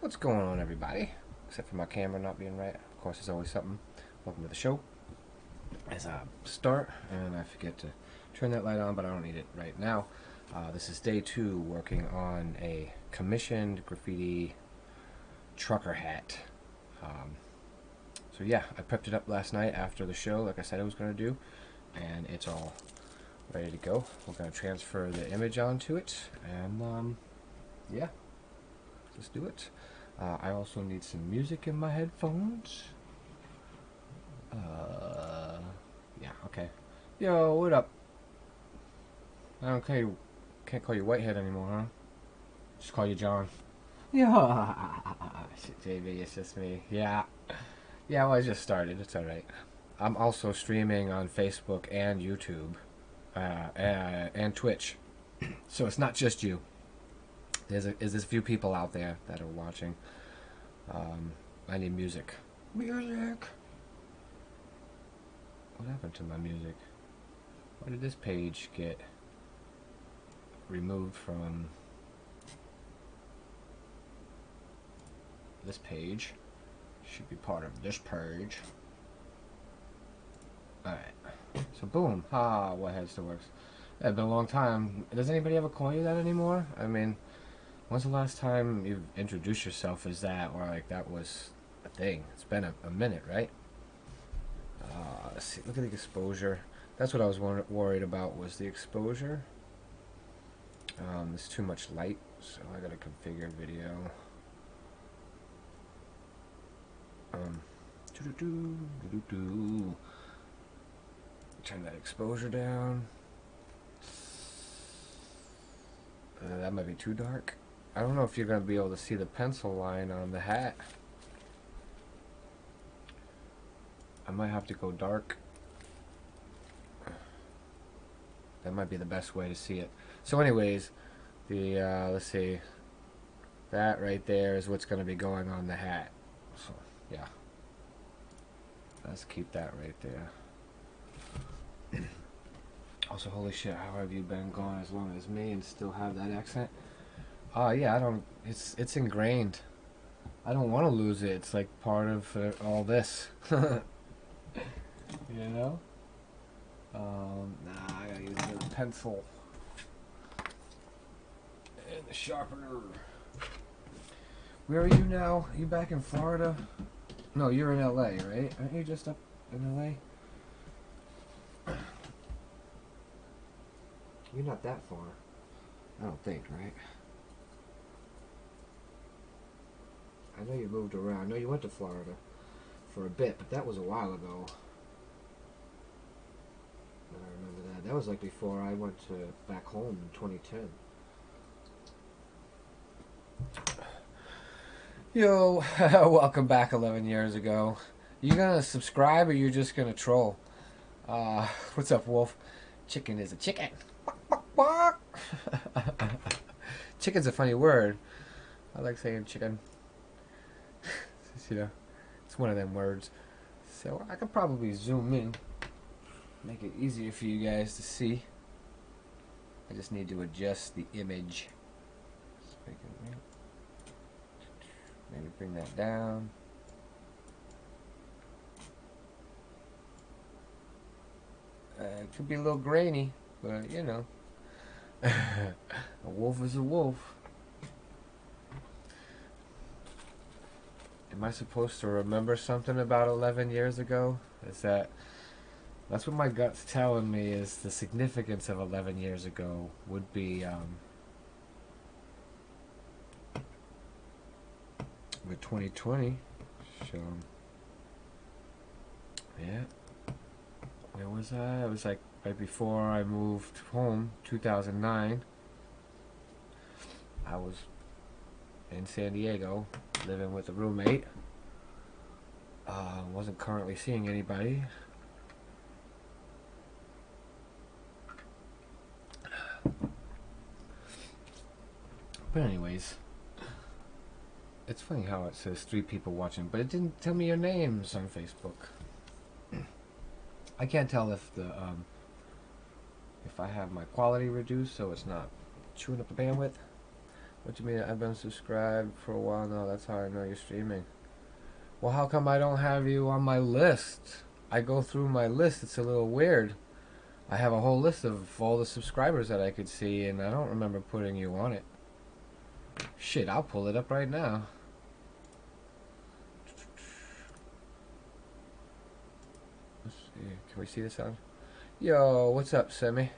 What's going on, everybody? Except for my camera not being right. Of course, there's always something. Welcome to the show. As I start, and I forget to turn that light on, but I don't need it right now. This is day 2 working on a commissioned graffiti trucker hat. So yeah, I prepped it up last night after the show, like I said I was going to do, and it's all ready to go. We're going to transfer the image onto it, and yeah, let's do it. I also need some music in my headphones. Yeah, okay. Yo, what up? I don't care. Can't call you Whitehead anymore, huh? Just call you John. Yeah, shit, JB, it's just me. Yeah, well, I just started. It's all right. I'm also streaming on Facebook and YouTube, and Twitch. So it's not just you. There's a few people out there that are watching. I need music. Music. What happened to my music? Why did this page get removed from this page? Should be part of this page. Alright. So boom. What has to works? It's been a long time. Does anybody ever call you that anymore? I mean, when's the last time you've introduced yourself as that, or like that was a thing? It's been a minute, right? Let's see. Look at the exposure. That's what I was worried about, was the exposure. There's too much light, so I gotta configure video. Turn that exposure down. That might be too dark. I don't know if you're gonna be able to see the pencil line on the hat. I might have to go dark. That might be the best way to see it. So anyways, the let's see, that right there is what's going to be going on the hat. So yeah, let's keep that right there. Also, holy shit, how have you been gone as long as me and still have that accent? Yeah, I don't, it's ingrained. I don't want to lose it. It's like part of all this. You know? Nah, I gotta use the pencil and the sharpener. Where are you now? Are you back in Florida? No, you're in LA, right? Aren't you just up in LA? You're not that far. I don't think, right? I know you moved around. I know you went to Florida for a bit, but that was a while ago. I remember that. That was like before I went to back home in 2010. Yo, welcome back 11 years ago. You gonna subscribe or you just gonna troll? What's up, Wolf? Chicken is a chicken. Chicken's a funny word. I like saying chicken. You know, it's one of them words. So I could probably zoom in. Make it easier for you guys to see. I just need to adjust the image. Maybe bring that down. It could be a little grainy, but you know. A wolf is a wolf. Am I supposed to remember something about 11 years ago? That's what my gut's telling me, is the significance of 11 years ago would be with 2020. So yeah, where was I? It was like right before I moved home, 2009. I was in San Diego living with a roommate. Wasn't currently seeing anybody. But anyways, it's funny how it says 3 people watching, but it didn't tell me your names on Facebook. I can't tell if I have my quality reduced so it's not chewing up the bandwidth, What do you mean? I've been subscribed for a while now. That's how I know you're streaming. Well, how come I don't have you on my list? I go through my list. It's a little weird. I have a whole list of all the subscribers that I could see, and I don't remember putting you on it. Shit, I'll pull it up right now. Let's see. Can we see this on? Yo, what's up, Semi?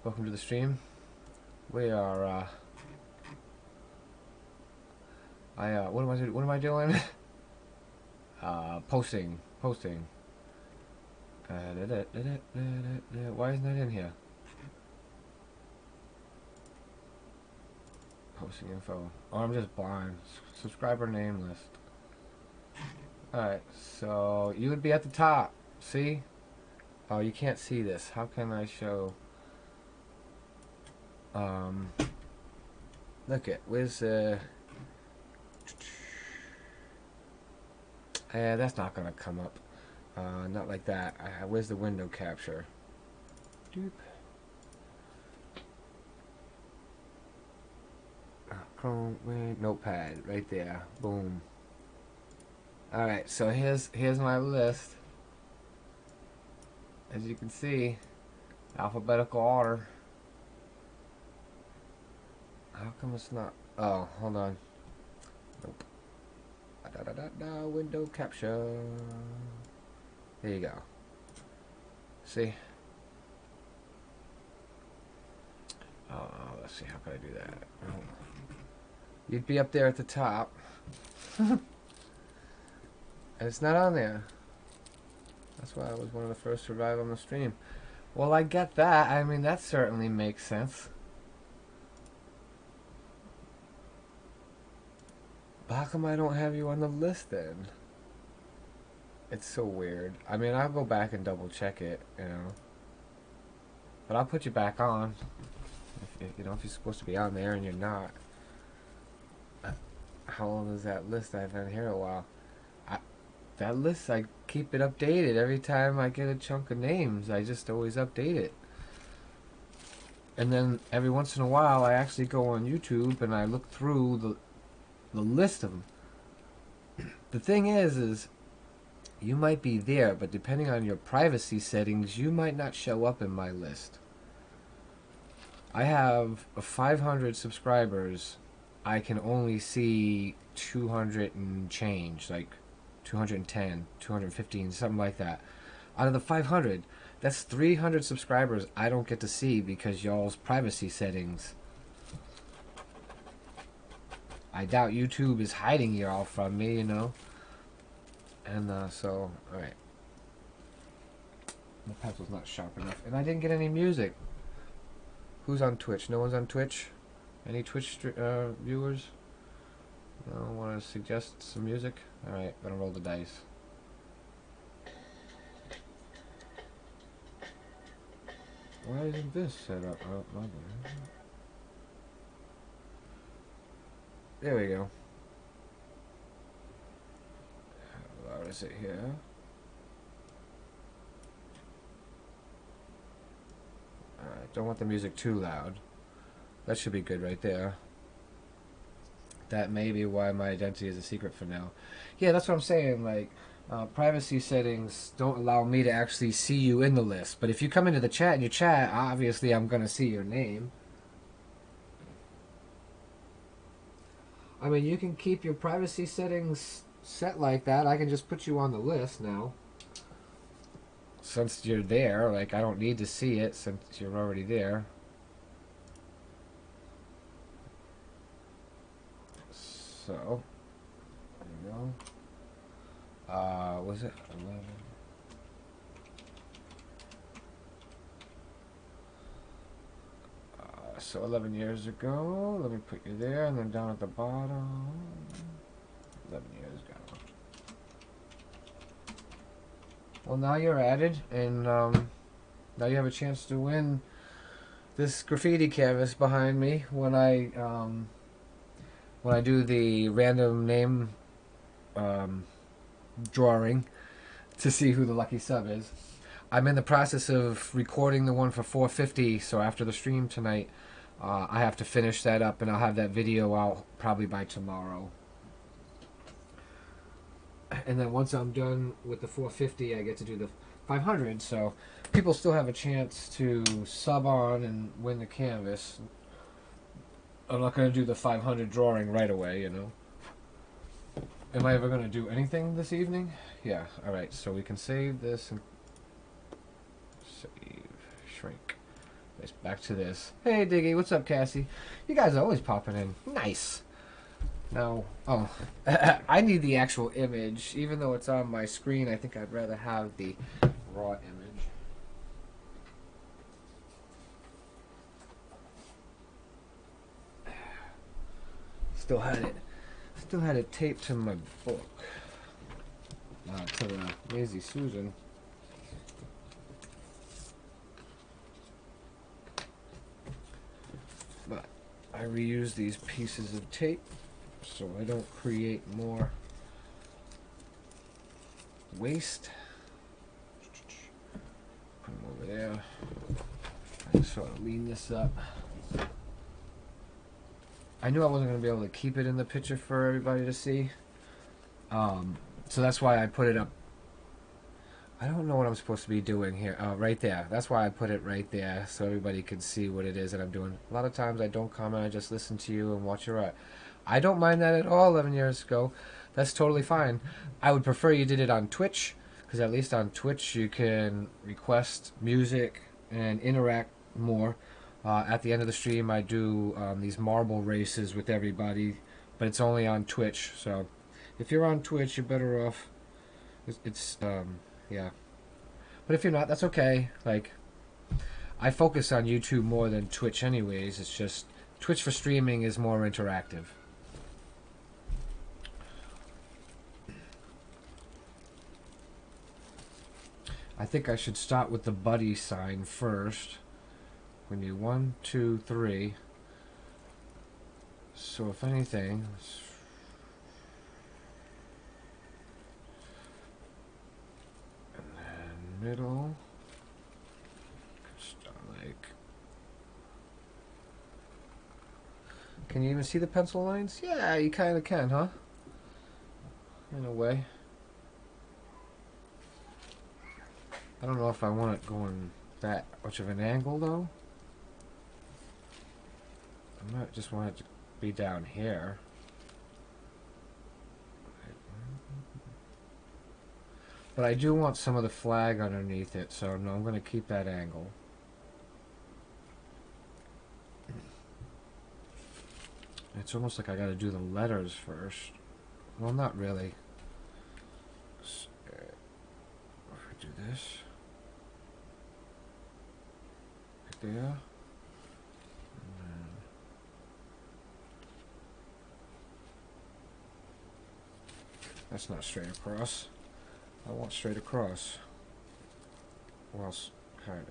Welcome to the stream. We are, what am I doing? Posting. Why isn't that in here? Posting info. Oh, I'm just blind. Subscriber name list. Alright, so you would be at the top. See? Oh, you can't see this. How can I show? Look at, where's that's not gonna come up. Not like that. Where's the window capture? Doop. Chrome, notepad, right there. Boom. Alright, so here's my list. As you can see, alphabetical order. How come it's not? Oh, hold on. Nope. Window capture. There you go. See? Let's see. How can I do that? Oh. You'd be up there at the top. And it's not on there. That's why I was one of the first to arrive on the stream. Well, I get that. I mean, that certainly makes sense. But how come I don't have you on the list then? It's so weird. I mean, I'll go back and double check it, you know. But I'll put you back on. If you're supposed to be on there and you're not. How long is that list? I've been here a while. That list, I keep it updated every time I get a chunk of names. I just always update it. And then every once in a while, I actually go on YouTube and I look through the list of them. The thing is you might be there, but depending on your privacy settings, you might not show up in my list. I have 500 subscribers. I can only see 200 and change, like 210, 215, something like that. Out of the 500, that's 300 subscribers I don't get to see because y'all's privacy settings. I doubt YouTube is hiding y'all from me, you know. And so, alright. My pencil's not sharp enough. And I didn't get any music. Who's on Twitch? No one's on Twitch? Any Twitch viewers? No, want to suggest some music? Alright, gonna roll the dice. Why isn't this set up? Oh, my bad. There we go. How loud is it here? Alright, don't want the music too loud. That should be good right there. That may be why my identity is a secret for now. Yeah, that's what I'm saying. Like, privacy settings don't allow me to actually see you in the list. But if you come into the chat and you chat, obviously I'm going to see your name. I mean, you can keep your privacy settings set like that. I can just put you on the list now. Since you're there, like, I don't need to see it since you're already there. So, there you go. Was it 11? So 11 years ago, let me put you there, and then down at the bottom, 11 years ago. Well, now you're added, and now you have a chance to win this graffiti canvas behind me when I do the random name drawing to see who the lucky sub is. I'm in the process of recording the one for 450, so after the stream tonight, I have to finish that up, and I'll have that video out probably by tomorrow. And then once I'm done with the 450, I get to do the 500. So people still have a chance to sub on and win the canvas. I'm not going to do the 500 drawing right away, you know. Am I ever going to do anything this evening? Yeah. All right. So we can save this and save, shrink. Back to this. Hey, Diggy. What's up, Cassie? You guys are always popping in. Nice. Now, oh, I need the actual image. Even though it's on my screen, I think I'd rather have the raw image. Still had it taped to my book. To the Lazy Susan. But I reuse these pieces of tape so I don't create more waste. Put them over there. I just sort of lean this up. I knew I wasn't going to be able to keep it in the picture for everybody to see. So that's why I put it up. I don't know what I'm supposed to be doing here. Right there. That's why I put it right there so everybody can see what it is that I'm doing. A lot of times I don't comment. I just listen to you and watch your art. I don't mind that at all 11 years ago. That's totally fine. I would prefer you did it on Twitch, because at least on Twitch you can request music and interact more. At the end of the stream I do these marble races with everybody, but it's only on Twitch. So if you're on Twitch, you're better off. Yeah. But if you're not, that's okay. Like, I focus on YouTube more than Twitch anyways. It's just Twitch for streaming is more interactive. I think I should start with the buddy sign first. We need 1, 2, 3. So if anything, and then middle. Start like. Can you even see the pencil lines? Yeah, you kind of can, huh? In a way. I don't know if I want it going that much of an angle though. I might just want it to be down here. But I do want some of the flag underneath it, so no, I'm going to keep that angle. It's almost like I got to do the letters first. Well, not really. If I do this. Right there. That's not straight across. I want straight across. Well, kind of.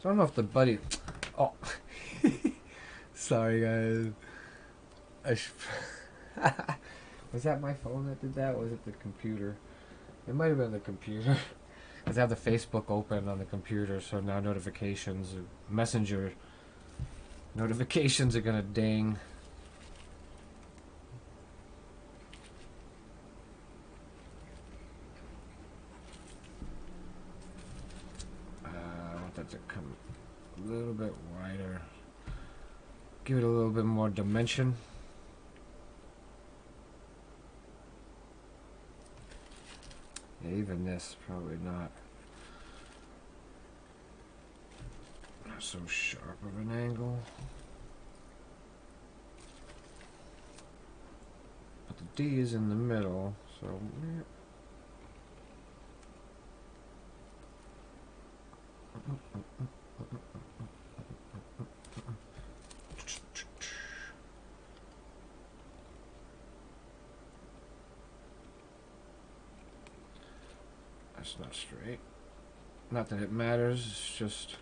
So I don't know if the buddy... Oh. Sorry, guys. Was that my phone that did that, or was it the computer? It might have been the computer. Because I have the Facebook open on the computer, so now notifications, Messenger notifications are going to ding. I want that to come a little bit wider. Give it a little bit more dimension. Yeah, even this, probably not so sharp of an angle. But the D is in the middle, so... That's not straight. Not that it matters, it's just...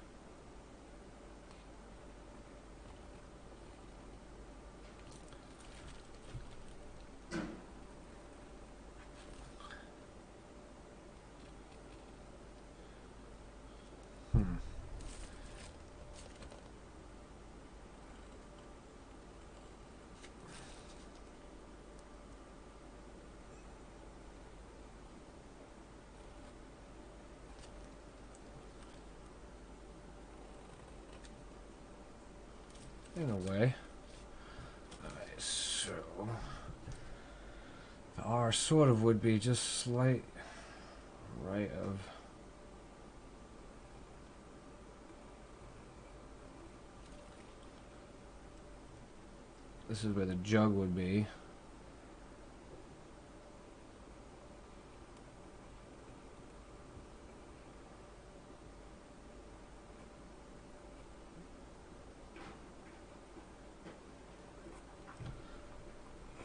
in a way. Alright, so the R sort of would be just slight right of. This is where the jug would be.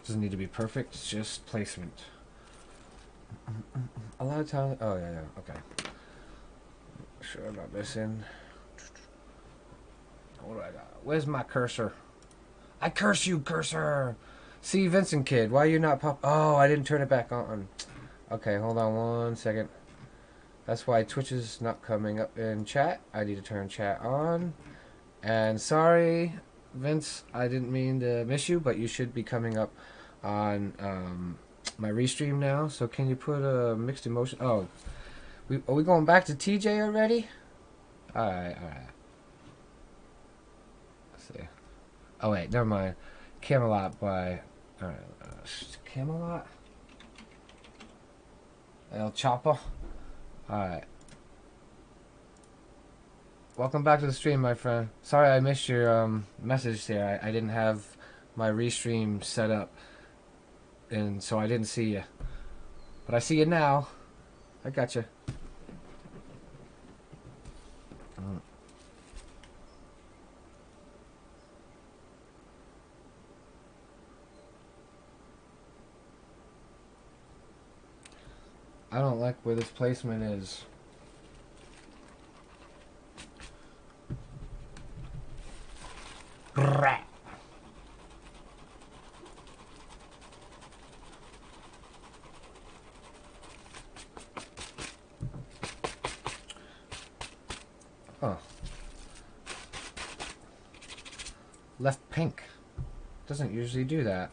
Doesn't need to be perfect, it's just placement. A lot of times, oh yeah, okay. Sure about this in. What do I got? Where's my cursor? I curse you, cursor! See, Vincent Kid, why are you not pop? Oh, I didn't turn it back on. Okay, hold on 1 second. That's why Twitch is not coming up in chat. I need to turn chat on. And sorry, Vince, I didn't mean to miss you, but you should be coming up on my restream now. So can you put a mixed emotion? Oh, are we going back to TJ already? Alright. Let's see. Oh wait, never mind. Camelot by alright, Camelot? El Chapo? Alright. Welcome back to the stream, my friend. Sorry I missed your message there. I didn't have my restream set up, and so I didn't see you. But I see you now. I got you. I don't like where this placement is. Huh. Left pink. Doesn't usually do that.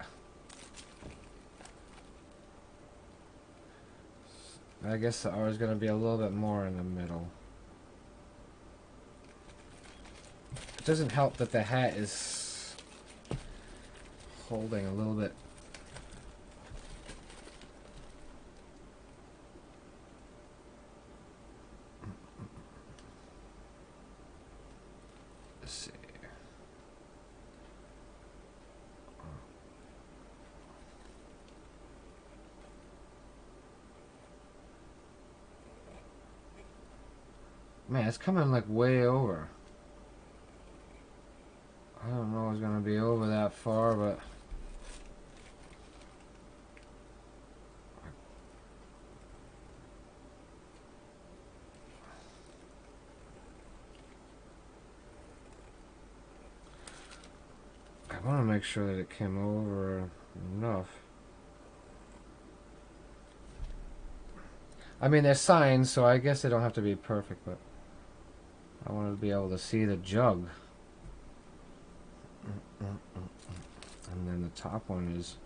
I guess the R is going to be a little bit more in the middle. It doesn't help that the hat is holding a little bit. Let's see. Man, it's coming like way over. I don't know it's gonna be over that far, but I want to make sure that it came over enough. I mean, there's signs, so I guess they don't have to be perfect, but I want to be able to see the jug. And then the top one is,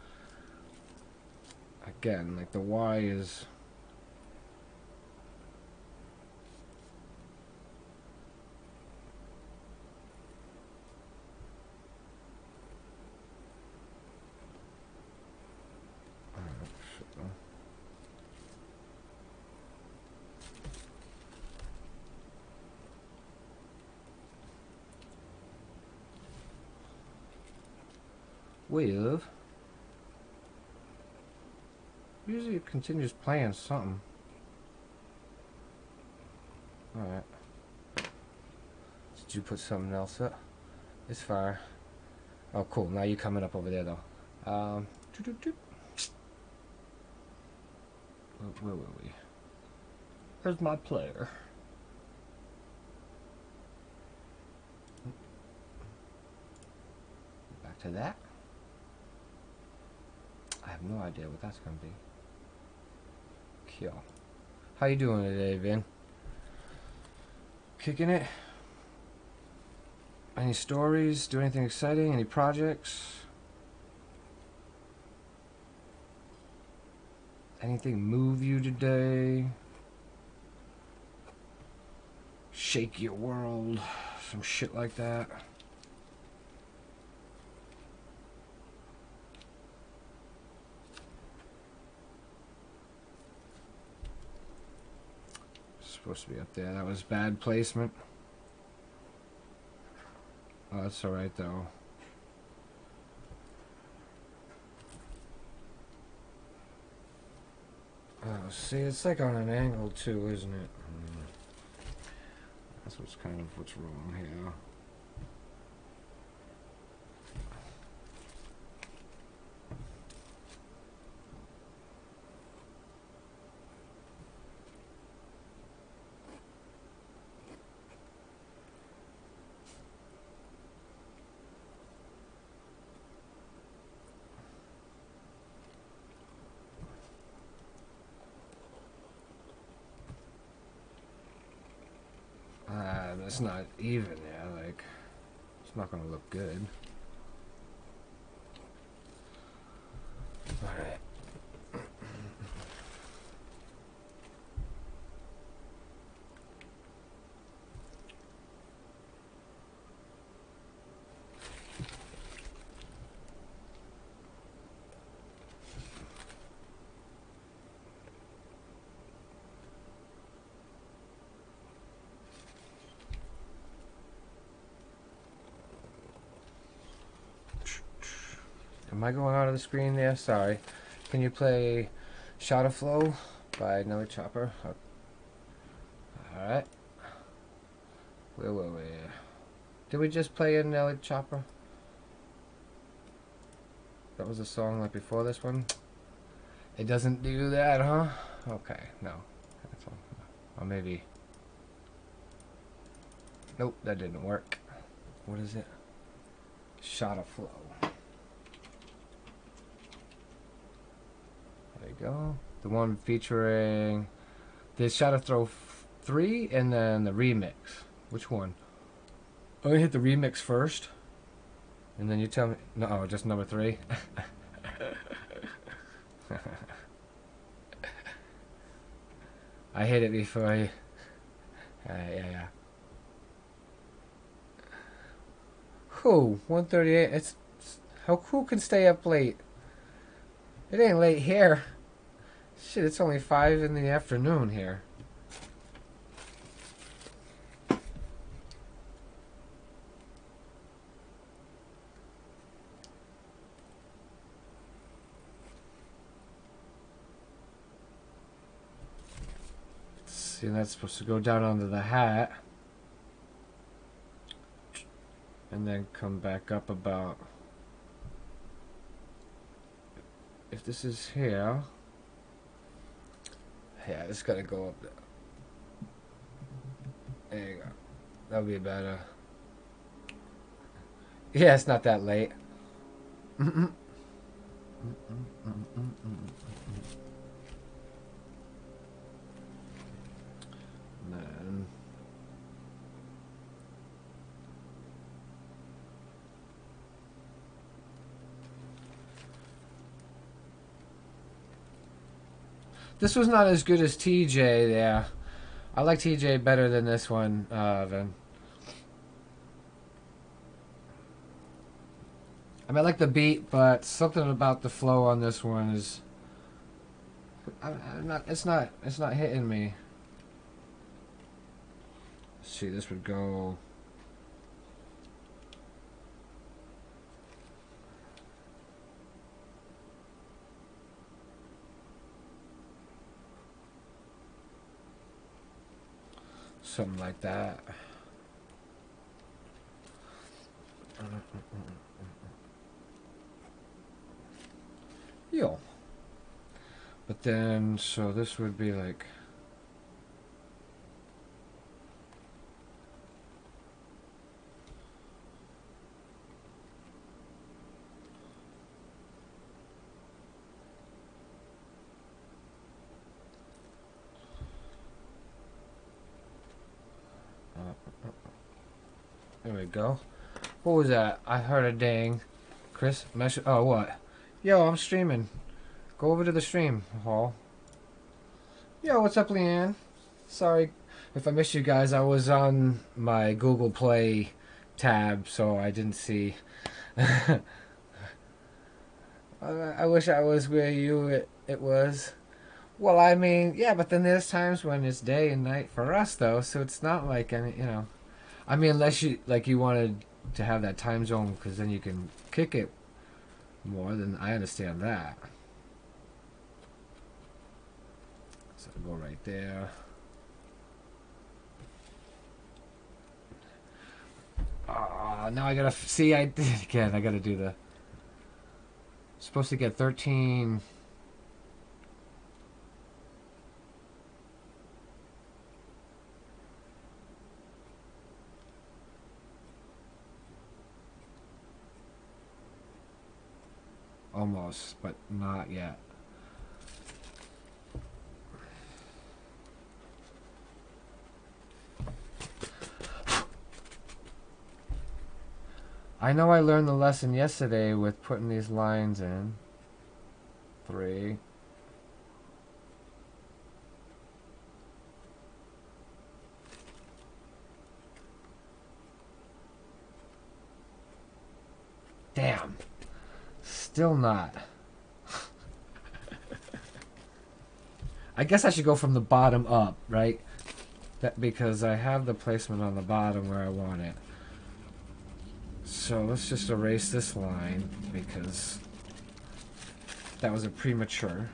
again, like the Y is... With usually it continues playing something. Alright. Did you put something else up? It's fine. Oh cool, now you're coming up over there though. Where were we? Where's my player? Back to that. I have no idea what that's gonna be. Kill. How you doing today, Vin? Kicking it? Any stories? Do anything exciting? Any projects? Anything move you today? Shake your world? Some shit like that? supposed to be up there. That was bad placement. Oh, that's alright though. Oh, see, it's like on an angle too, isn't it? That's what's kind of what's wrong here. That's not even, yeah, like, it's not gonna look good. Alright. Am I going out of the screen there? Sorry. Can you play Shot of Flow by Nelly Chopper? Alright. Where were we? Did we just play a Nelly Chopper? That was a song like before this one? It doesn't do that, huh? Okay, no. That's all. Or maybe... Nope, that didn't work. What is it? Shot of Flow. There you go. The one featuring the Shot of Throw 3 and then the remix. Which one? I'm gonna hit the remix first. And then you tell me. No, just number 3. I hit it before I. Yeah. Who? 1:38. It's who can stay up late? It ain't late here. Shit, it's only 5 in the afternoon here. See, that's supposed to go down under the hat. And then come back up about... If this is here... Yeah, it's gotta go up there. There you go. That'll be better. Yeah, it's not that late. Man. This was not as good as TJ there. I like TJ better than this one, Vin. I mean, I like the beat, but something about the flow on this one is... It's not hitting me. Let's see, this would go... Something like that. Yo. But then, so this would be like... There we go. What was that? I heard a ding. Chris, message. Oh, what? Yo, I'm streaming. Go over to the stream hall. Yo, what's up, Leanne? Sorry if I missed you guys. I was on my Google Play tab, so I didn't see. I wish I was where it was. Well, I mean, yeah, but then there's times when it's day and night for us, though, so it's not like any, you know. I mean, unless you like you wanted to have that time zone, because then you can kick it more. Then I understand that. So go right there. Now I gotta see. I did it again. I gotta do the. Supposed to get 13. Almost, but not yet. I know I learned the lesson yesterday with putting these lines in. 3. Damn. Still not. I guess I should go from the bottom up, right? That because I have the placement on the bottom where I want it. So let's just erase this line because that was a premature.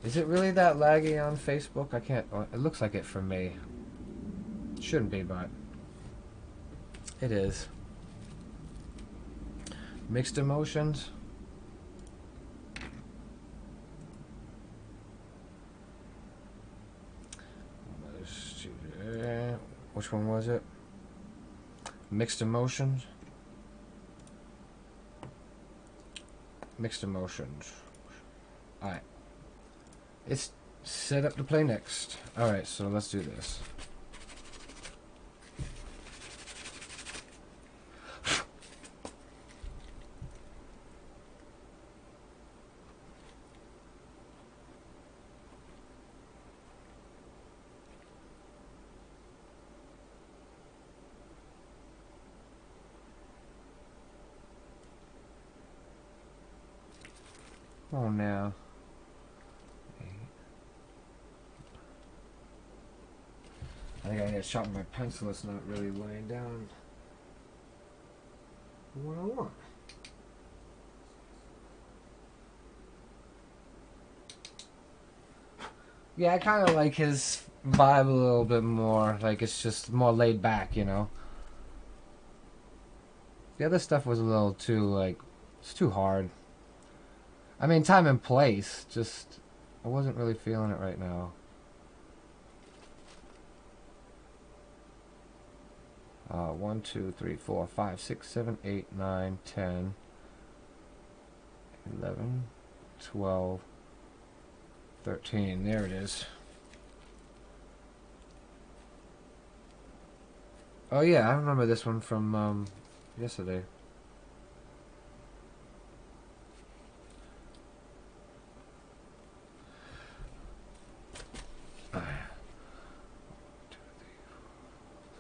Is it really that laggy on Facebook? I can't. It looks like it for me. Shouldn't be, but it is. Mixed emotions. Which one was it? Mixed emotions. Mixed emotions. Alright. It's set up to play next. Alright, so let's do this. Oh, now. I think I need to sharpen my pencil. It's not really laying down what I want. Yeah, I kind of like his vibe a little bit more. Like, it's just more laid back, you know? The other stuff was a little too, like, it's too hard. I mean, time and place, just, I wasn't really feeling it right now. One, 2, 3, 4, 5, 6, 7, 8, 9, 10, 11, 12, 13. There it is. Oh yeah, I remember this one from yesterday.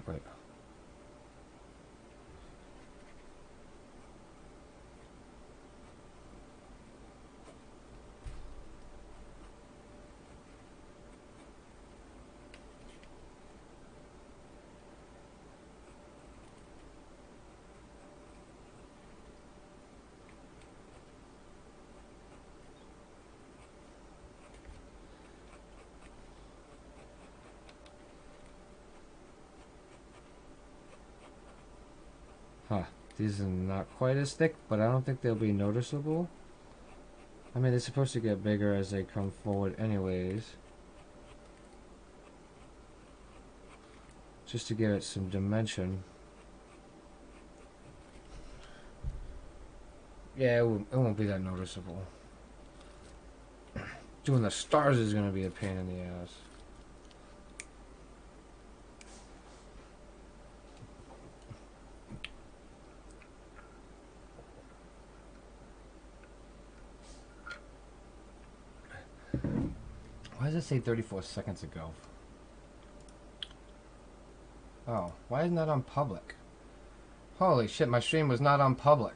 Wait. Huh. These are not quite as thick, but I don't think they'll be noticeable. I mean, they're supposed to get bigger as they come forward anyways. Just to give it some dimension. Yeah, it won't be that noticeable. Doing the stars is going to be a pain in the ass. Why does it say 34 seconds ago? Oh, why isn't that on public? Holy shit, my stream was not on public.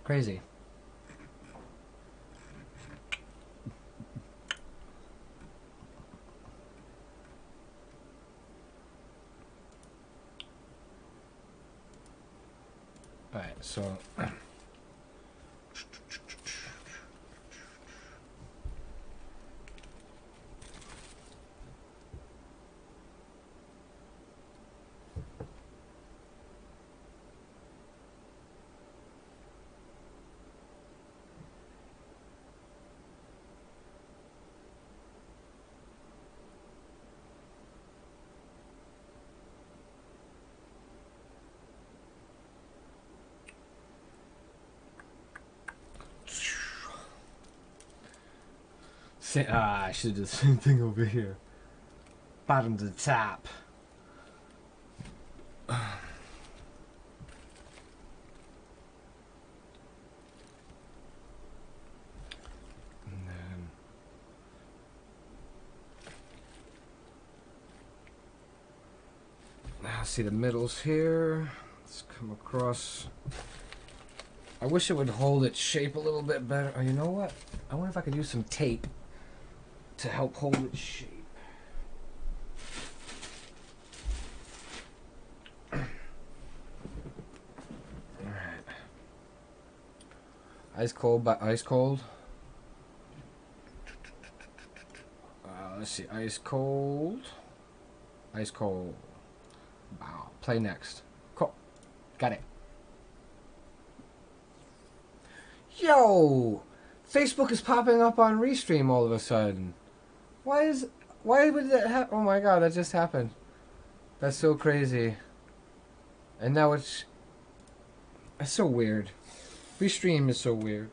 Crazy. Alright, so I should do the same thing over here. Bottom to the top. And then now see the middles here. Let's come across. I wish it would hold its shape a little bit better. Oh, you know what? I wonder if I could use some tape to help hold its shape. Alright. Ice cold by ice cold. Let's see. Ice cold. Ice cold. Wow. Play next. Cool. Got it. Yo! Facebook is popping up on Restream all of a sudden. Why would that happen? Oh my god, that just happened. That's so crazy. And now it's so weird. Restream is so weird.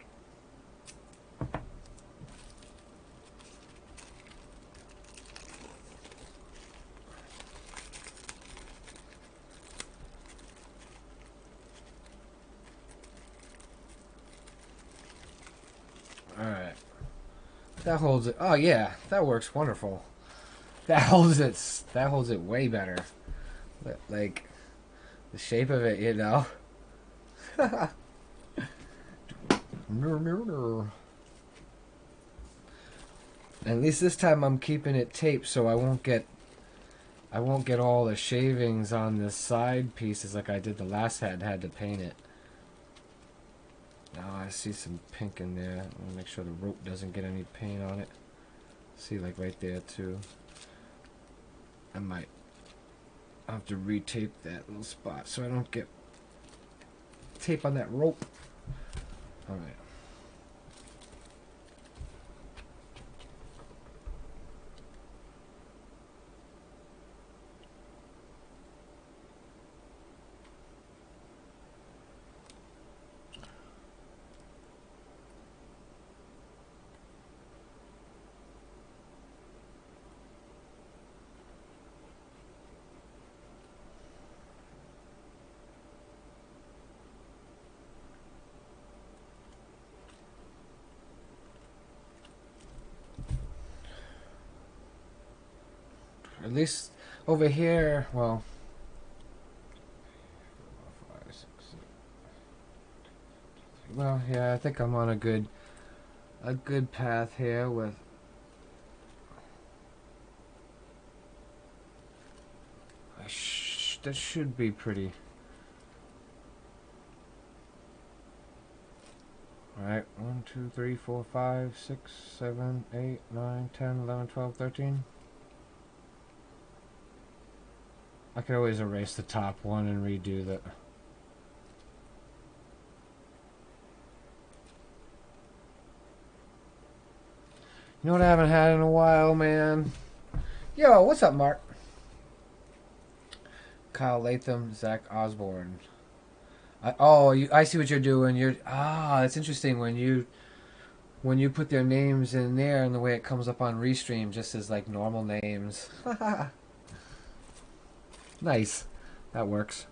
Alright. That holds it. Oh yeah, that works wonderful. That holds it way better. Like the shape of it, you know. At least this time I'm keeping it taped so I won't get all the shavings on the side pieces like I did the last head. Had to paint it. Now I see some pink in there. I'm gonna make sure the rope doesn't get any paint on it. See, like right there too. I might have to retape that little spot so I don't get tape on that rope. Alright. At least over here, well, 4, 5, 6, 7. Well, yeah, I think I'm on a good path here with. That should be pretty. Alright, 1, 2, 3, 4, 5, 6, 7, 8, 9, 10, 11, 12, 13. I could always erase the top one and redo that. You know what I haven't had in a while, man? Yo, what's up, Mark? Kyle Latham, Zach Osborne. I see what you're doing. That's interesting when you put their names in there and the way it comes up on Restream just as like normal names. Nice. That works.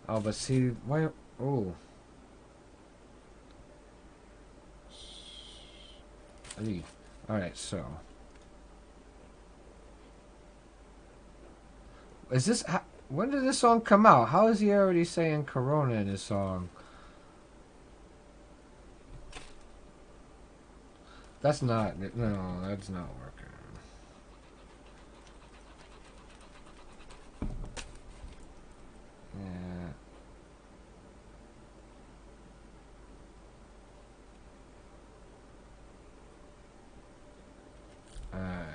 Oh, but see, why? Oh. Alright, so. Is this... When did this song come out? How is he already saying Corona in his song? That's not... No, that's not working. Yeah.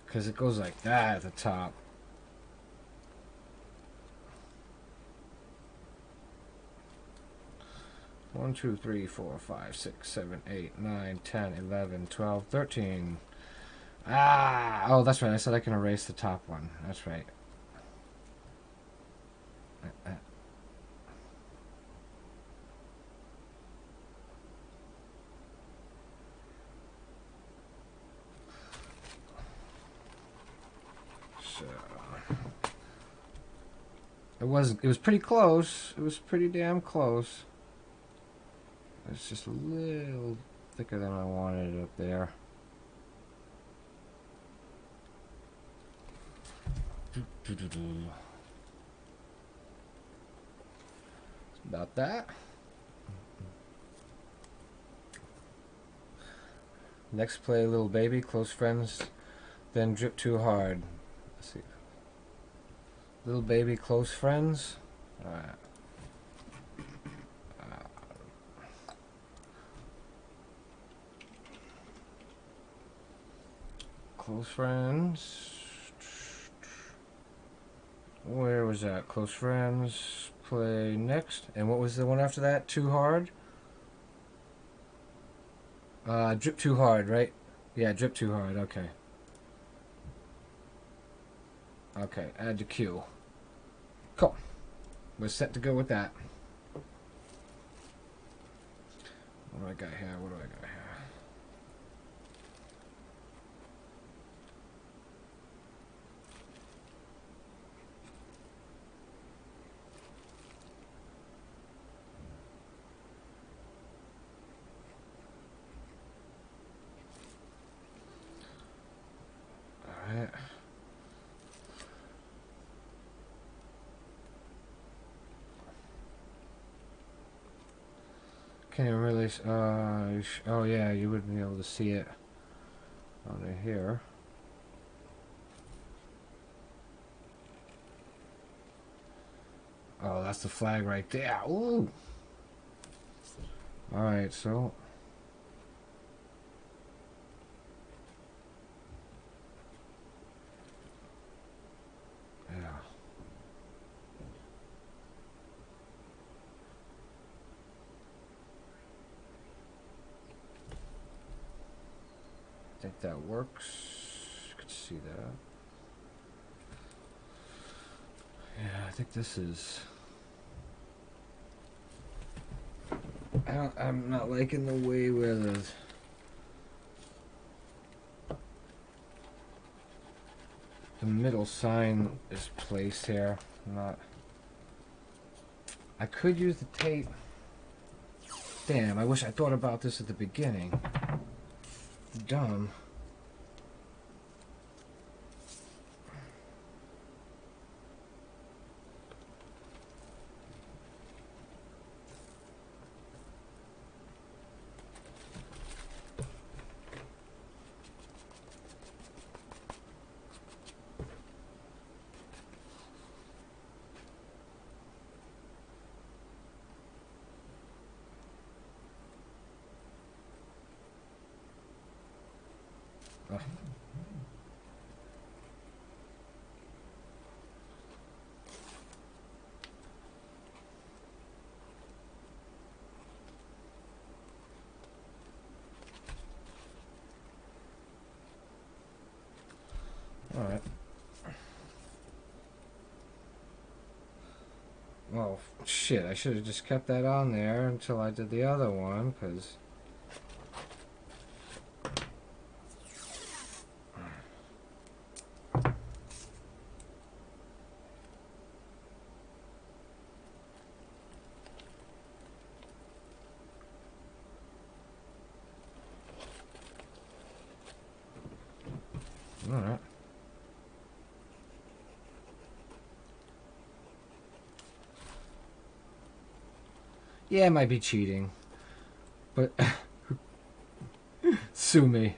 Because it goes like that at the top. One, 2, 3, 4, 5, 6, 7, 8, 9, 10, 11, 12, 13. Ah! Oh, that's right. I said I can erase the top one. That's right. So it was pretty close. It was pretty damn close. It's just a little thicker than I wanted it up there. It's about that. Next, play Little Baby, Close Friends, then Drip Too Hard. Let's see. Little Baby, Close Friends. Alright. Close Friends. Where was that? Close Friends. Play next. And what was the one after that? Too Hard? Drip Too Hard, right? Yeah, Drip Too Hard. Okay. Okay, add to queue. Cool. We're set to go with that. What do I got here? What do I got here? Alright. Can't even really... oh yeah, you wouldn't be able to see it under here. Oh, that's the flag right there. Ooh! Alright, so... yeah. I think that works. You can see that. Yeah, I think this is... I'm not liking the way where the middle sign is placed here. I could use the tape. Damn, I wish I thought about this at the beginning. Dumb. Ugh. Alright. Well, shit, I should have just kept that on there until I did the other one, because... Alright. Yeah, it might be cheating, but sue me.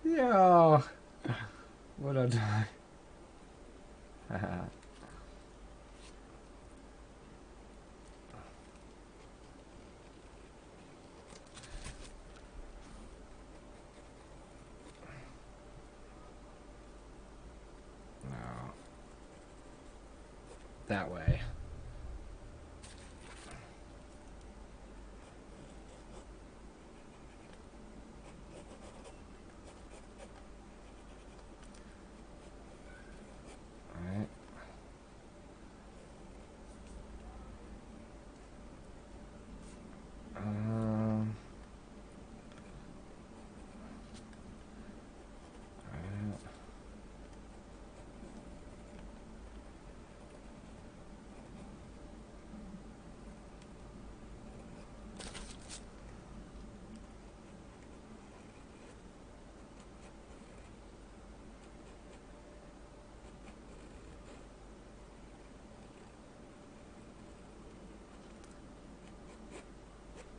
Yo, what a time. No, that way. All right. Um.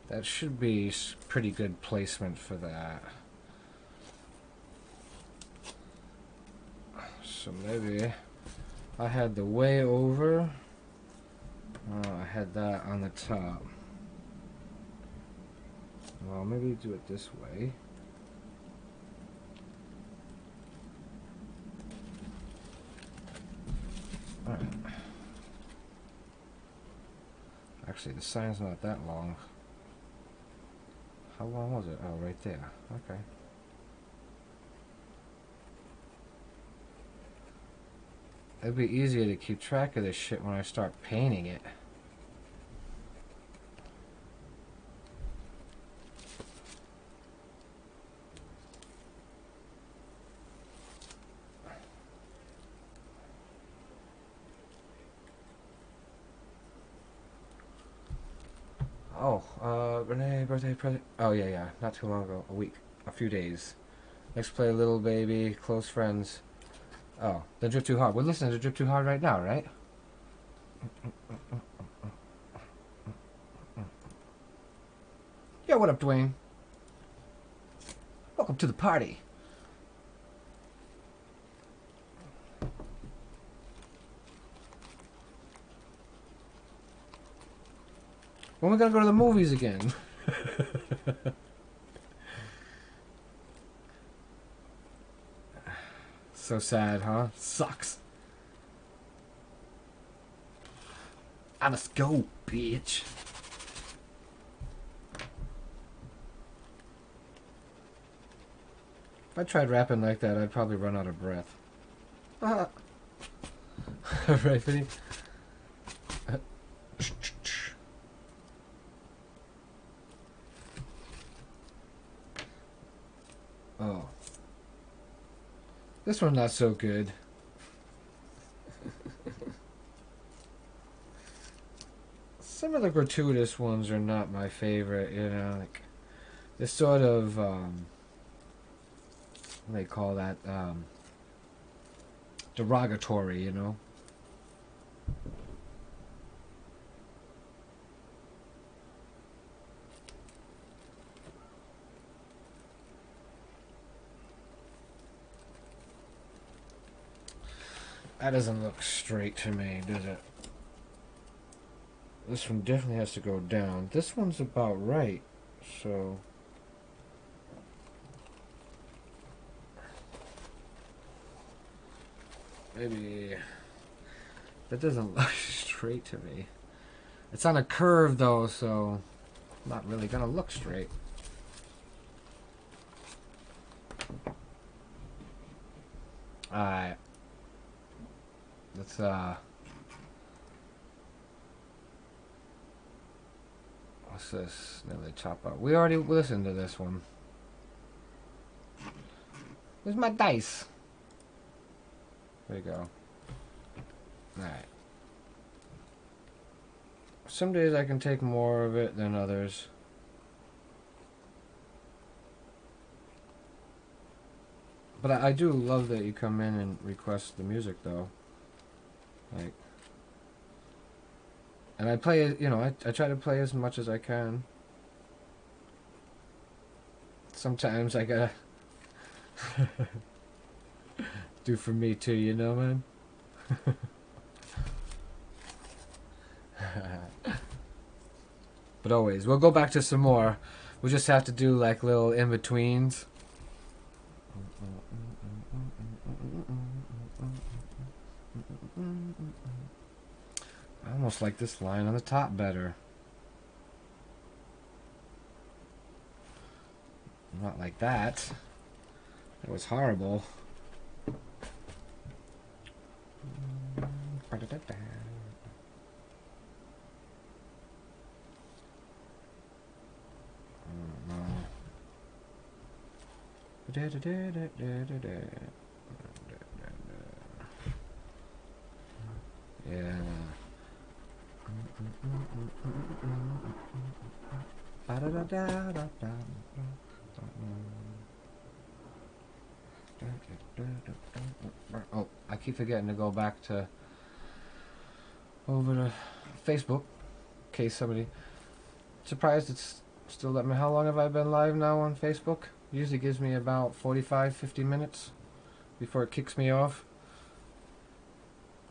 That should be pretty good placement for that. So maybe I had the way over. I had that on the top. Well, maybe do it this way. All right. Actually, the sign's not that long. How long was it? Oh, right there. Okay. It'd be easier to keep track of this shit when I start painting it. Oh, Renee, birthday present. Oh, yeah. Not too long ago. A week. A few days. Next play, Little Baby, Close Friends. Oh, the Drip Too Hard. We're listening to Drip Too Hard right now, right? Yo, what up, Dwayne? Welcome to the party. When are we gonna go to the movies again? So sad, huh? Sucks. I must go, bitch. If I tried rapping like that, I'd probably run out of breath. Right, Vinny? Oh. This one not so good. Some of the gratuitous ones are not my favorite, you know, like this sort of what do they call that? Derogatory, you know. That doesn't look straight to me, does it? This one definitely has to go down. This one's about right, so maybe that doesn't look straight to me. It's on a curve though, so not really gonna look straight. Alright. Let's what's this? Nearly chop up. We already listened to this one. Where's my dice? There you go. Alright. Some days I can take more of it than others. But I do love that you come in and request the music though. Like, And I play, you know, I try to play as much as I can. Sometimes I gotta do for me too, you know, man. But always, we'll go back to some more. We'll just have to do like little in-betweens. I almost like this line on the top better. Not like that. That was horrible. Yeah. Oh, I keep forgetting to go back to over to Facebook in case somebody surprised it's still let me. How long have I been live now on Facebook? Usually gives me about 45-50 minutes before it kicks me off.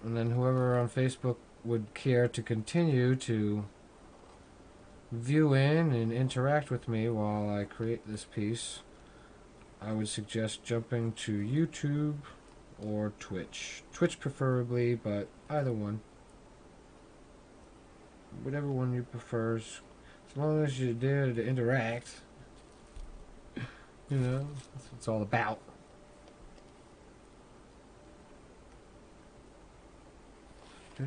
And then whoever on Facebook would care to continue to view in and interact with me while I create this piece, I would suggest jumping to YouTube or Twitch. Twitch preferably, but either one. Whatever one you prefer, as long as you're there to interact. You know, that's what it's all about. I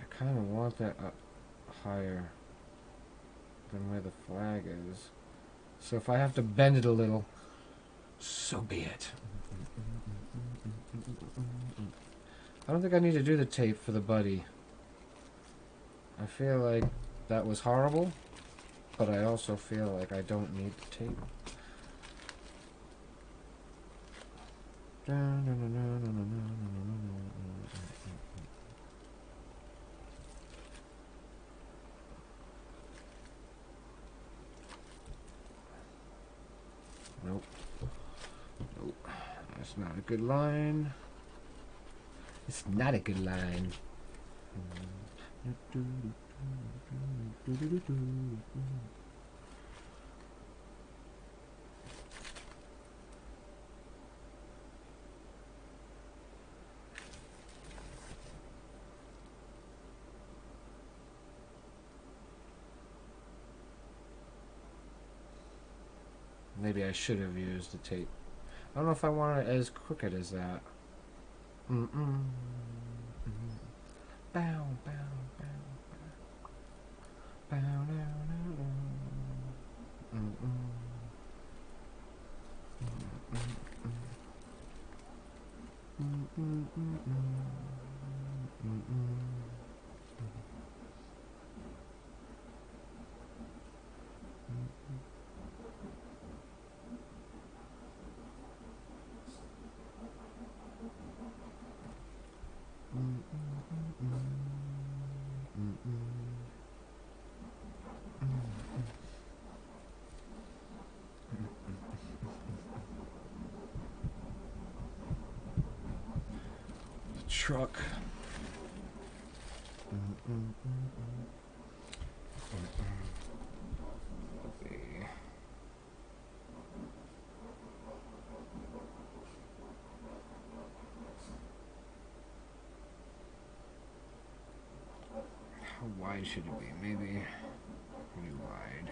kind of want that up higher than where the flag is. So if I have to bend it a little, so be it. I don't think I need to do the tape for the buddy. I feel like that was horrible, but I also feel like I don't need the tape. Nope. Nope. That's not a good line. It's not a good line. Maybe I should have used the tape. I don't know if I want it as crooked as that. Bow, bow, bow, bow, bow, truck. How wide should it be? Maybe pretty wide.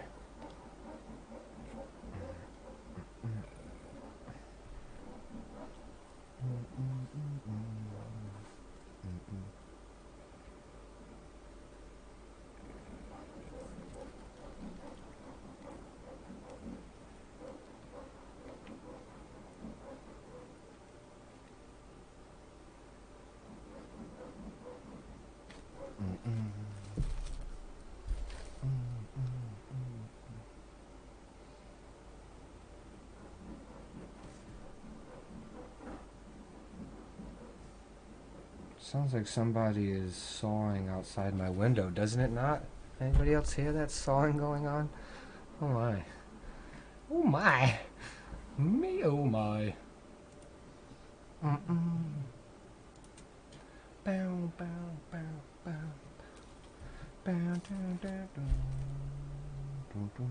Sounds like somebody is sawing outside my window, doesn't it not? Anybody else hear that sawing going on? Oh my. Oh my. Me oh my. Mm-mm. Bow, bow, bow, bow. Bow, down, down, down. Dun, dun.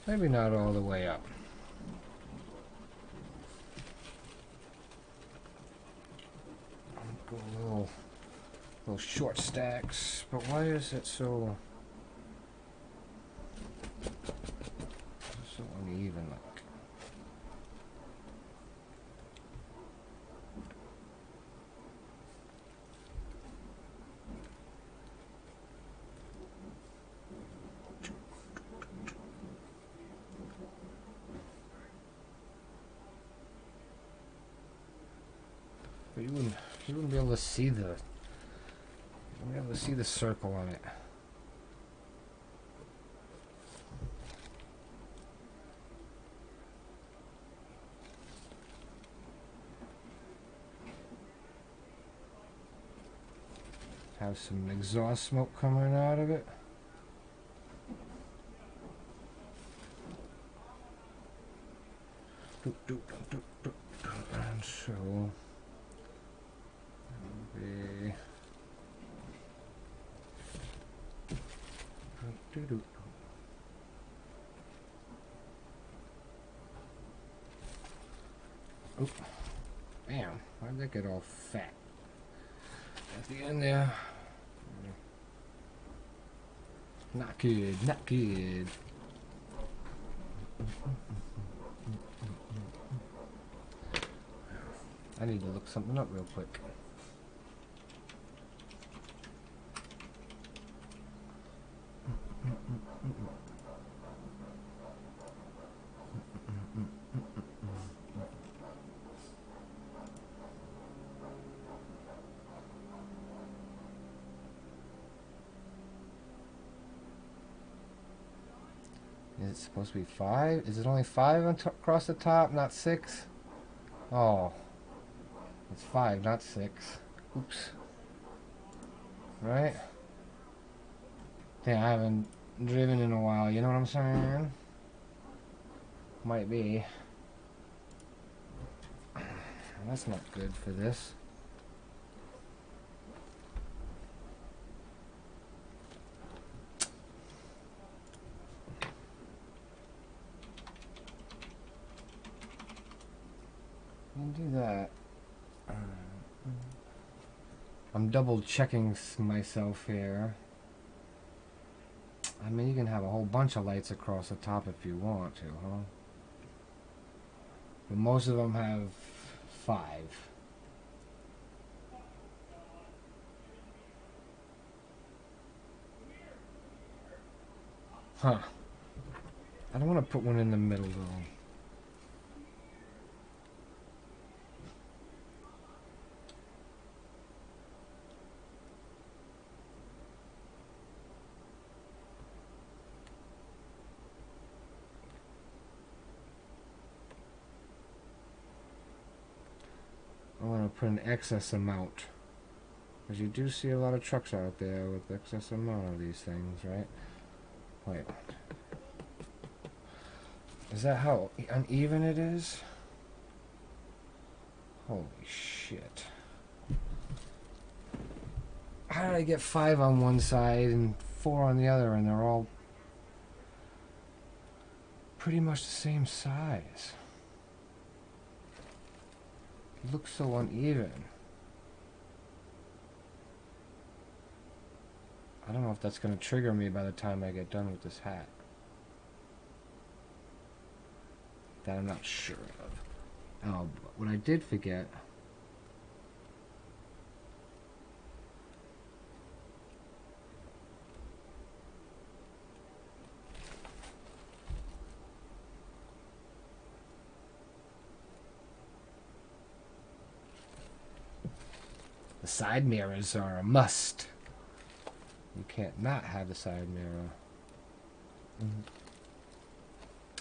Maybe not all the way up. Go a little short stacks, but why is it so uneven? Like, but you wouldn't be able to see the circle on it. Have some exhaust smoke coming out of it. And so be oh, bam, why'd that get all fat at the end there? Not good, not good. I need to look something up real quick. Is it supposed to be 5? Is it only 5 across the top, not 6? Oh, it's 5, not 6. Oops. Right? Yeah, I haven't driven in a while, you know what I'm saying? Might be. That's not good for this. Do that. I'm double checking myself here. I mean, you can have a whole bunch of lights across the top if you want to, huh? But most of them have 5. Huh. I don't want to put one in the middle, though. I want to put an excess amount. Because you do see a lot of trucks out there with excess amount of these things, right? Wait. Is that how uneven it is? Holy shit. How did I get 5 on one side and 4 on the other, and they're all pretty much the same size? It looks so uneven. I don't know if that's going to trigger me by the time I get done with this hat. That I'm not sure of. Oh, but what I did forget side mirrors are a must. You can't not have the side mirror.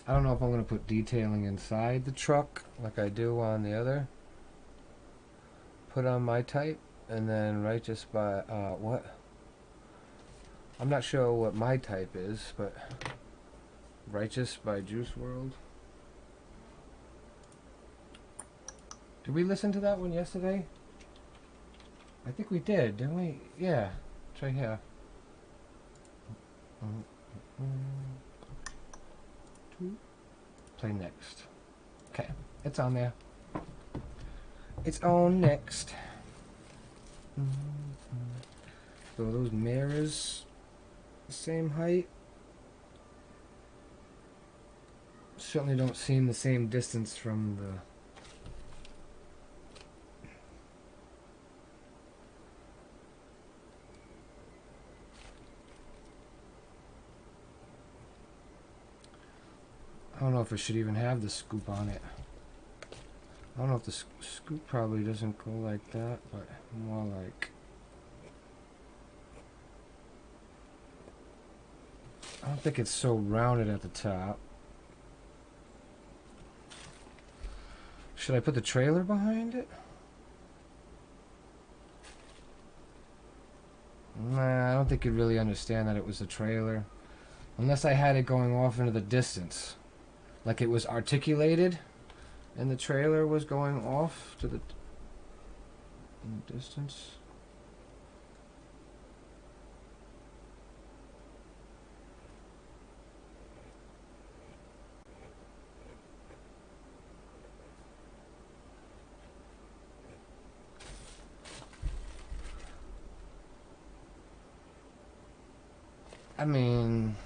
I don't know if I'm going to put detailing inside the truck like I do on the other. Put on my type, and then Righteous by, what? I'm not sure what my type is, but Righteous by Juice WRLD. Did we listen to that one yesterday? I think we did, didn't we? Yeah, it's right here. Play next. Okay, it's on there. It's on next. So those mirrors, the same height. Certainly don't seem the same distance from the. I don't know if it should even have the scoop on it. I don't know if the scoop probably doesn't go like that, but more like... I don't think it's so rounded at the top. Should I put the trailer behind it? Nah, I don't think you'd really understand that it was a trailer. Unless I had it going off into the distance. Like it was articulated, and the trailer was going off to the distance. I mean...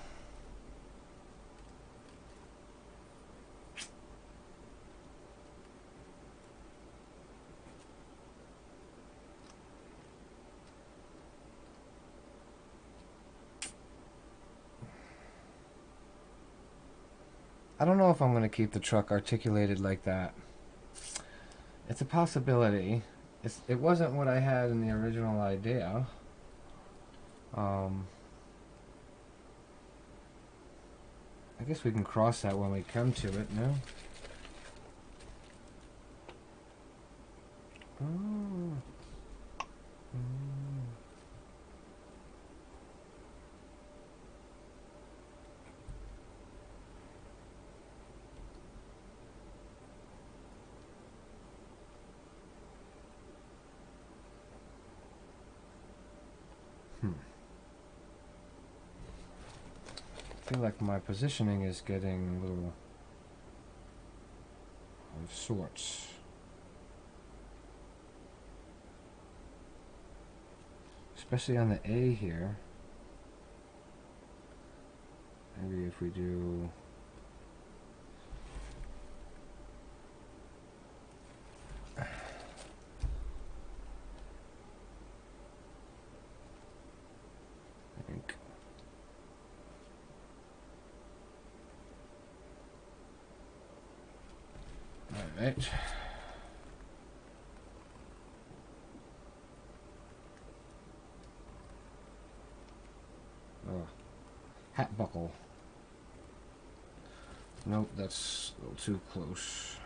I don't know if I'm going to keep the truck articulated like that. It's a possibility. It wasn't what I had in the original idea. I guess we can cross that when we come to it, no? Oh. I feel like my positioning is getting a little of sorts. Especially on the A here. Maybe if we do... I think... Alright. Oh. Hat buckle. Nope, that's a little too close.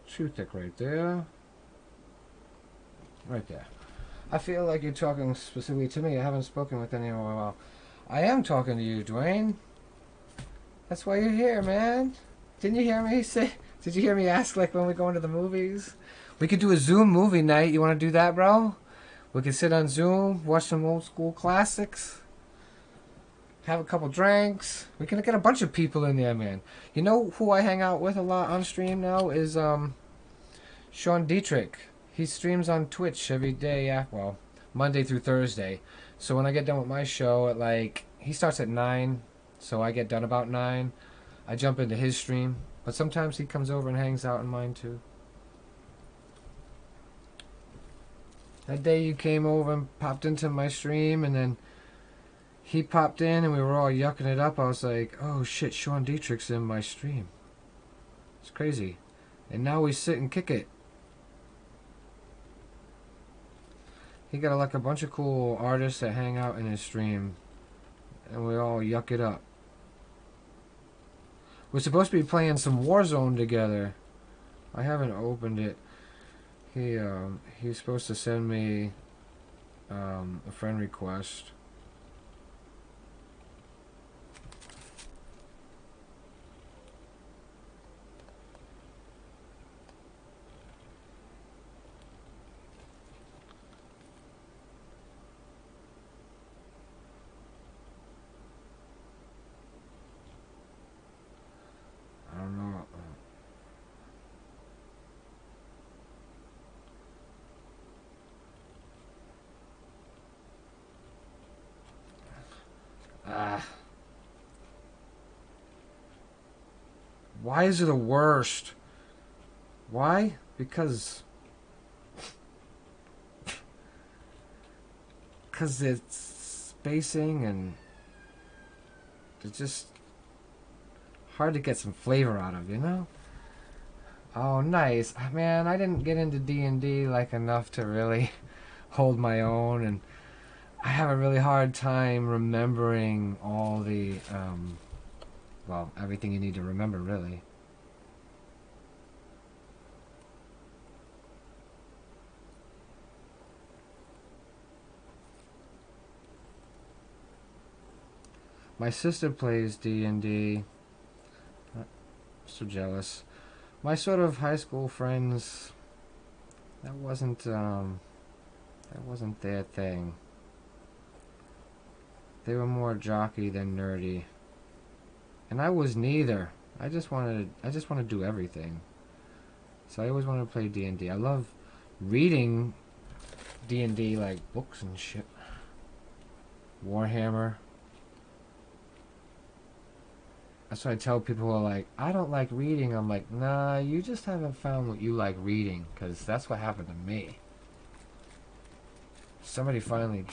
Too thick right there. Right there. I feel like you're talking specifically to me. I haven't spoken with anyone in a while. I am talking to you, Dwayne. That's why you're here, man. Didn't you hear me say... Did you hear me ask, like, when we go into the movies? We could do a Zoom movie night. You want to do that, bro? We could sit on Zoom, watch some old school classics, have a couple drinks. We can get a bunch of people in there, man. You know who I hang out with a lot on stream now is Sean Dietrich. He streams on Twitch every day, well, Monday through Thursday. So when I get done with my show at like, he starts at 9, so I get done about 9. I jump into his stream, but sometimes he comes over and hangs out in mine too. That day you came over and popped into my stream, and then he popped in and we were all yucking it up. I was like, oh shit, Sean Dietrich's in my stream. It's crazy. And now we sit and kick it. He got like a bunch of cool artists that hang out in his stream, and we all yuck it up. We're supposed to be playing some Warzone together. I haven't opened it. He's supposed to send me a friend request. I don't know. Why is it the worst? Why? Because it's spacing and it's just hard to get some flavor out of, you know? Oh, nice. Man, I didn't get into D&D like enough to really hold my own, and I have a really hard time remembering all the, well, everything you need to remember, really. My sister plays D&D. So jealous. My sort of high school friends, that wasn't their thing. They were more jockey than nerdy. And I was neither. I just want to do everything. So I always wanted to play D&D. I love reading D&D, like books and shit. Warhammer. That's why I tell people who are like, I don't like reading. I'm like, nah, you just haven't found what you like reading, because that's what happened to me. Somebody finally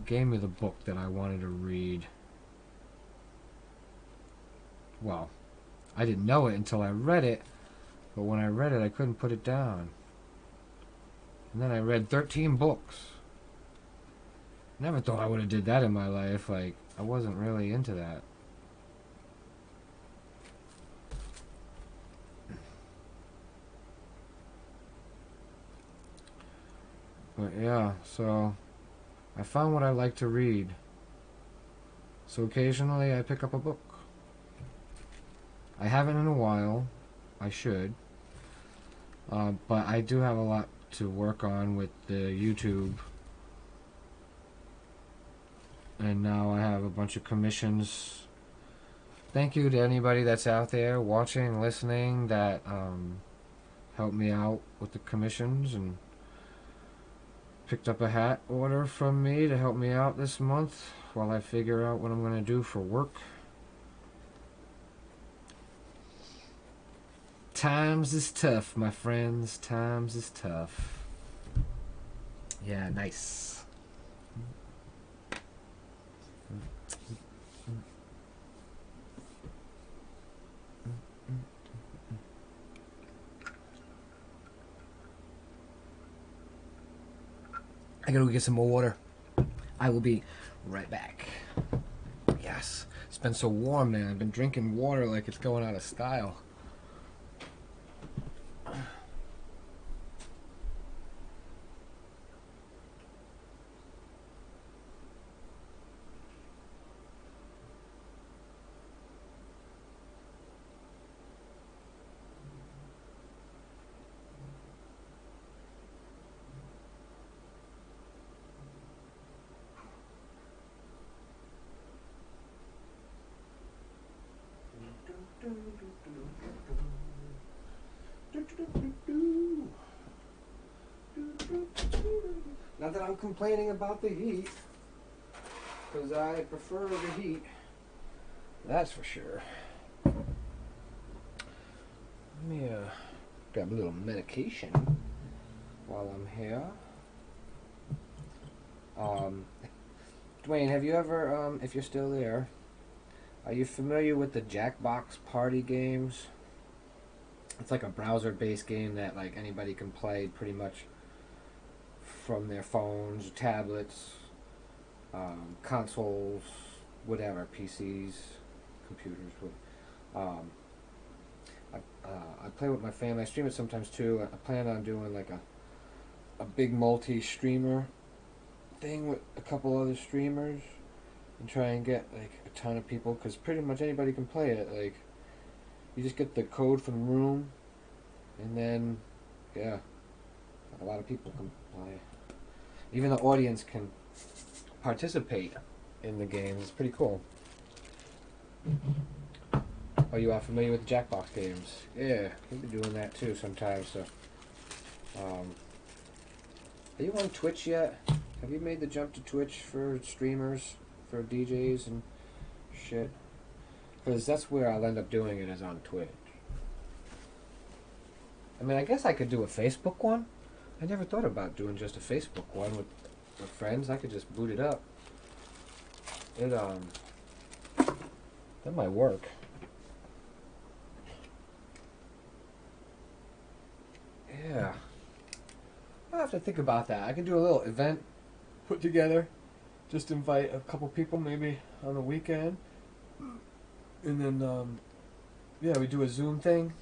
gave me the book that I wanted to read. Well, I didn't know it until I read it, but when I read it, I couldn't put it down. And then I read 13 books. Never thought I would have did that in my life. Like, I wasn't really into that. But yeah, so I found what I like to read. So occasionally I pick up a book. I haven't in a while. I should. But I do have a lot to work on with the YouTube. And now I have a bunch of commissions. Thank you to anybody that's out there watching, listening, that helped me out with the commissions and picked up a hat order from me to help me out this month while I figure out what I'm going to do for work. Times is tough, my friends. Times is tough. Yeah, nice. I gotta go get some more water. I will be right back. Yes. It's been so warm, man. I've been drinking water like it's going out of style. Not that I'm complaining about the heat, because I prefer the heat. That's for sure. Let me grab a little medication while I'm here. Dwayne, have you ever, if you're still there, are you familiar with the Jackbox party games? It's like a browser-based game that like anybody can play pretty much from their phones, tablets, consoles, whatever, PCs, computers. Um, I play with my family. I stream it sometimes too. I plan on doing like a big multi-streamer thing with a couple other streamers and try and get like a ton of people, because pretty much anybody can play it. Like, you just get the code from the room, and then yeah, a lot of people can play. Even the audience can participate in the games. It's pretty cool. Oh, you are familiar with Jackbox games? Yeah, we've been doing that too sometimes. So, are you on Twitch yet? Have you made the jump to Twitch for streamers, for DJs and shit? Because that's where I'll end up doing it, is on Twitch. I mean, I guess I could do a Facebook one. I never thought about doing just a Facebook one with friends. I could just boot it up. That might work. Yeah. I'll have to think about that. I can do a little event put together. Just invite a couple people maybe on the weekend. And then, yeah, we do a Zoom thing.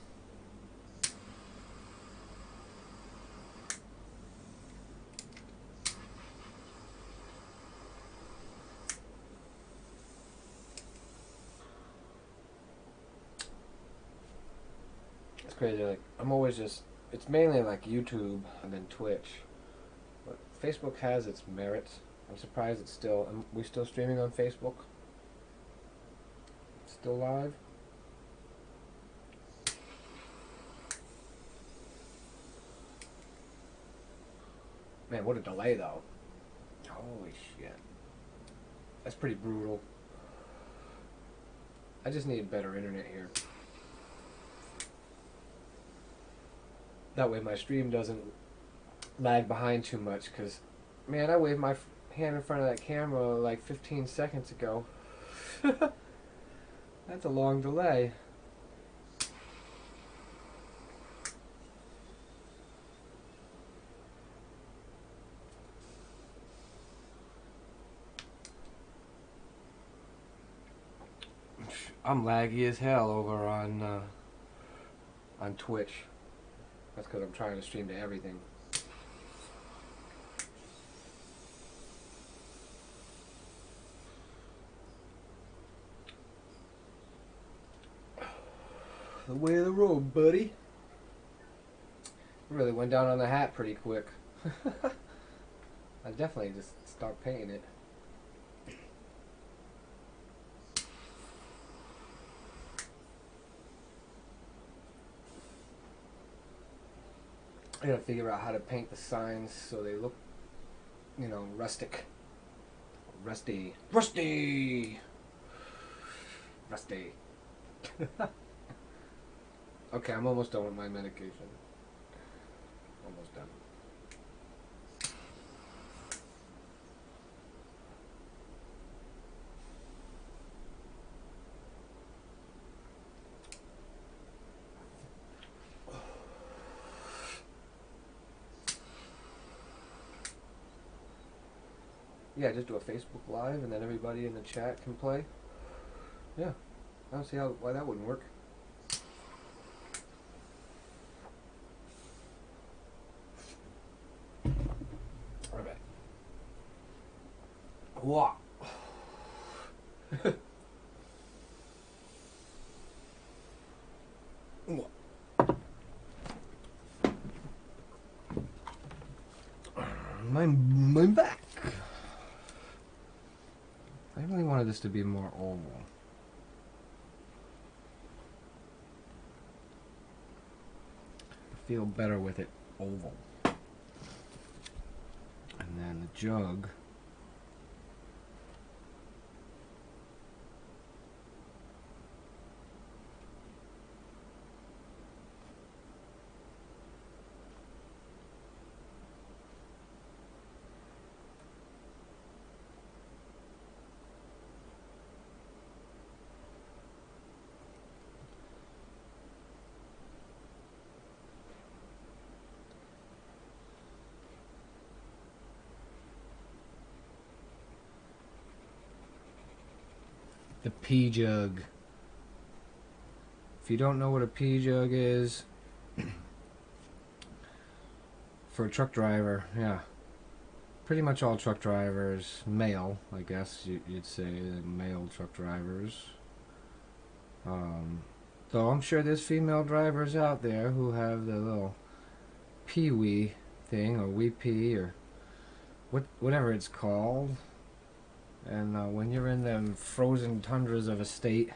It's crazy. Like, I'm always just, it's mainly like YouTube and then Twitch. But Facebook has its merits. I'm surprised it's still, we still streaming on Facebook? It's still live? Man, what a delay though. Holy shit. That's pretty brutal. I just need better internet here. That way my stream doesn't lag behind too much, because, man, I waved my hand in front of that camera like 15 seconds ago. That's a long delay. I'm laggy as hell over on Twitch. That's because I'm trying to stream to everything. The way of the road, buddy. Really went down on the hat pretty quick. I definitely just start painting it. I gotta figure out how to paint the signs so they look, you know, rustic. Rusty. Rusty! Rusty. Okay, I'm almost done with my medication. Almost done. Yeah, just do a Facebook Live and then everybody in the chat can play. Yeah, I don't see why that wouldn't work. Alright. Wow. My back. I really wanted this to be more oval. I feel better with it oval. And then the jug. the P jug. If you don't know what a P jug is, for a truck driver, yeah. Pretty much all truck drivers, male, I guess you'd say, male truck drivers. Though I'm sure there's female drivers out there who have the little pee-wee thing, or wee pee, or whatever it's called. And when you're in them frozen tundras of a state,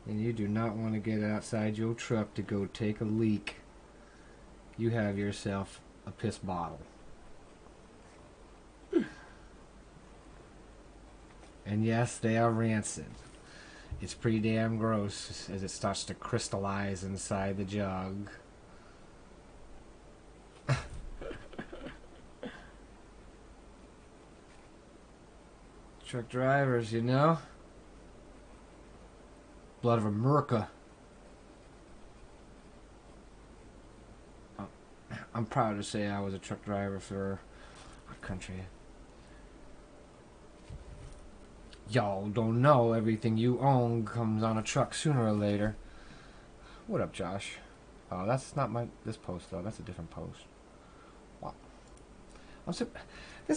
and you do not want to get outside your truck to go take a leak, you have yourself a piss bottle. And yes, they are rancid. It's pretty damn gross as it starts to crystallize inside the jug. Truck drivers, you know? Blood of America. I'm proud to say I was a truck driver for our country. Y'all don't know everything you own comes on a truck sooner or later. What up, Josh? Oh, that's not this post though. That's a different post. Wow. Is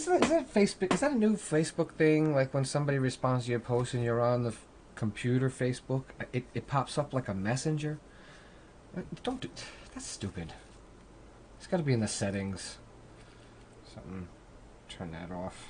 that Facebook? Is that a new Facebook thing? Like when somebody responds to your post and you're on the computer Facebook, it pops up like a messenger. Don't do. That's stupid. It's got to be in the settings. Something. Turn that off.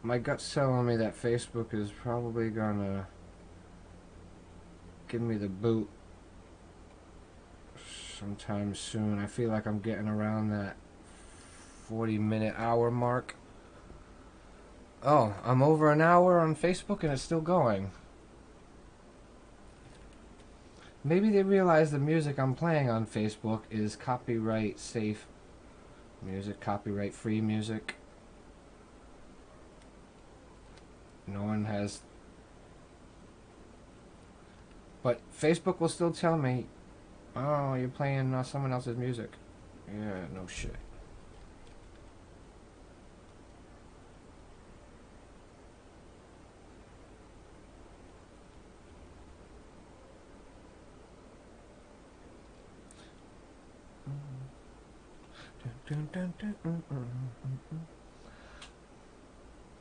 My gut's telling me that Facebook is probably gonna give me the boot sometime soon. I feel like I'm getting around that 40-minute hour mark. Oh, I'm over an hour on Facebook and it's still going. Maybe they realize the music I'm playing on Facebook is copyright safe music, copyright free music. No one has. But Facebook will still tell me, oh, you're playing someone else's music. Yeah, no shit.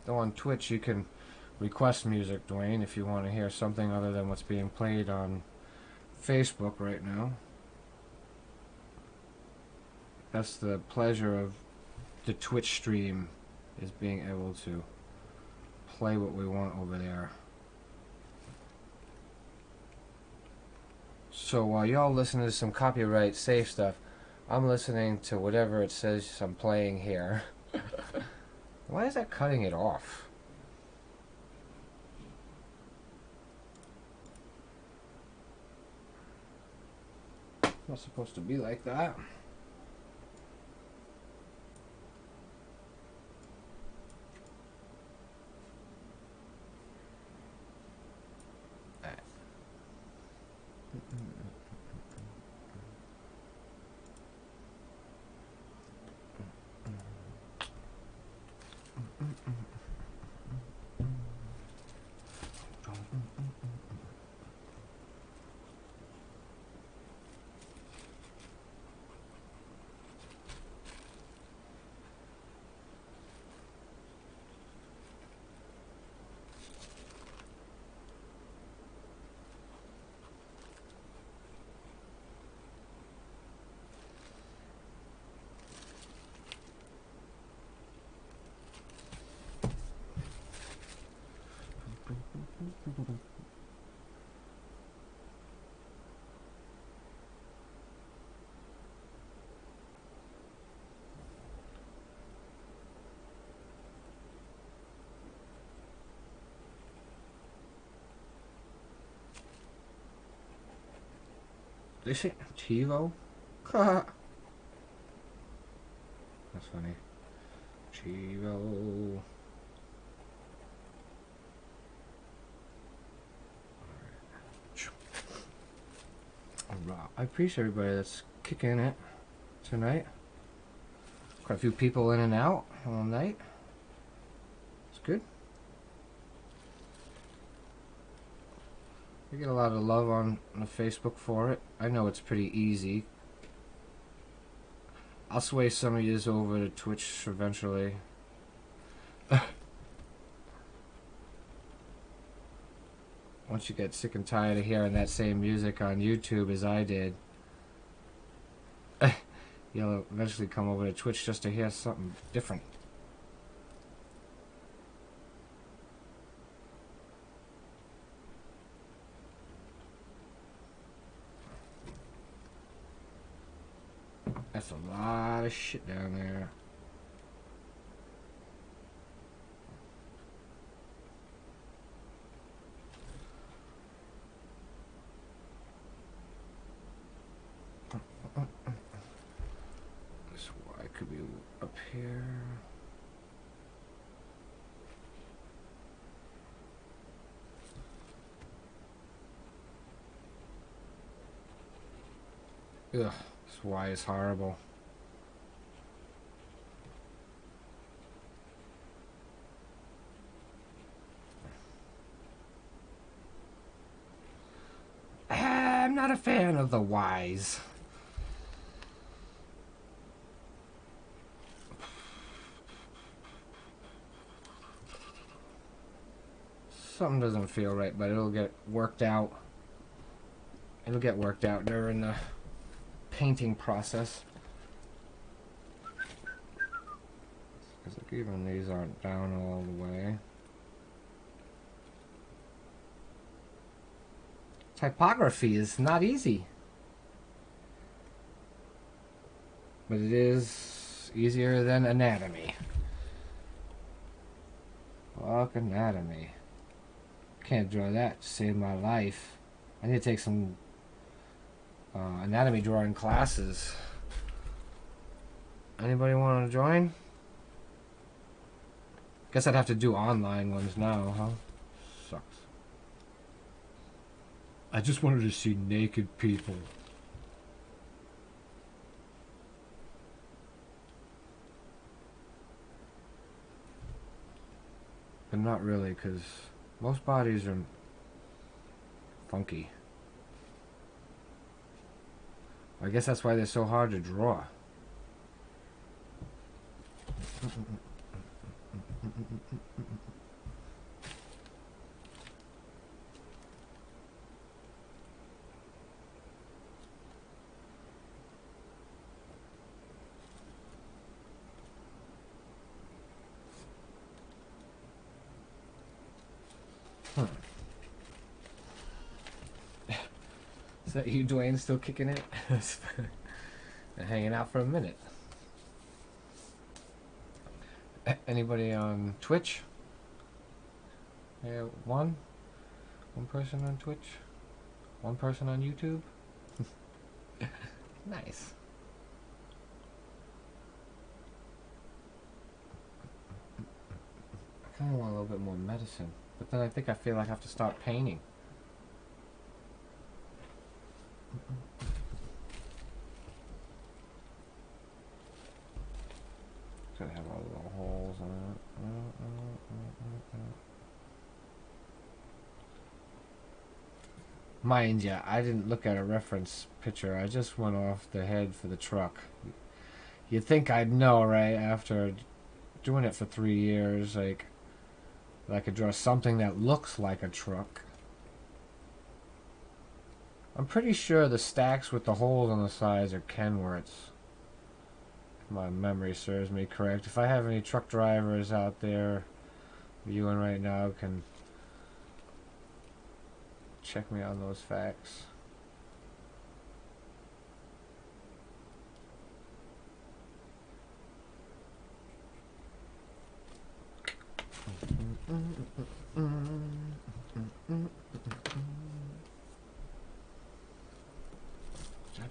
Though on Twitch you can request music, Dwayne, if you want to hear something other than what's being played on Facebook right now. That's the pleasure of the Twitch stream, is being able to play what we want over there. So while y'all listen to some copyright safe stuff, I'm listening to whatever it says I'm playing here. Why is that cutting it off? Not supposed to be like that. They say TiVo? That's funny. TiVo. I appreciate everybody that's kicking it tonight. Quite a few people in and out all night. It's good. We get a lot of love on the Facebook for it. I know it's pretty easy. I'll sway some of yous over to Twitch eventually. Once you get sick and tired of hearing that same music on YouTube as I did, you'll eventually come over to Twitch just to hear something different. That's a lot of shit down there. This Y could be up here. Ugh, this Y is horrible. I'm not a fan of the Ys. Something doesn't feel right, but it'll get worked out. It'll get worked out during the painting process. Because like even these aren't down all the way. Typography is not easy. But it is easier than anatomy. Fuck anatomy. Can't draw that to save my life. I need to take some anatomy drawing classes. Anybody want to join? Guess I'd have to do online ones now, huh? Sucks. I just wanted to see naked people. But not really, because most bodies are funky. I guess that's why they're so hard to draw. Is that you, Dwayne, still kicking it? Hanging out for a minute. Anybody on Twitch? Yeah, one person on Twitch? One person on YouTube? Nice. I kind of want a little bit more medicine, but then I think I feel like I have to start painting. Gotta have all the little holes in it. Mind ya, I didn't look at a reference picture. I just went off the head for the truck. You'd think I'd know, right? After doing it for 3 years, like, that I could draw something that looks like a truck. I'm pretty sure the stacks with the holes on the sides are Kenworths. If my memory serves me correct. If I have any truck drivers out there viewing right now, can check me on those facts.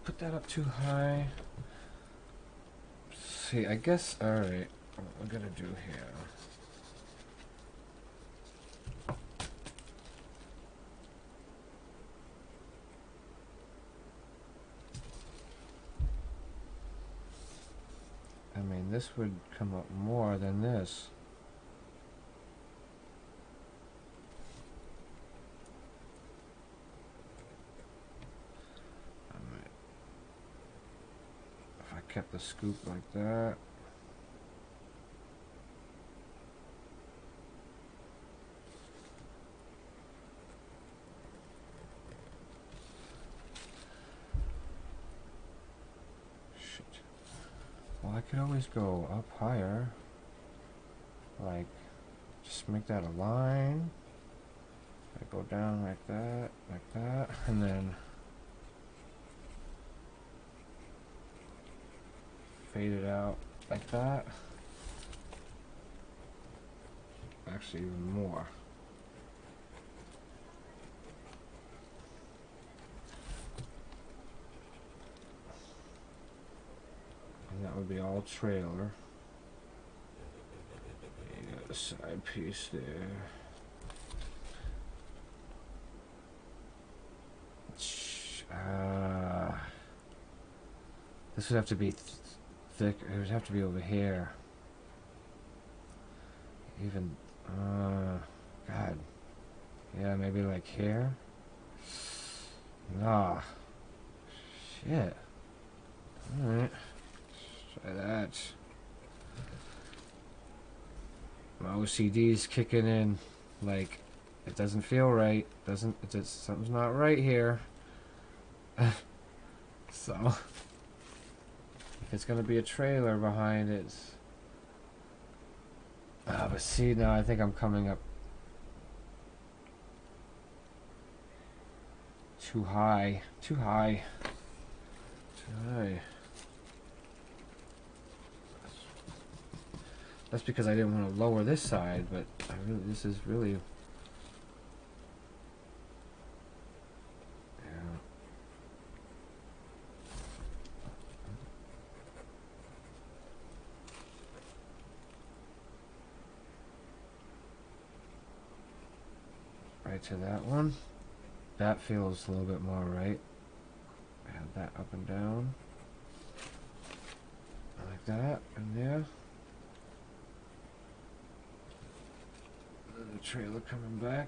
put that up too high. See, I guess, alright, what we're gonna do here. I mean, this would come up more than this. Alright. If I kept the scoop like that. Well, I could always go up higher, like, just make that a line, I go down like that, and then fade it out like that, actually even more. And that would be all trailer. You got a side piece there. This would have to be thick. It would have to be over here. Even, God. Yeah, maybe like here. Nah. Shit. Alright. Try that. My OCD's kicking in. Like, it doesn't feel right. Something's not right here. So, if it's gonna be a trailer behind it. But see, now I think I'm coming up too high. Too high. Too high. That's because I didn't want to lower this side, but this is really, yeah. Right to that one. That feels a little bit more right. Add that up and down. Like that, and there. The trailer coming back.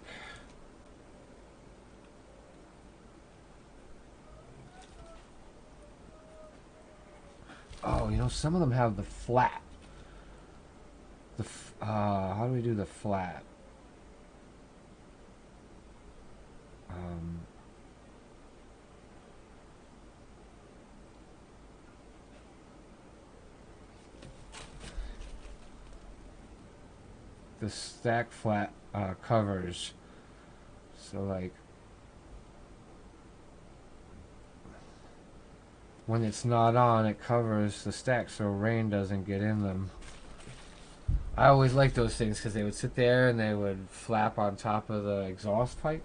Oh, you know, some of them have the flat. How do we do the flat? The stack flat covers. So like when it's not on, it covers the stack so rain doesn't get in them. I always liked those things because they would sit there and they would flap on top of the exhaust pipe.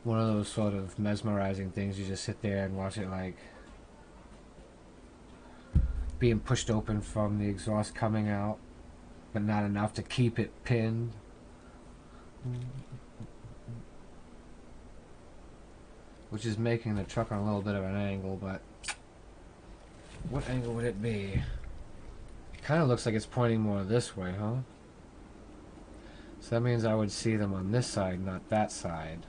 One of those sort of mesmerizing things. You just sit there and watch it like being pushed open from the exhaust coming out, but not enough to keep it pinned. Which is making the truck on a little bit of an angle, but what angle would it be? It kind of looks like it's pointing more this way, huh? So that means I would see them on this side, not that side.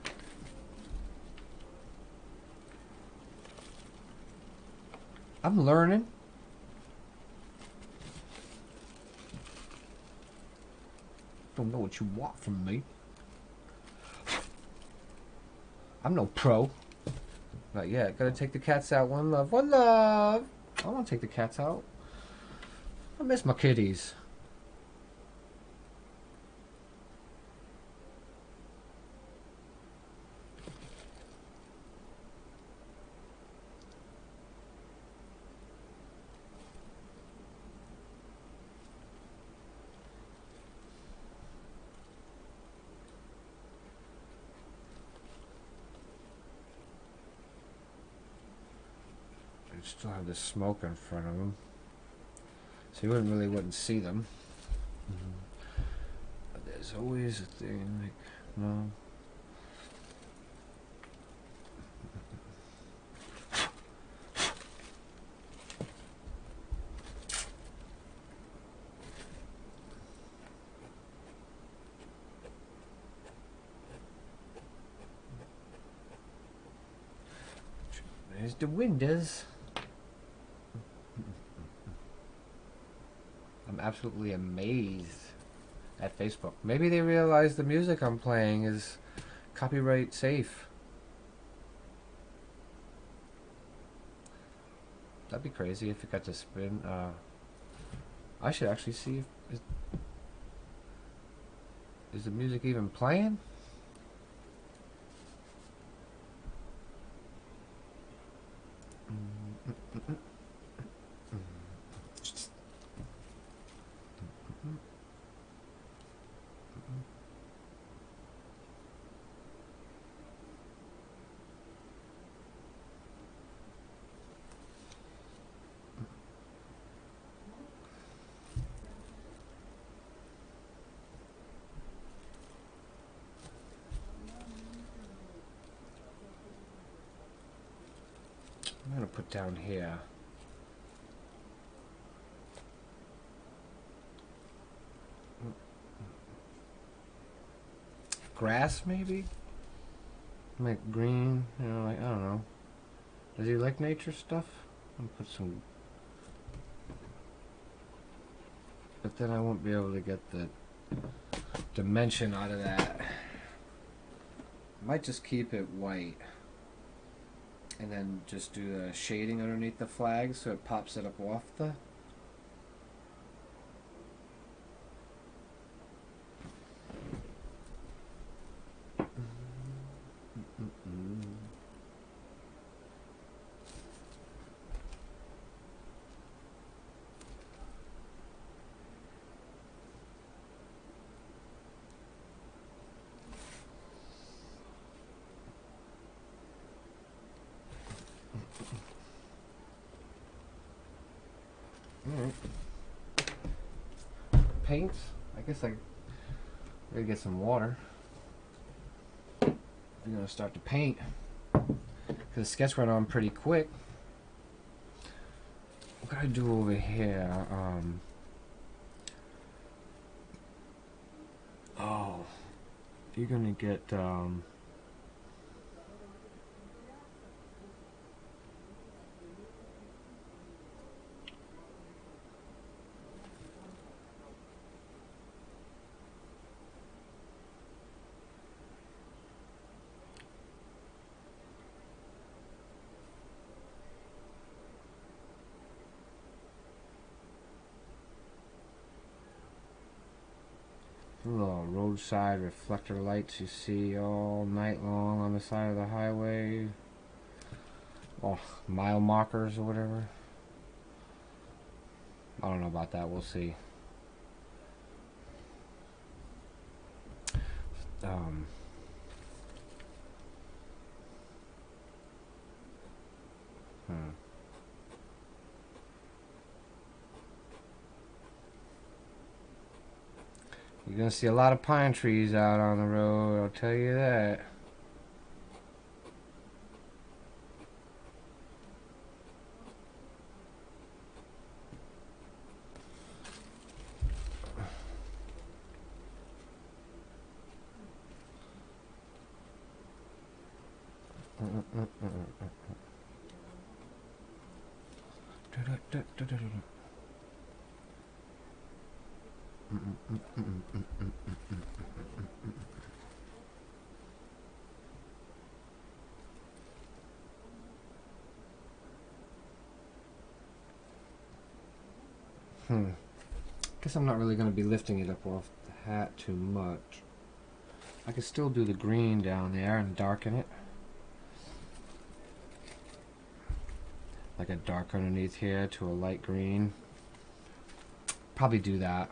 I'm learning. Don't know what you want from me. I'm no pro. Not yet. Gotta take the cats out. One love. One love. I want to take the cats out. I miss my kitties. I still have the smoke in front of them, so you wouldn't see them. But there's always a thing like, no. There's the windows. I'm absolutely amazed at Facebook. Maybe they realize the music I'm playing is copyright safe. That'd be crazy if it got to spin. I should actually see if is the music even playing? I'm gonna put down here. Grass, maybe? Like green, you know, like, I don't know. Does he like nature stuff? I'm gonna put some. But then I won't be able to get the dimension out of that. Might just keep it white. And then just do the shading underneath the flag so it pops it up off the. Alright. Paint. I guess I gotta get some water. I'm gonna start to paint. Because the sketch went on pretty quick. What can I do over here? Oh. You're gonna get little roadside reflector lights you see all night long on the side of the highway. Oh, mile markers or whatever. I don't know about that. We'll see. You're gonna see a lot of pine trees out on the road, I'll tell you that. Guess I'm not really going to be lifting it up off the hat too much. I could still do the green down there and darken it. Like a dark underneath here to a light green. Probably do that.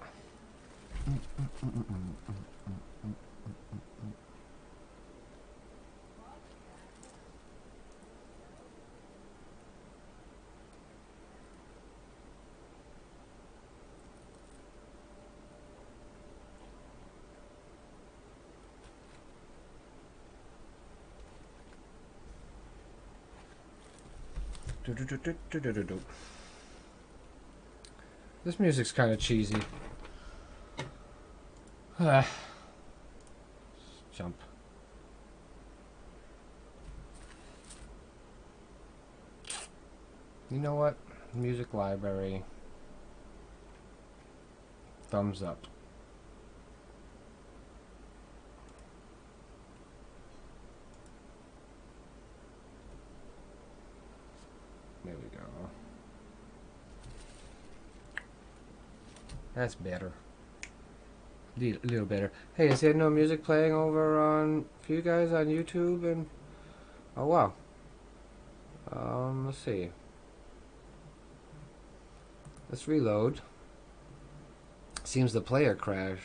This music's kind of cheesy. Jump. You know what? Music library. Thumbs up. There we go. That's better. A little better. Hey, is there no music playing over on for you guys on YouTube? And oh wow. Let's see. Let's reload. Seems the player crashed,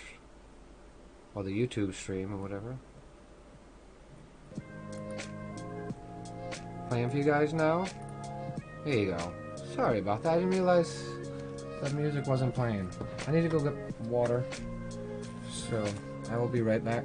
or the YouTube stream or whatever. Playing for you guys now. Here you go. Sorry about that. I didn't realize that music wasn't playing. I need to go get water. So, I will be right back.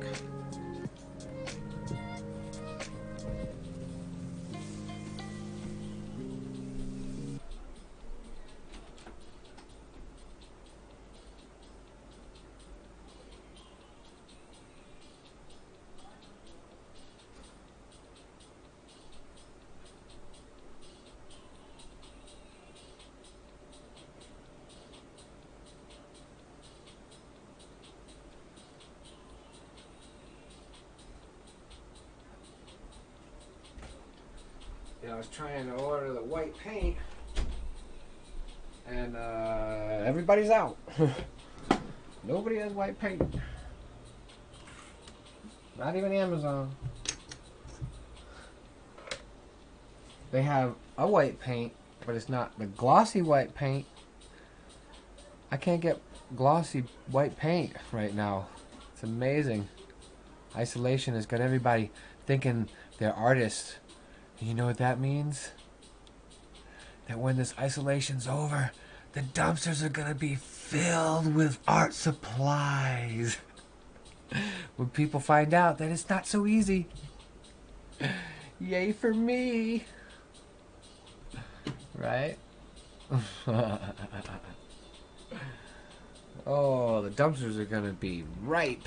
I was trying to order the white paint, and everybody's out. Nobody has white paint. Not even Amazon. They have a white paint, but it's not the glossy white paint. I can't get glossy white paint right now. It's amazing. Isolation has got everybody thinking they're artists. You know what that means? That when this isolation's over, the dumpsters are gonna be filled with art supplies. When people find out that it's not so easy. Yay for me. Right? Oh, the dumpsters are gonna be ripe.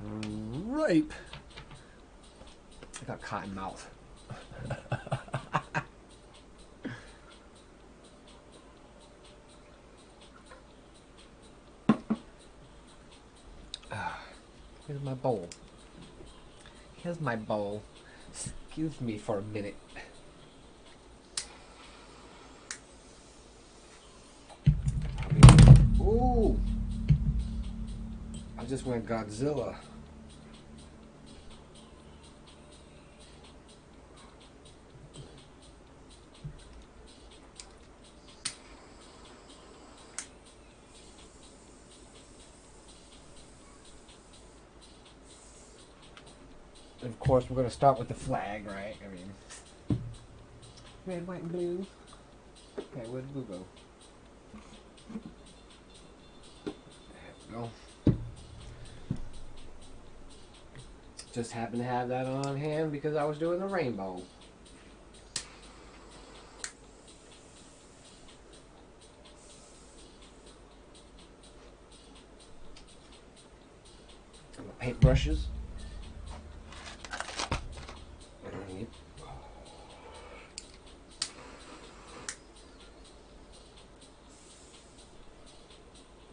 Ripe. I got cotton mouth. Here's my bowl. Here's my bowl. Excuse me for a minute. Ooh! I just went Godzilla. And of course, we're going to start with the flag, right? I mean, red, white, and blue. Okay, where did blue go? There we go. Just happened to have that on hand because I was doing the rainbow. And the paintbrushes.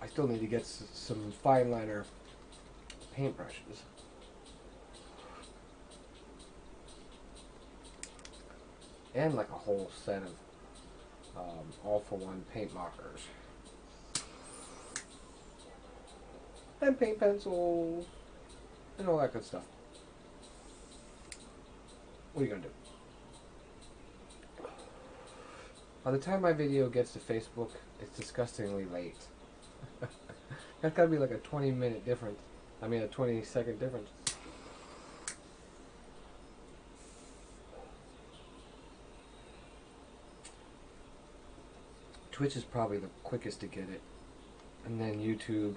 I still need to get some fine liner paintbrushes. And like a whole set of all-for-one paint markers. And paint pencils. And all that good stuff. What are you gonna do? By the time my video gets to Facebook, it's disgustingly late. That's gotta be like a 20-minute difference. I mean a 20-second difference. Twitch is probably the quickest to get it. And then YouTube.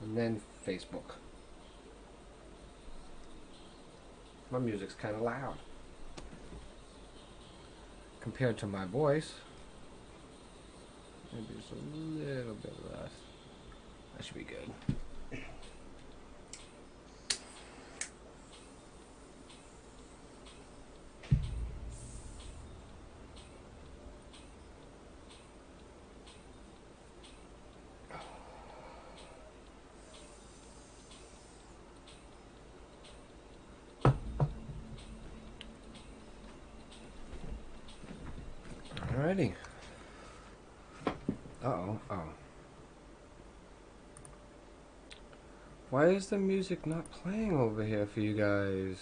And then Facebook. My music's kind of loud. compared to my voice. Maybe just a little bit less. That should be good. Alrighty. Uh-oh. Oh. Why is the music not playing over here for you guys?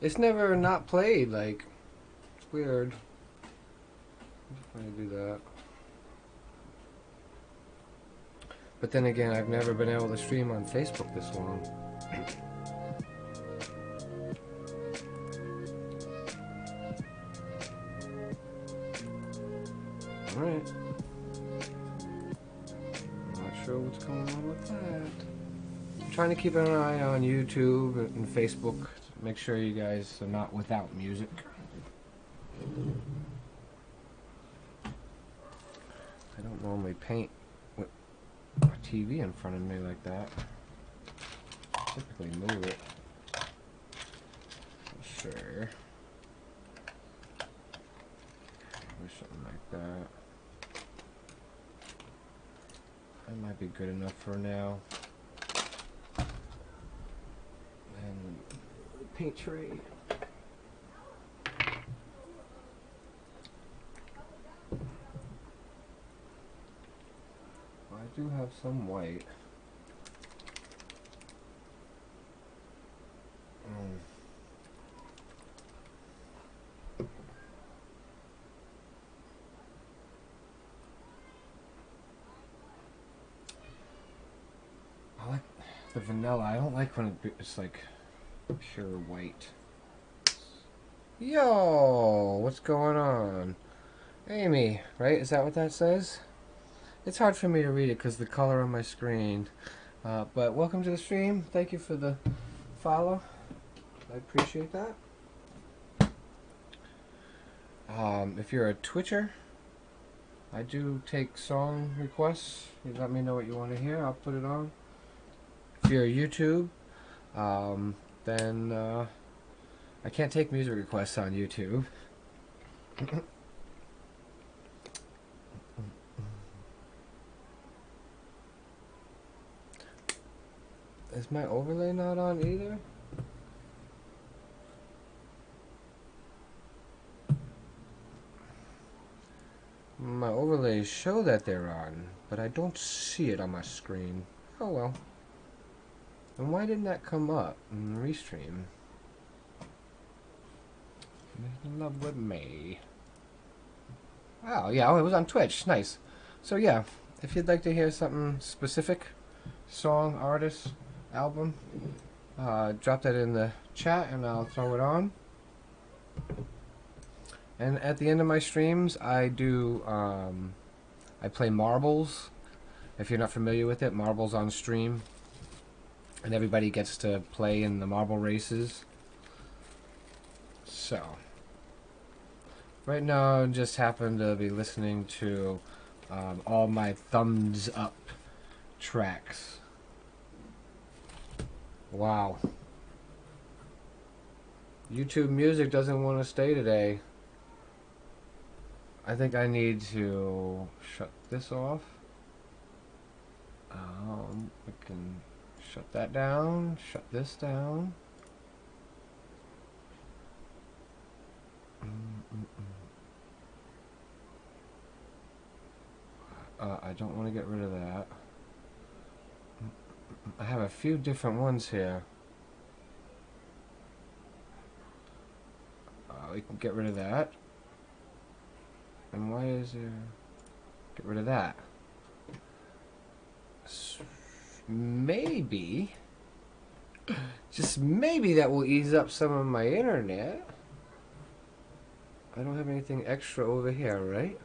It's never not played, like, it's weird. Why do that? But then again, I've never been able to stream on Facebook this long. Alright. Not sure what's going on with that. I'm trying to keep an eye on YouTube and Facebook to make sure you guys are not without music. I don't normally paint with a TV in front of me like that. I typically move it. Sure. Or something like that. That might be good enough for now. And the paint tray. I do have some white. I like the vanilla. I don't like when it's like pure white. Yo, what's going on? Amy, right? Is that what that says? It's hard for me to read it because the color on my screen. But welcome to the stream. Thank you for the follow. I appreciate that. If you're a Twitcher, I do take song requests. You let me know what you want to hear. I'll put it on. If you're a YouTube, then I can't take music requests on YouTube. Is my overlay not on either? My overlays show that they're on, but I don't see it on my screen. Oh well. And why didn't that come up in the restream? In love with me. Oh yeah, oh, it was on Twitch. Nice. So yeah, if you'd like to hear something specific, song, artist, album, drop that in the chat and I'll throw it on. And at the end of my streams, I do I play marbles. If you're not familiar with it, marbles on stream, and everybody gets to play in the marble races. So right now I just happen to be listening to all my thumbs up tracks. Wow. YouTube Music doesn't want to stay today. I think I need to shut this off. We can shut that down, shut this down. I don't want to get rid of that. I have a few different ones here. We can get rid of that. And why is there... Get rid of that. Maybe, just maybe that will ease up some of my internet. I don't have anything extra over here, right?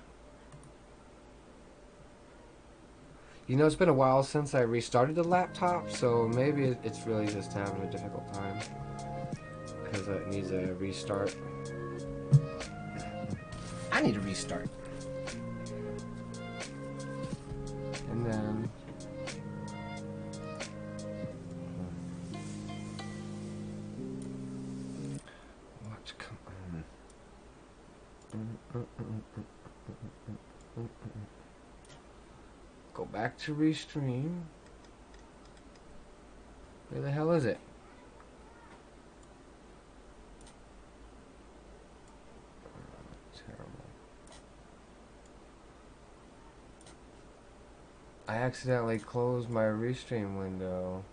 You know, it's been a while since I restarted the laptop, so maybe it's really just having a difficult time because it needs a restart. I need a restart. And then what come on? Go back to restream. Where the hell is it? Terrible. I accidentally closed my restream window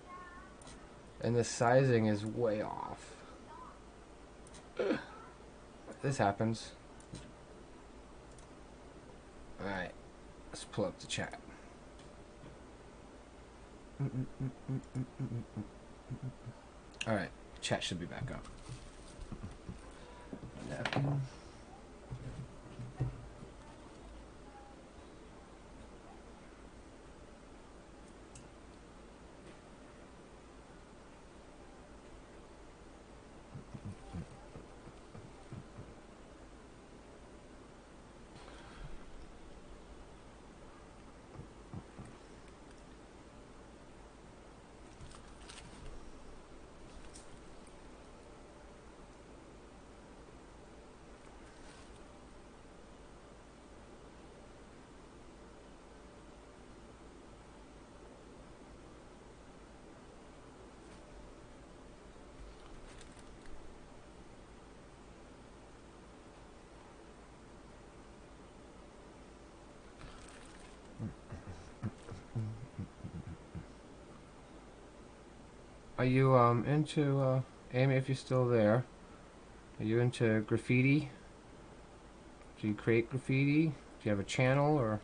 and the sizing is way off. This happens. Alright, let's pull up the chat. Alright, chat should be back up. Napkin. Are you into Amy, if you're still there, are you into graffiti? Do you create graffiti? Do you have a channel or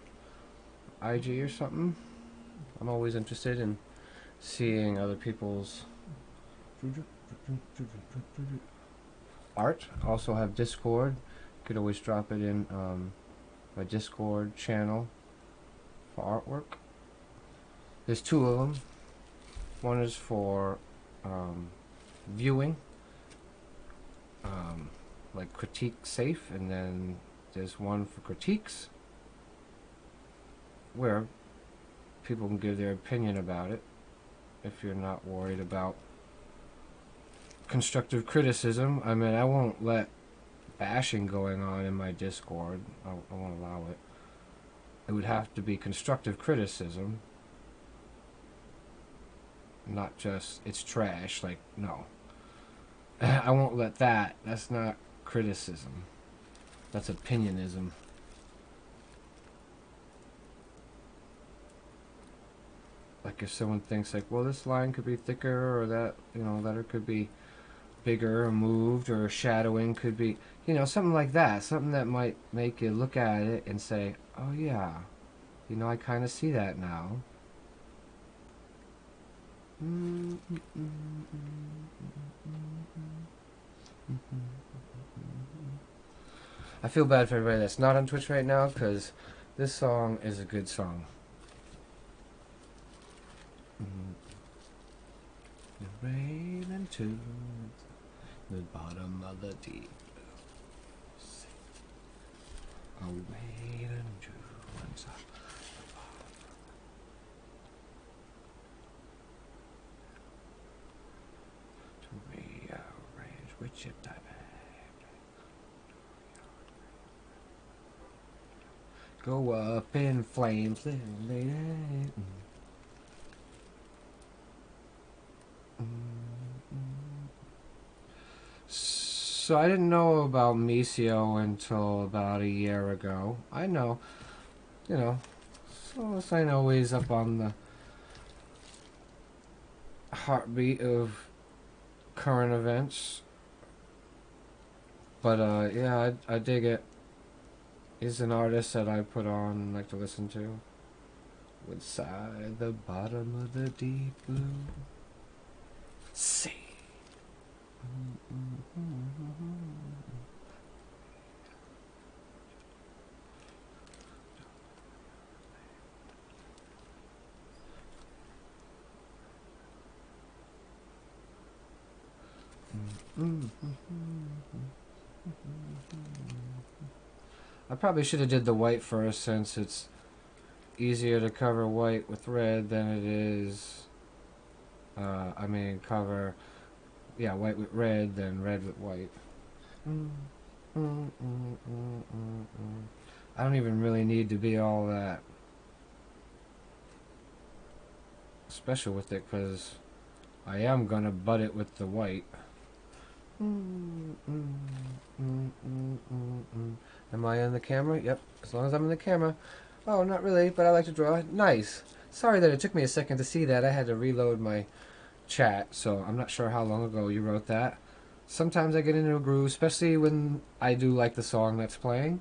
IG or something? I'm always interested in seeing other people's art. Also have Discord. You could always drop it in my Discord channel for artwork. There's two of them. One is for viewing, like critique safe, and then there's one for critiques where people can give their opinion about it if you're not worried about constructive criticism. I mean, I won't let bashing going on in my Discord. I won't allow it. It would have to be constructive criticism, not just it's trash. Like, no. I won't let that. That's not criticism. That's opinionism. Like if someone thinks like, well, this line could be thicker, or that, you know, letter could be bigger or moved, or shadowing could be, you know, something like that. Something that might make you look at it and say, oh yeah, you know, I kind of see that now. I feel bad for everybody that's not on Twitch right now, because this song is a good song. Raining to the bottom of the deep blue sea. Oh, waiting to inside the bottom. To rearrange which it I go up in flames, lady. So I didn't know about Misio until about a year ago. I know, you know, so I know he's up on the heartbeat of current events. But yeah, I dig it. He's an artist that I put on and like to listen to. Inside the bottom of the deep blue sea. I probably should have did the white first, since it's easier to cover white with red than it is, cover, yeah, white with red than red with white. I don't even really need to be all that special with it, because I am gonna butt it with the white. Am I in the camera? Yep, as long as I'm in the camera. Oh, not really, but I like to draw. Nice. Sorry that it took me a second to see that. I had to reload my chat, so I'm not sure how long ago you wrote that. Sometimes I get into a groove, especially when I do like the song that's playing.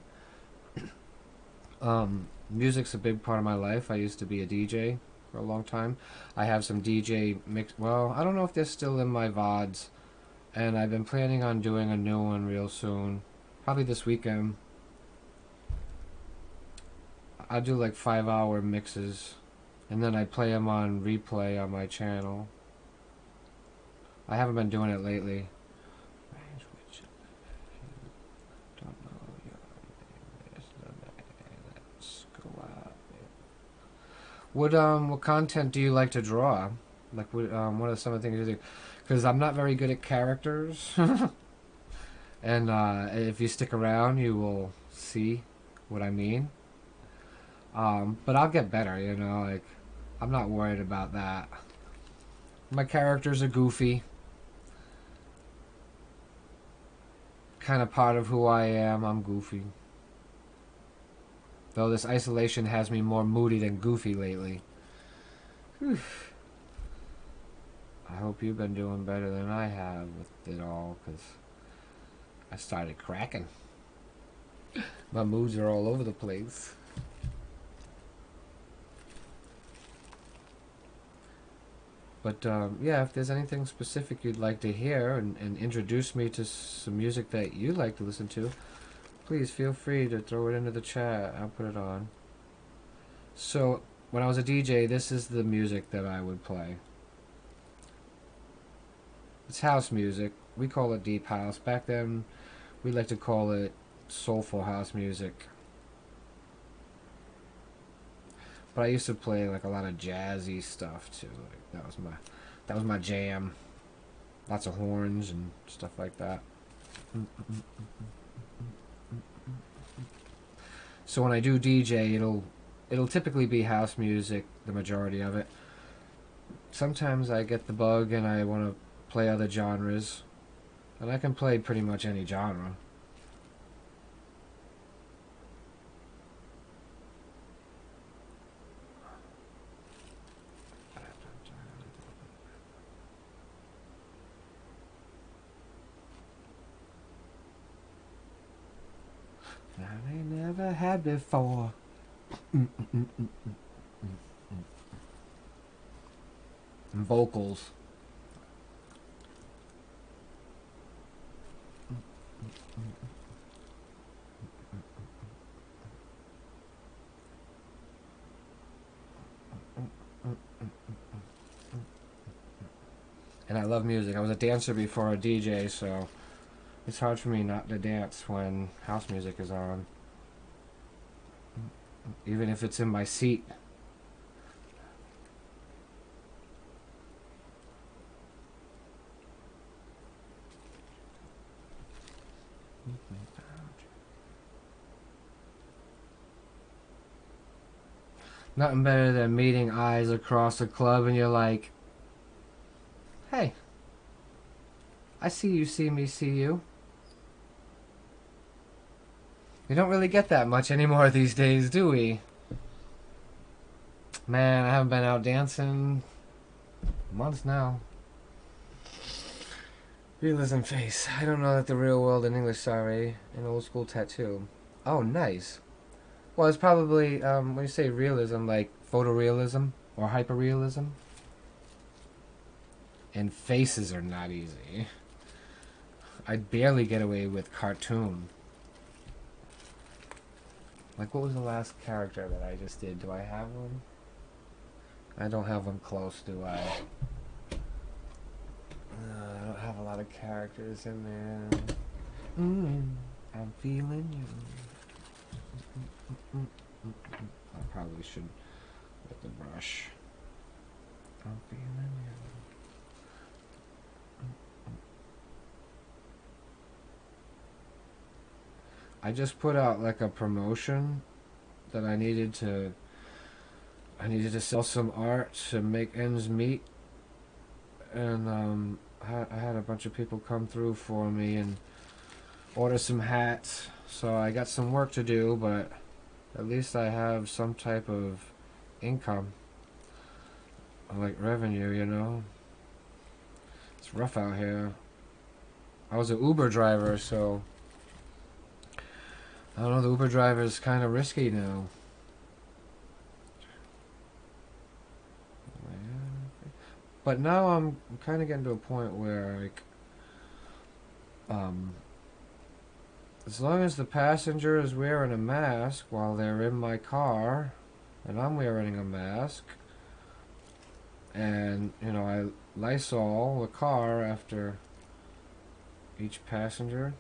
Music's a big part of my life. I used to be a DJ for a long time. I have some DJ mix. Well, I don't know if they're still in my VODs, and I've been planning on doing a new one real soon, probably this weekend. I do like 5-hour mixes, and then I play them on replay on my channel. I haven't been doing it lately. What content do you like to draw? Like, what are some of the things you do? Because I'm not very good at characters, and if you stick around, you will see what I mean. But I'll get better, you know. Like, I'm not worried about that. My characters are goofy, kind of part of who I am. I'm goofy. Though this isolation has me more moody than goofy lately. Whew. I hope you've been doing better than I have with it all, because I started cracking. My moods are all over the place. But yeah, if there's anything specific you'd like to hear, and introduce me to some music that you like to listen to, please feel free to throw it into the chat. I'll put it on. So, when I was a DJ, this is the music that I would play. It's house music. We call it deep house. Back then, we like to call it soulful house music. But I used to play like a lot of jazzy stuff too. Like, that was my jam. Lots of horns and stuff like that. So when I do DJ, it'll typically be house music, the majority of it. Sometimes I get the bug and I want to play other genres, and I can play pretty much any genre. That I never had before. And vocals. And I love music. I was a dancer before a DJ, so it's hard for me not to dance when house music is on. Even if it's in my seat. Nothing better than meeting eyes across the club and you're like, hey, I see you, see me, see you. We don't really get that much anymore these days, do we? Man, I haven't been out dancing months now. Realism face. I don't know that the real world in English, sorry. An old school tattoo. Oh, nice. Well, it's probably, when you say realism, like photorealism or hyperrealism. And faces are not easy. I'd barely get away with cartoon. Like, what was the last character that I just did? Do I have one? I don't have one close, do I? I don't have a lot of characters in there. I'm feeling you. I probably should with the brush. Don't be in the mirror. I just put out like a promotion that I needed to sell some art to make ends meet, and I had a bunch of people come through for me and order some hats, so I got some work to do, but at least I have some type of income, like revenue, you know. It's rough out here. I was an Uber driver, so I don't know, the Uber driver is kind of risky now. But now I'm kind of getting to a point where, like, as long as the passenger is wearing a mask while they're in my car, and I'm wearing a mask, and, you know, I Lysol the car after each passenger,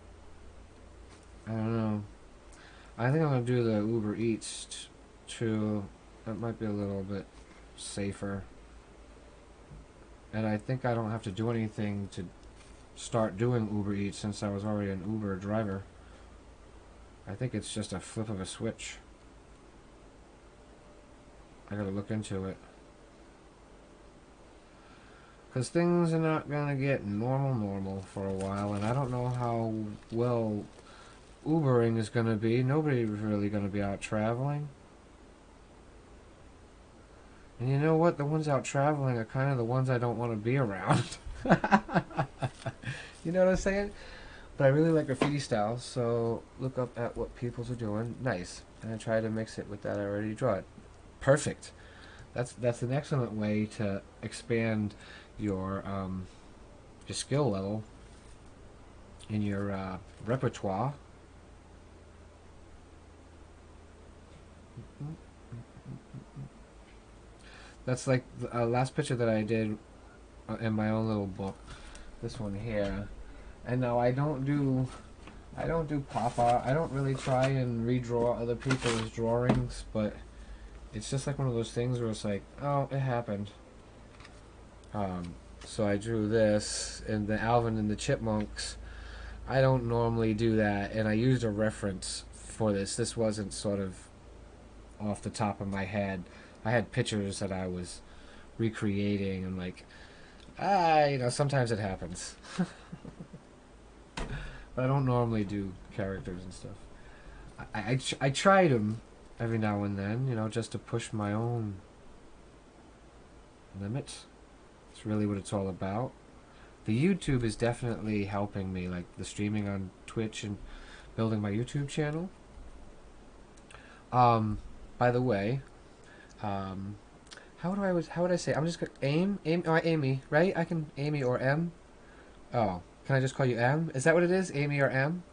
I don't know. I think I'm going to do the Uber Eats too. That might be a little bit safer. And I think I don't have to do anything to start doing Uber Eats since I was already an Uber driver. I think it's just a flip of a switch. I gotta look into it. Because things are not gonna get normal for a while, and I don't know how well Ubering is gonna be. Nobody's really gonna be out traveling. And you know what? The ones out traveling are kind of the ones I don't want to be around. You know what I'm saying? But I really like graffiti style, so look up at what peoples are doing. Nice. And I try to mix it with that I already draw it. Perfect. That's an excellent way to expand your skill level in your repertoire. That's like the last picture that I did in my own little book. This one here. And no, I don't do pop art. I don't really try and redraw other people's drawings, but it's just like one of those things where it's like, oh, it happened. So I drew this, and the Alvin and the Chipmunks. I don't normally do that, and I used a reference for this. This wasn't sort of off the top of my head. I had pictures that I was recreating, and like, you know, sometimes it happens. But I don't normally do characters and stuff. I tried them every now and then, you know, just to push my own limits. It's really what it's all about. The YouTube is definitely helping me, like the streaming on Twitch and building my YouTube channel. By the way, how would I say? I'm just gonna Amy, right? I can Amy or M. Oh, can I just call you M? Is that what it is? Amy or M?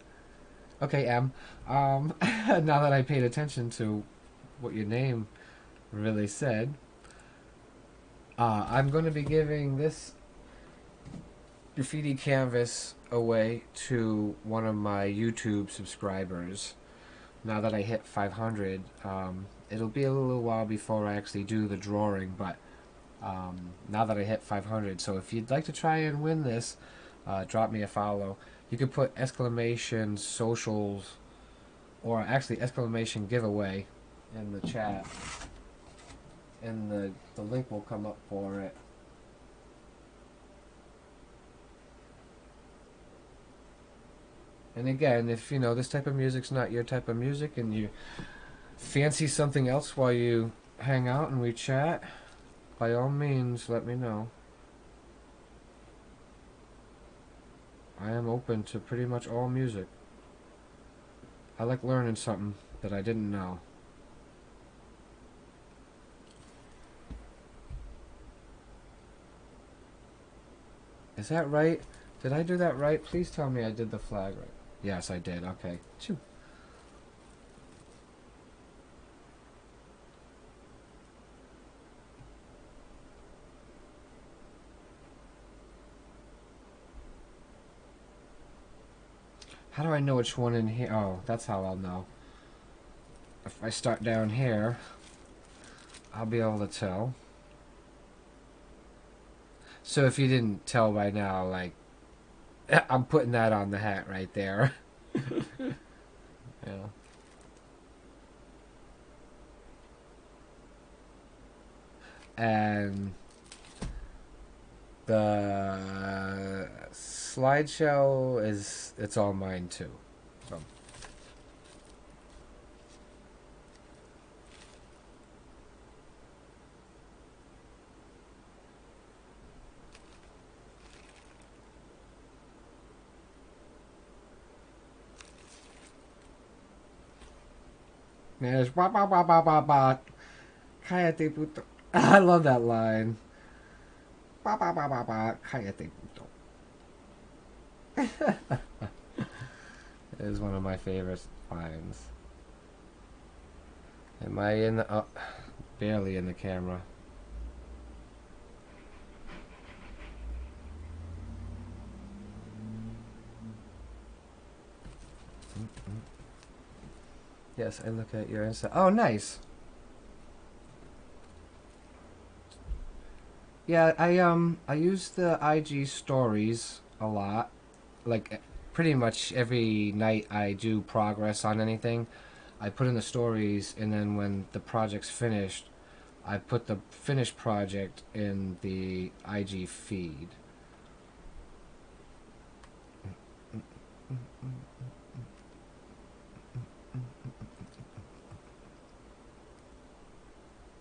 Okay, M. Now that I paid attention to what your name really said, I'm going to be giving this graffiti canvas away to one of my YouTube subscribers. Now that I hit 500, it'll be a little while before I actually do the drawing, but now that I hit 500, so if you'd like to try and win this, drop me a follow. You could put exclamation socials, or actually exclamation giveaway in the chat, and the link will come up for it. And again, if you know this type of music's not your type of music and you fancy something else while you hang out and we chat, by all means let me know. I am open to pretty much all music. I like learning something that I didn't know. Is that right? Did I do that right? Please tell me I did the flag right. Yes, I did. Okay. Phew. How do I know which one in here? Oh, that's how I'll know. if I start down here, I'll be able to tell. So if you didn't tell by now, like, I'm putting that on the hat right there. Yeah. And the slideshow it's all mine too. So. There's ba ba ba ba ba ba. Cállate puto. I love that line. Ba ba ba ba ba. Cállate puto. It is one of my favorite lines. Am I in the... Oh, barely in the camera. Yes, I look at your Insta. Oh, nice. Yeah, I use the IG stories a lot. Like, pretty much every night I do progress on anything. I put in the stories, and then when the project's finished, I put the finished project in the IG feed.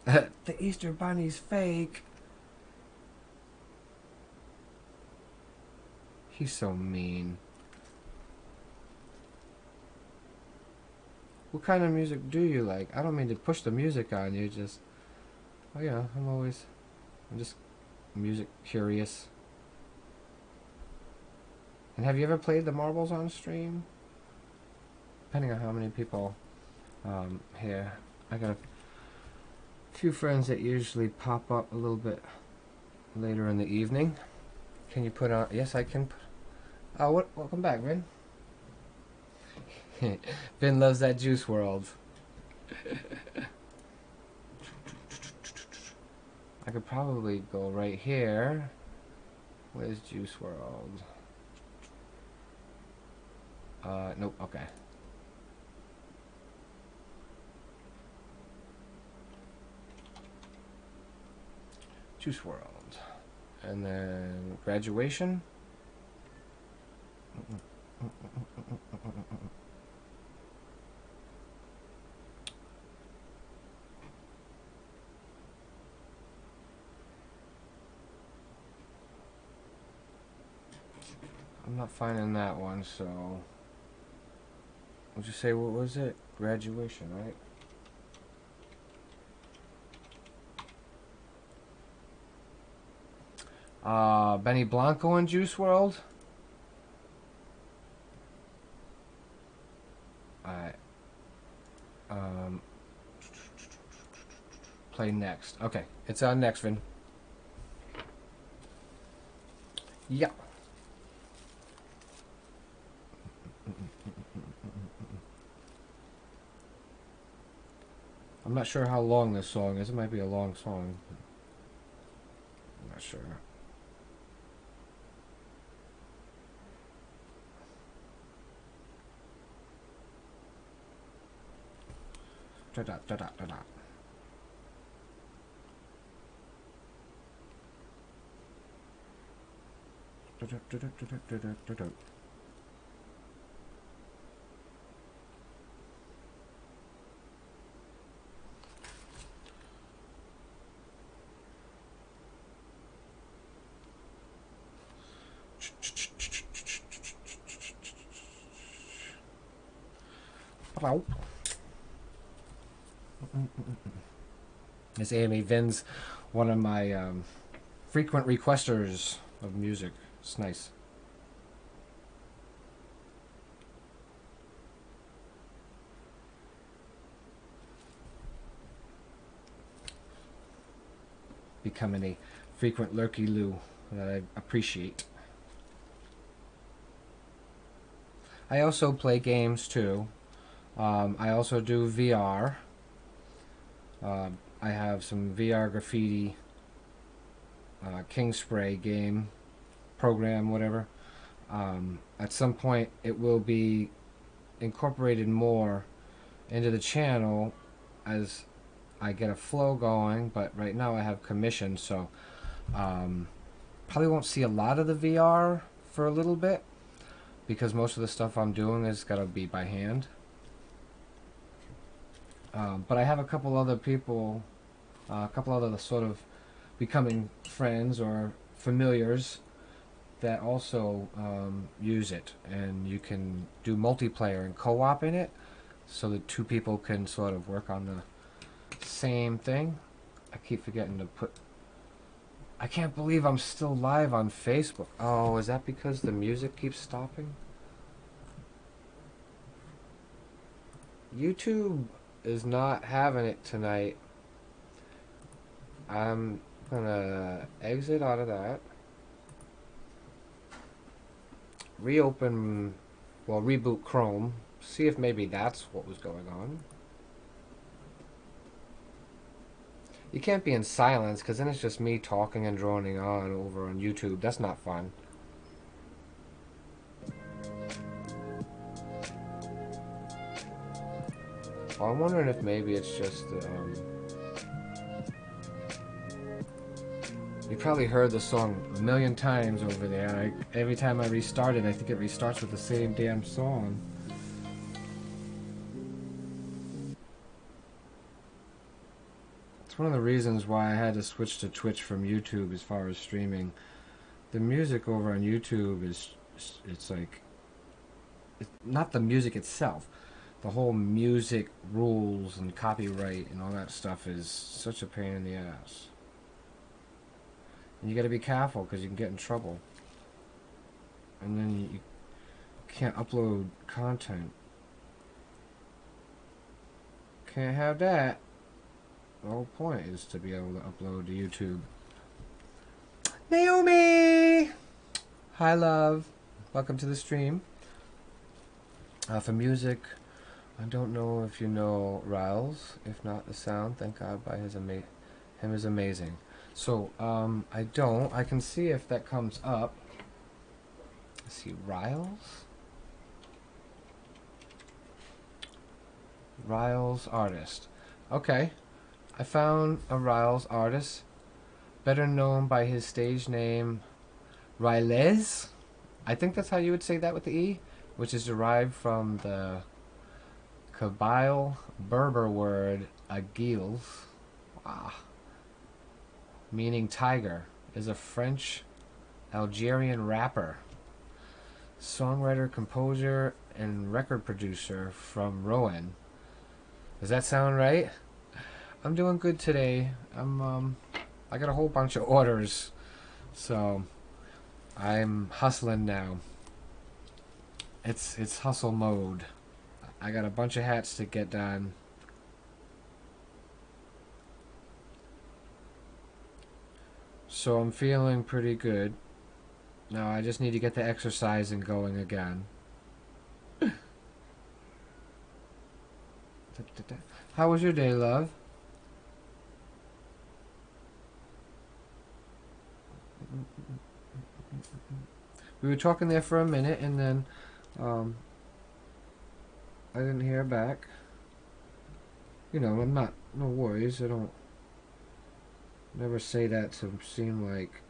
The Easter Bunny's fake. He's so mean. What kind of music do you like? I don't mean to push the music on you, just... Oh yeah, I'm just music curious. And have you ever played the marbles on stream? Depending on how many people here. I got a few friends that usually pop up a little bit later in the evening. Can you put on... Yes, I can. Oh, welcome back, Vin. Vin loves that Juice World. I could probably go right here. Where's Juice World? Nope, okay. Juice World. And then graduation. I'm not finding that one, so... Would you say, what was it? Graduation, right? Benny Blanco in Juice World? Alright. Play next. Okay, it's on next, Vin. Yeah. I'm not sure how long this song is. It might be a long song. I'm not sure. Da da da da da da. Miss Amy, Vin's one of my frequent requesters of music. It's nice. Becoming a frequent lurky-loo that I appreciate. I also play games too. I also do VR. I have some VR graffiti, King Spray game, program, whatever. At some point, it will be incorporated more into the channel as I get a flow going, but right now I have commission, so probably won't see a lot of the VR for a little bit because most of the stuff I'm doing is got to be by hand. But I have a couple other people, a couple other sort of becoming friends or familiars that also use it, and you can do multiplayer and co-op in it, so that two people can sort of work on the same thing. I keep forgetting to put. I can't believe I'm still live on Facebook. Oh, is that because the music keeps stopping? YouTube is not having it tonight. I'm gonna exit out of that. Reopen, well, reboot Chrome. See if maybe that's what was going on. You can't be in silence because then it's just me talking and droning on over on YouTube. That's not fun. Well, I'm wondering if maybe it's just you probably heard the song a million times over there. Every time I restart it, I think it restarts with the same damn song. It's one of the reasons why I had to switch to Twitch from YouTube as far as streaming. The music over on YouTube it's like, it's not the music itself. The whole music rules and copyright and all that stuff is such a pain in the ass. And you gotta be careful because you can get in trouble. And then you can't upload content. Can't have that. The whole point is to be able to upload to YouTube. Naomi! Hi, love. Welcome to the stream. For music, I don't know if you know Riles. If not, the sound, thank God, by him is amazing. So, I don't. I can see if that comes up. Let's see, Riles? Riles artist. Okay. I found a Riles artist, better known by his stage name, Riles. I think that's how you would say that with the E, which is derived from the Kabyle Berber word agils, meaning tiger, is a French Algerian rapper, songwriter, composer, and record producer from Rouen. Does that sound right? I'm doing good today. I got a whole bunch of orders, so I'm hustling now. It's hustle mode. I got a bunch of hats to get done. So I'm feeling pretty good. Now I just need to get the exercising going again. How was your day, love? We were talking there for a minute, and then I didn't hear back. You know, I'm not, no worries. I don't never say that to seem like,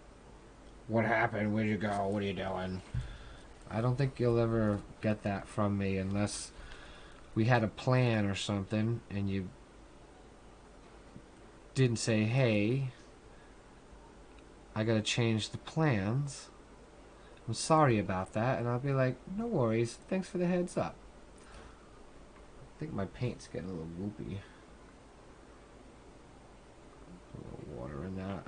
what happened? Where'd you go? What are you doing? I don't think you'll ever get that from me unless we had a plan or something and you didn't say, hey, I gotta change the plans. I'm sorry about that. And I'll be like, no worries. Thanks for the heads up. I think my paint's getting a little loopy. A little water in that.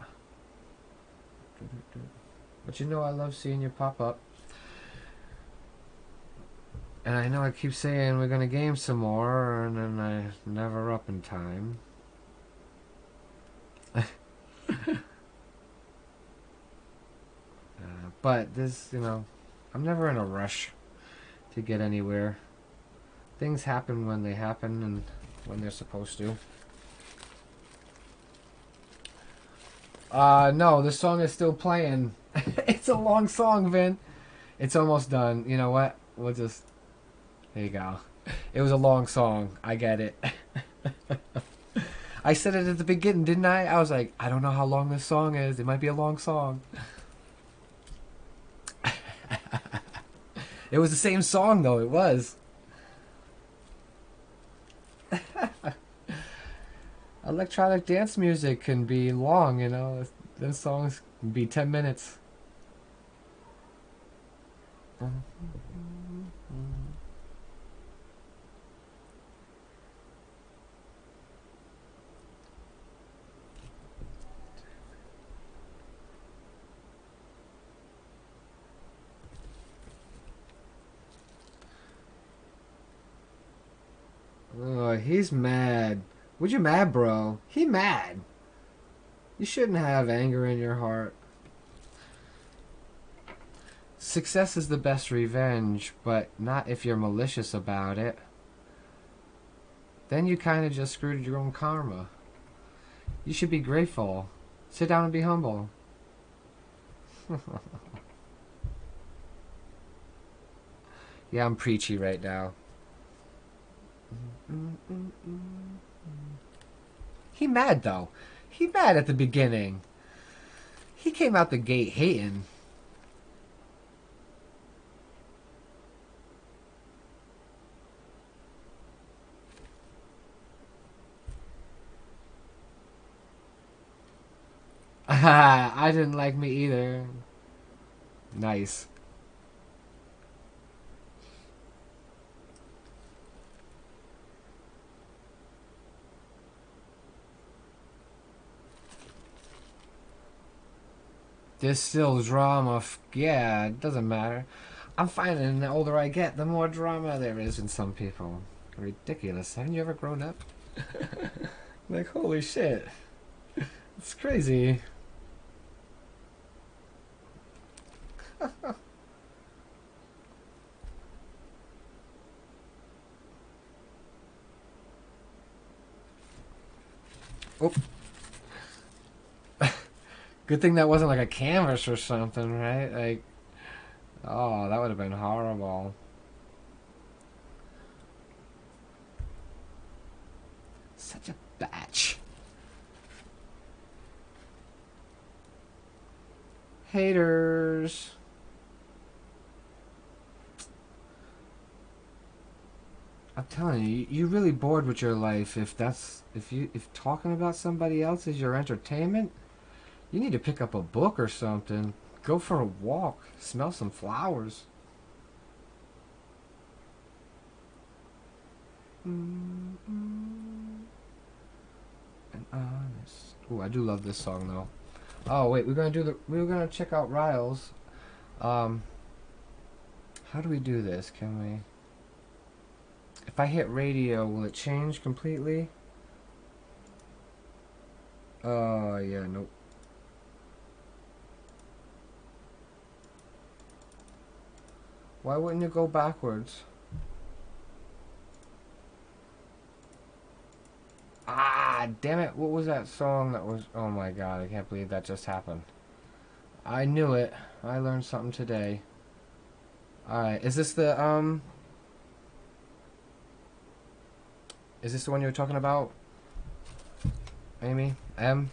But you know I love seeing you pop up. And I know I keep saying we're gonna game some more, and then I never up in time. But this, you know, I'm never in a rush to get anywhere. Things happen when they happen and when they're supposed to. No, the song is still playing. It's a long song, Vin. It's almost done. You know what? We'll just... There you go. It was a long song. I get it. I said it at the beginning, didn't I? I was like, I don't know how long this song is. It might be a long song. It was the same song, though. It was. Electronic dance music can be long, you know. Those songs can be 10 minutes. Oh, he's mad. What you mad, bro? He mad. You shouldn't have anger in your heart. Success is the best revenge, but not if you're malicious about it. Then you kind of just screwed your own karma. You should be grateful. Sit down and be humble. Yeah, I'm preachy right now. He mad though. He mad at the beginning. He came out the gate hating. I didn't like me either. Nice. There's still drama. Yeah, it doesn't matter. I'm finding the older I get, the more drama there is in some people. Ridiculous. Haven't you ever grown up? Like, holy shit. It's crazy. Oh. Good thing that wasn't like a canvas or something, right? Like, oh, that would have been horrible. Such a batch. Haters. I'm telling you, you're really bored with your life if talking about somebody else is your entertainment. You need to pick up a book or something. Go for a walk. Smell some flowers. And honest. Ooh, I do love this song though. Oh wait, we were gonna check out Riles. How do we do this? Can we? If I hit radio, will it change completely? Oh yeah, nope. Why wouldn't you go backwards? Ah, damn it. What was that song that was... Oh my god, I can't believe that just happened. I knew it. I learned something today. Alright, is this the, Is this the one you were talking about? Amy? M?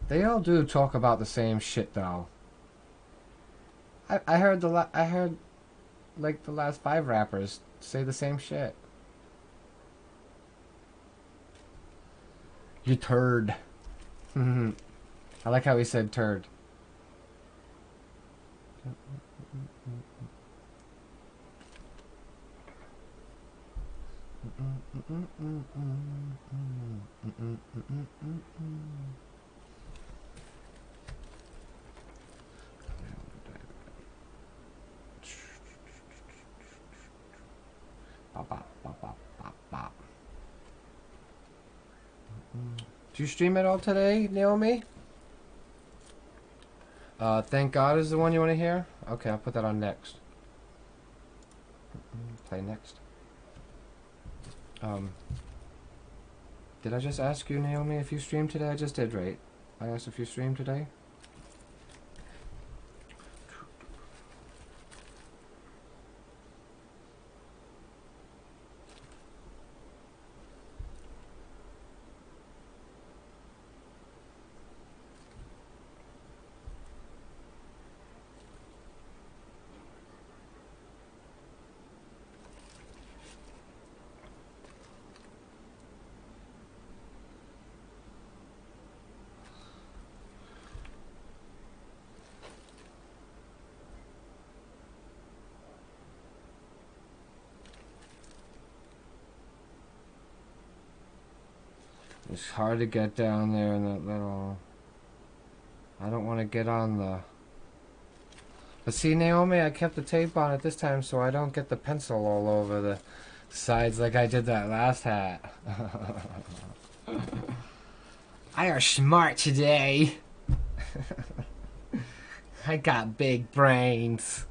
They all do talk about the same shit though. I heard I heard like the last 5 rappers say the same shit. You turd. I like how he said turd. Did you stream it all today, Naomi? Thank God is the one you want to hear? Okay, I'll put that on next. Play next. Did I just ask you, Naomi, if you streamed today? I just did, right? I asked if you streamed today. It's hard to get down there in that little... I don't want to get on the... But see, Naomi, I kept the tape on it this time so I don't get the pencil all over the sides like I did that last hat. I are smart today. I got big brains.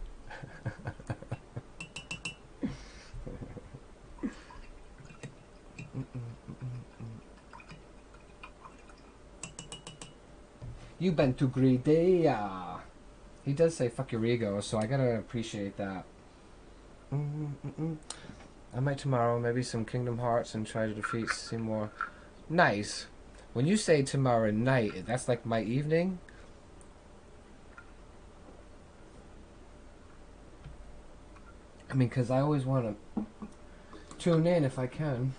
You been too greedy. He does say fuck your ego, so I gotta appreciate that. I might tomorrow, maybe some Kingdom Hearts and try to defeat Seymour. Nice. When you say tomorrow night, that's like my evening? I mean, because I always want to tune in if I can.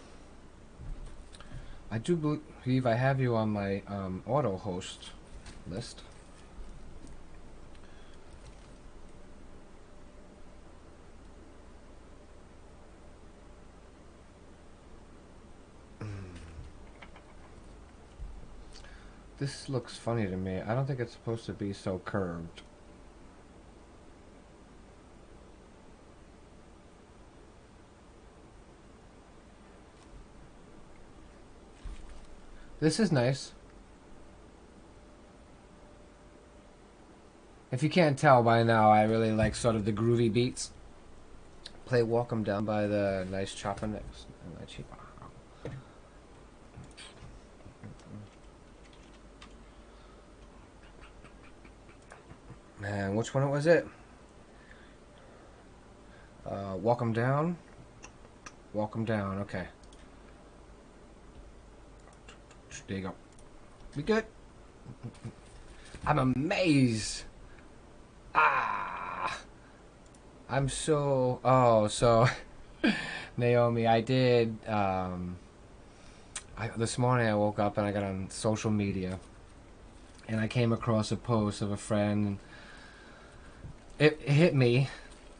I do believe I have you on my auto host list. This looks funny to me. I don't think it's supposed to be so curved. This is nice. If you can't tell by now, I really like sort of the groovy beats. Play Walk 'Em Down by the Nice Chopper Nicks. Man, which one was it? Walk 'Em Down? Walk 'Em Down, okay. There you go. We good? I'm amazed. I'm so... Oh, so... Naomi, I did... this morning I woke up and I got on social media. And I came across a post of a friend. It hit me.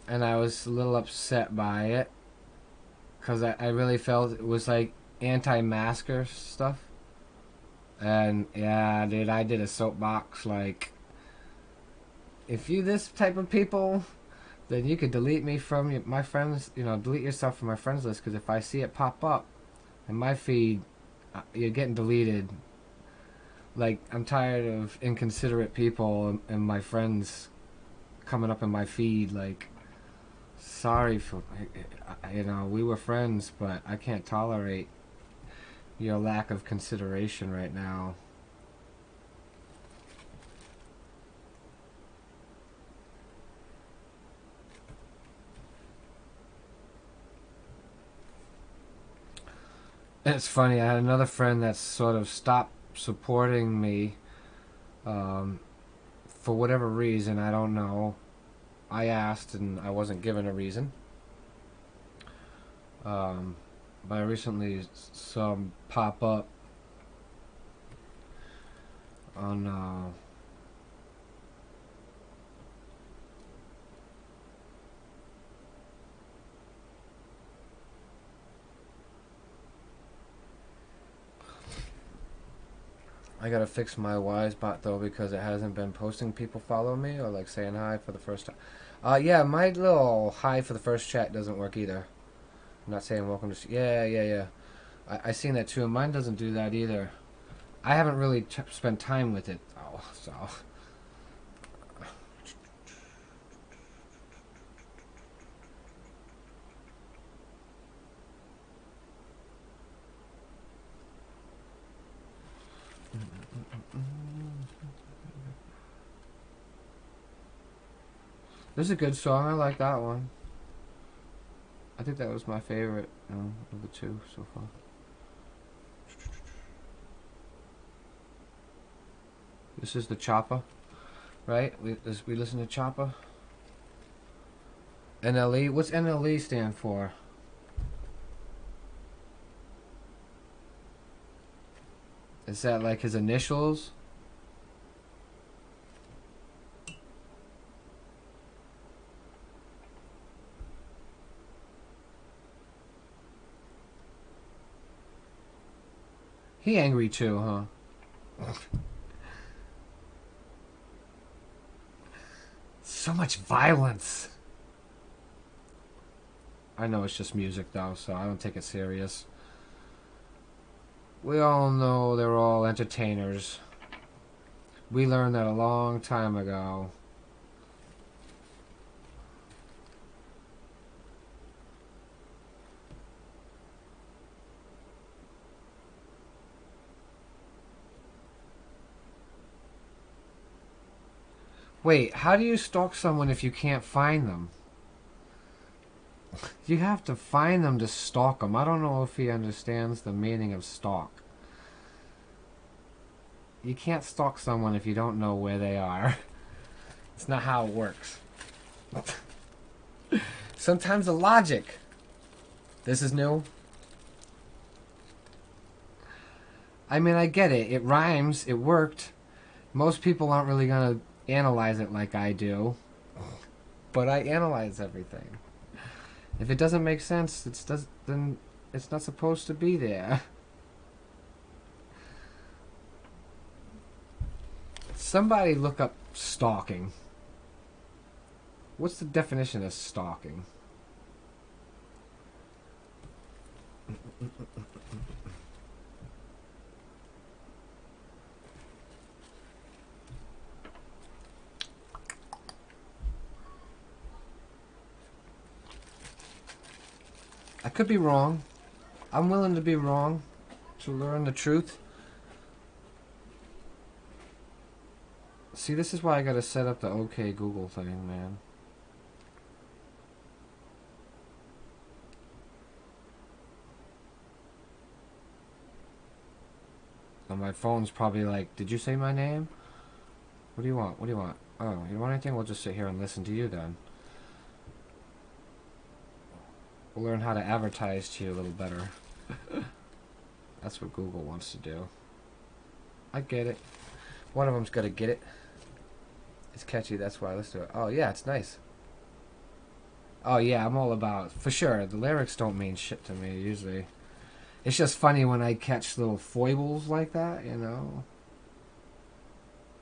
And I was a little upset by it. Because I really felt it was like anti-masker stuff. And yeah, dude, I did a soapbox like... If you this type of people, then you could delete me from my friends, delete yourself from my friends list, because if I see it pop up in my feed, you're getting deleted. Like, I'm tired of inconsiderate people and my friends coming up in my feed, like, sorry for, we were friends, but I can't tolerate your lack of consideration right now. And it's funny, I had another friend that sort of stopped supporting me for whatever reason, I don't know. I asked and I wasn't given a reason. But I recently saw him pop up on I gotta fix my Wise bot though, because it hasn't been posting people follow me or like saying hi for the first time. Yeah, my little hi for the first chat doesn't work either. I'm not saying welcome to... Yeah. I seen that too, and mine doesn't do that either. I haven't really spent time with it though, so... This is a good song. I like that one. I think that was my favorite of the two so far. This is the Chopper, right? We listen to Chopper. NLE. What's NLE stand for? Is that like his initials? He angry too, huh? So much violence. I know it's just music though, so I don't take it serious. We all know they're all entertainers. We learned that a long time ago. Wait, how do you stalk someone if you can't find them? You have to find them to stalk them. I don't know if he understands the meaning of stalk. You can't stalk someone if you don't know where they are. It's not how it works. Sometimes the logic. This is new. I mean, I get it. It rhymes. It worked. Most people aren't really going to analyze it like I do. But I analyze everything. If it doesn't make sense, then it's not supposed to be there. Somebody look up stalking. What's the definition of stalking? I could be wrong. I'm willing to be wrong to learn the truth. See, this is why I gotta set up the OK Google thing, man. And my phone's probably like, did you say my name? What do you want? What do you want? Oh, you don't want anything? We'll just sit here and listen to you then. We'll learn how to advertise to you a little better. That's what Google wants to do. I get it. One of them's got to get it. It's catchy, that's why I listen to it. Oh, yeah, it's nice. Oh, yeah, I'm all about... For sure, the lyrics don't mean shit to me, usually. It's just funny when I catch little foibles like that, you know?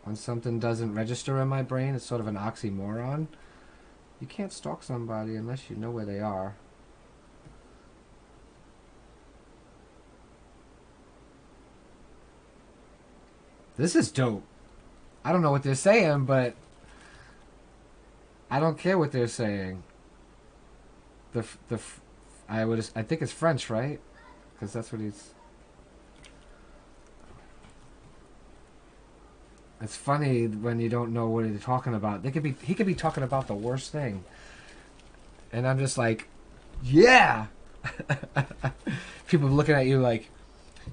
When something doesn't register in my brain, it's sort of an oxymoron. You can't stalk somebody unless you know where they are. This is dope. I don't know what they're saying, but I don't care what they're saying. I think it's French, right? Because that's what he's... It's funny when you don't know what he's talking about. He could be talking about the worst thing. And I'm just like, yeah! People looking at you like,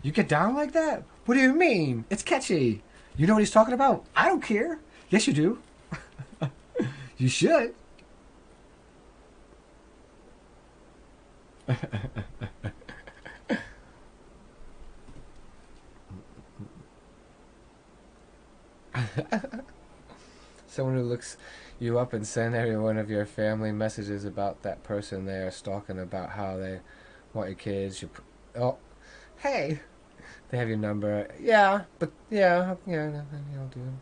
you get down like that? What do you mean? It's catchy. You know what he's talking about? I don't care. Yes, you do. You should. Someone who looks you up and send every one of your family messages about that person they are stalking, about how they want your kids. Oh, hey, they have your number. Yeah, but yeah, nothing you'll do.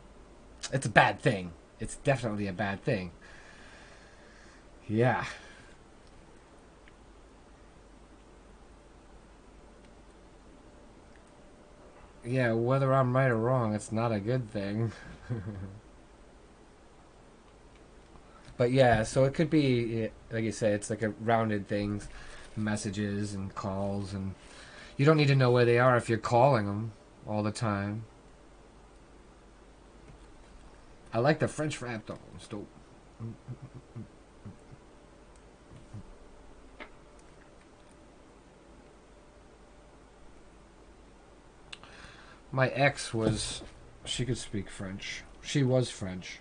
It's a bad thing. It's definitely a bad thing. Yeah. Yeah, whether I'm right or wrong, it's not a good thing. But yeah, so it could be, like you say, it's like a rounded things, messages and calls, and you don't need to know where they are if you're calling them all the time. I like the French rap though. It's dope. My ex was, she could speak French. She was French,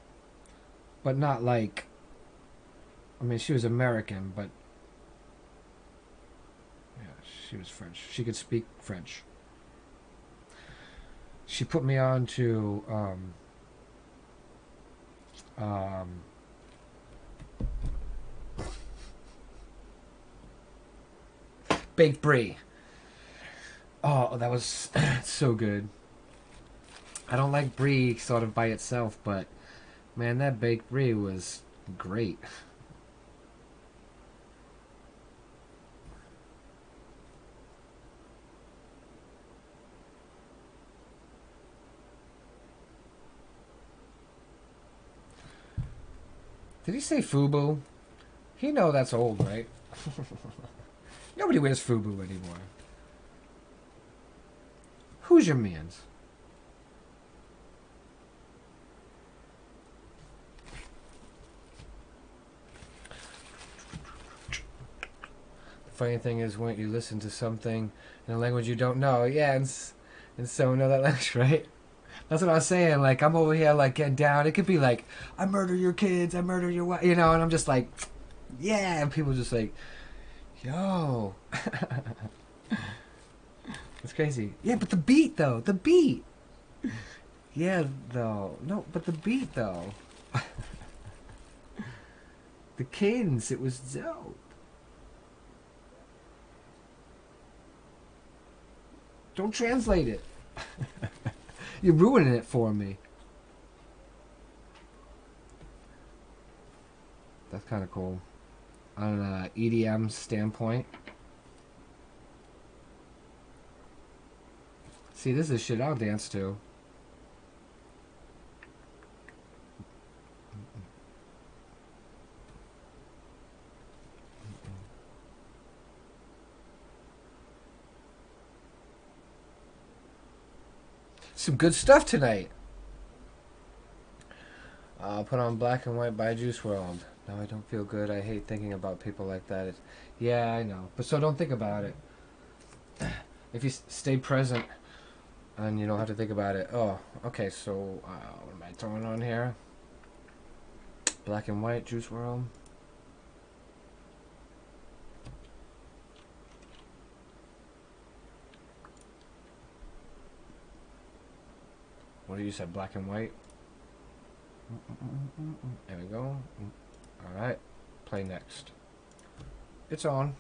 but not like. I mean, she was American, but yeah, she was French. She could speak French. She put me on to um, baked brie. Oh, that was so good. I don't like brie sort of by itself, but man, that baked brie was great. Did he say FUBU? He know that's old, right? Nobody wears FUBU anymore. Who's your mans? The funny thing is when you listen to something in a language you don't know, yeah, and so know that language, right? That's what I was saying. Like, I'm over here, like, getting down. It could be like, I murder your kids, I murder your wife, you know, and I'm just like, yeah, and people just like, yo. It's crazy. Yeah, but the beat, though. The beat. Yeah, though. No, but the beat, though. The cadence, it was dope. Don't translate it. You're ruining it for me. That's kind of cool. On an EDM standpoint. See, this is shit I'll dance to. Some good stuff tonight. Put on Black and White by Juice WRLD. No, I don't feel good. I hate thinking about people like that. Yeah, I know. But so don't think about it. If you stay present and you don't have to think about it. Oh, okay, so what am I throwing on here? Black and White, Juice WRLD. What do you say, Black and White? There we go. Alright, play next. It's on.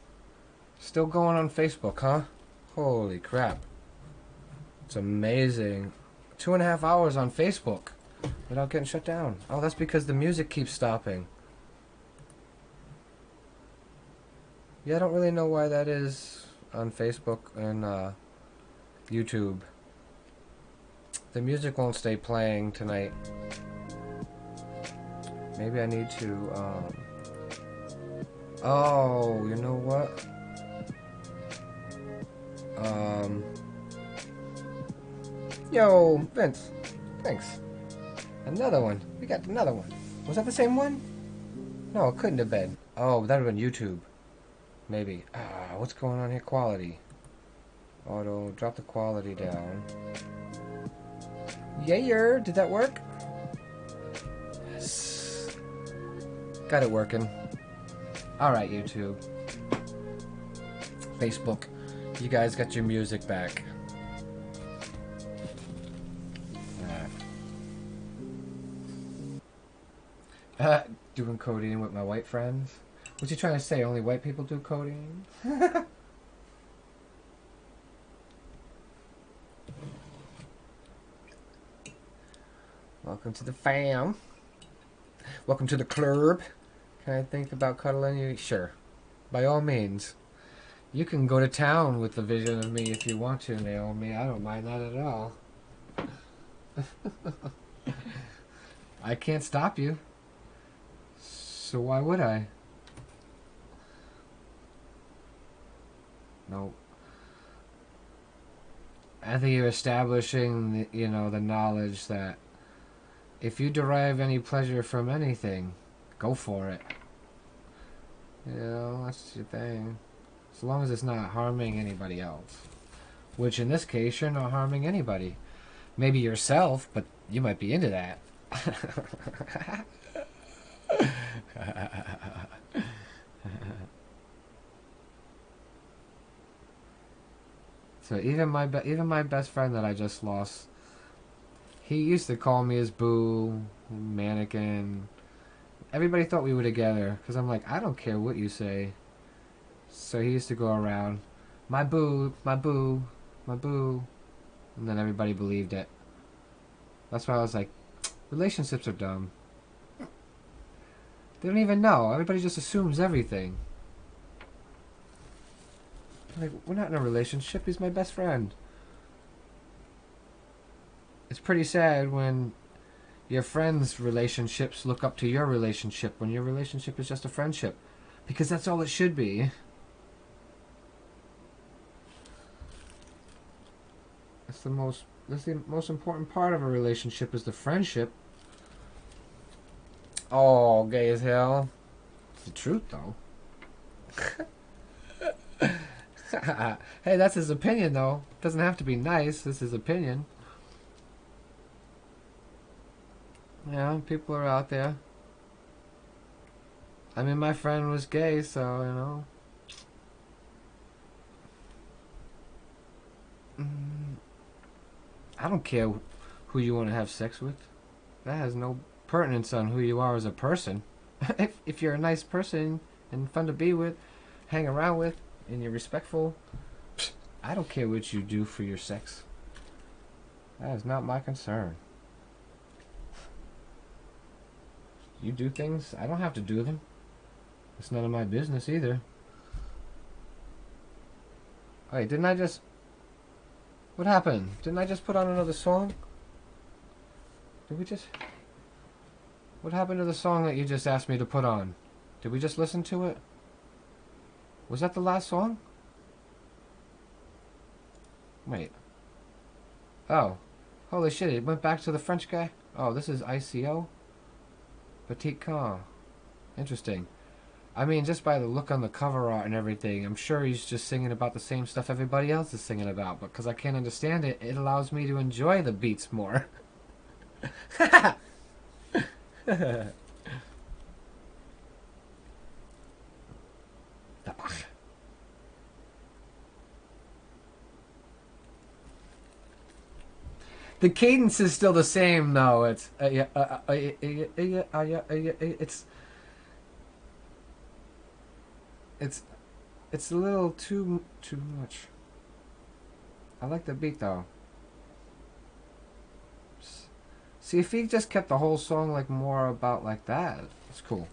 Still going on Facebook, huh? Holy crap. It's amazing. 2.5 hours on Facebook without getting shut down. Oh, that's because the music keeps stopping. Yeah, I don't really know why that is on Facebook and YouTube. The music won't stay playing tonight. Maybe I need to, oh, you know what? Yo, Vince. Thanks. Another one. We got another one. Was that the same one? No, it couldn't have been. Oh, that would have been YouTube. Maybe. What's going on here? Quality. Auto. Drop the quality down. Yeah, did that work? Yes. Got it working. Alright, YouTube. Facebook. You guys got your music back. Doing codeine with my white friends? What you trying to say? Only white people do codeine? Welcome to the fam. Welcome to the club. Can I think about cuddling you? Sure. By all means. You can go to town with the vision of me if you want to, Naomi. I don't mind that at all. I can't stop you. So why would I? No. I think you're establishing, the knowledge that if you derive any pleasure from anything, go for it. You know, that's your thing. As long as it's not harming anybody else. Which in this case, you're not harming anybody. Maybe yourself, but you might be into that. So even my best friend that I just lost, he used to call me his boo, mannequin. Everybody thought we were together because I'm like, I don't care what you say. So he used to go around, my boo, my boo, my boo, and then everybody believed it. That's why I was like, relationships are dumb. They don't even know. Everybody just assumes everything. Like, we're not in a relationship. He's my best friend. It's pretty sad when your friends' relationships look up to your relationship when your relationship is just a friendship. Because that's all it should be. That's the most important part of a relationship is the friendship. Oh, gay as hell. It's the truth, though. Hey, that's his opinion, though. Doesn't have to be nice. This is his opinion. Yeah, people are out there. I mean, my friend was gay, so, you know. I don't care who you want to have sex with. That has no pertinence on who you are as a person. if you're a nice person and fun to be with, hang around with, and you're respectful, I don't care what you do for your sex. That is not my concern. You do things, I don't have to do them. It's none of my business either. Wait, didn't I just... What happened? Didn't I just put on another song? Did we just... What happened to the song that you just asked me to put on? Did we just listen to it? Was that the last song? Wait. Oh. Holy shit, it went back to the French guy? Oh, this is ICO? Pt.2. Interesting. I mean, just by the look on the cover art and everything, I'm sure he's just singing about the same stuff everybody else is singing about. But because I can't understand it, it allows me to enjoy the beats more. The cadence is still the same, though. It's a little too much. I like the beat, though. See, if he just kept the whole song like more about like that, it's cool.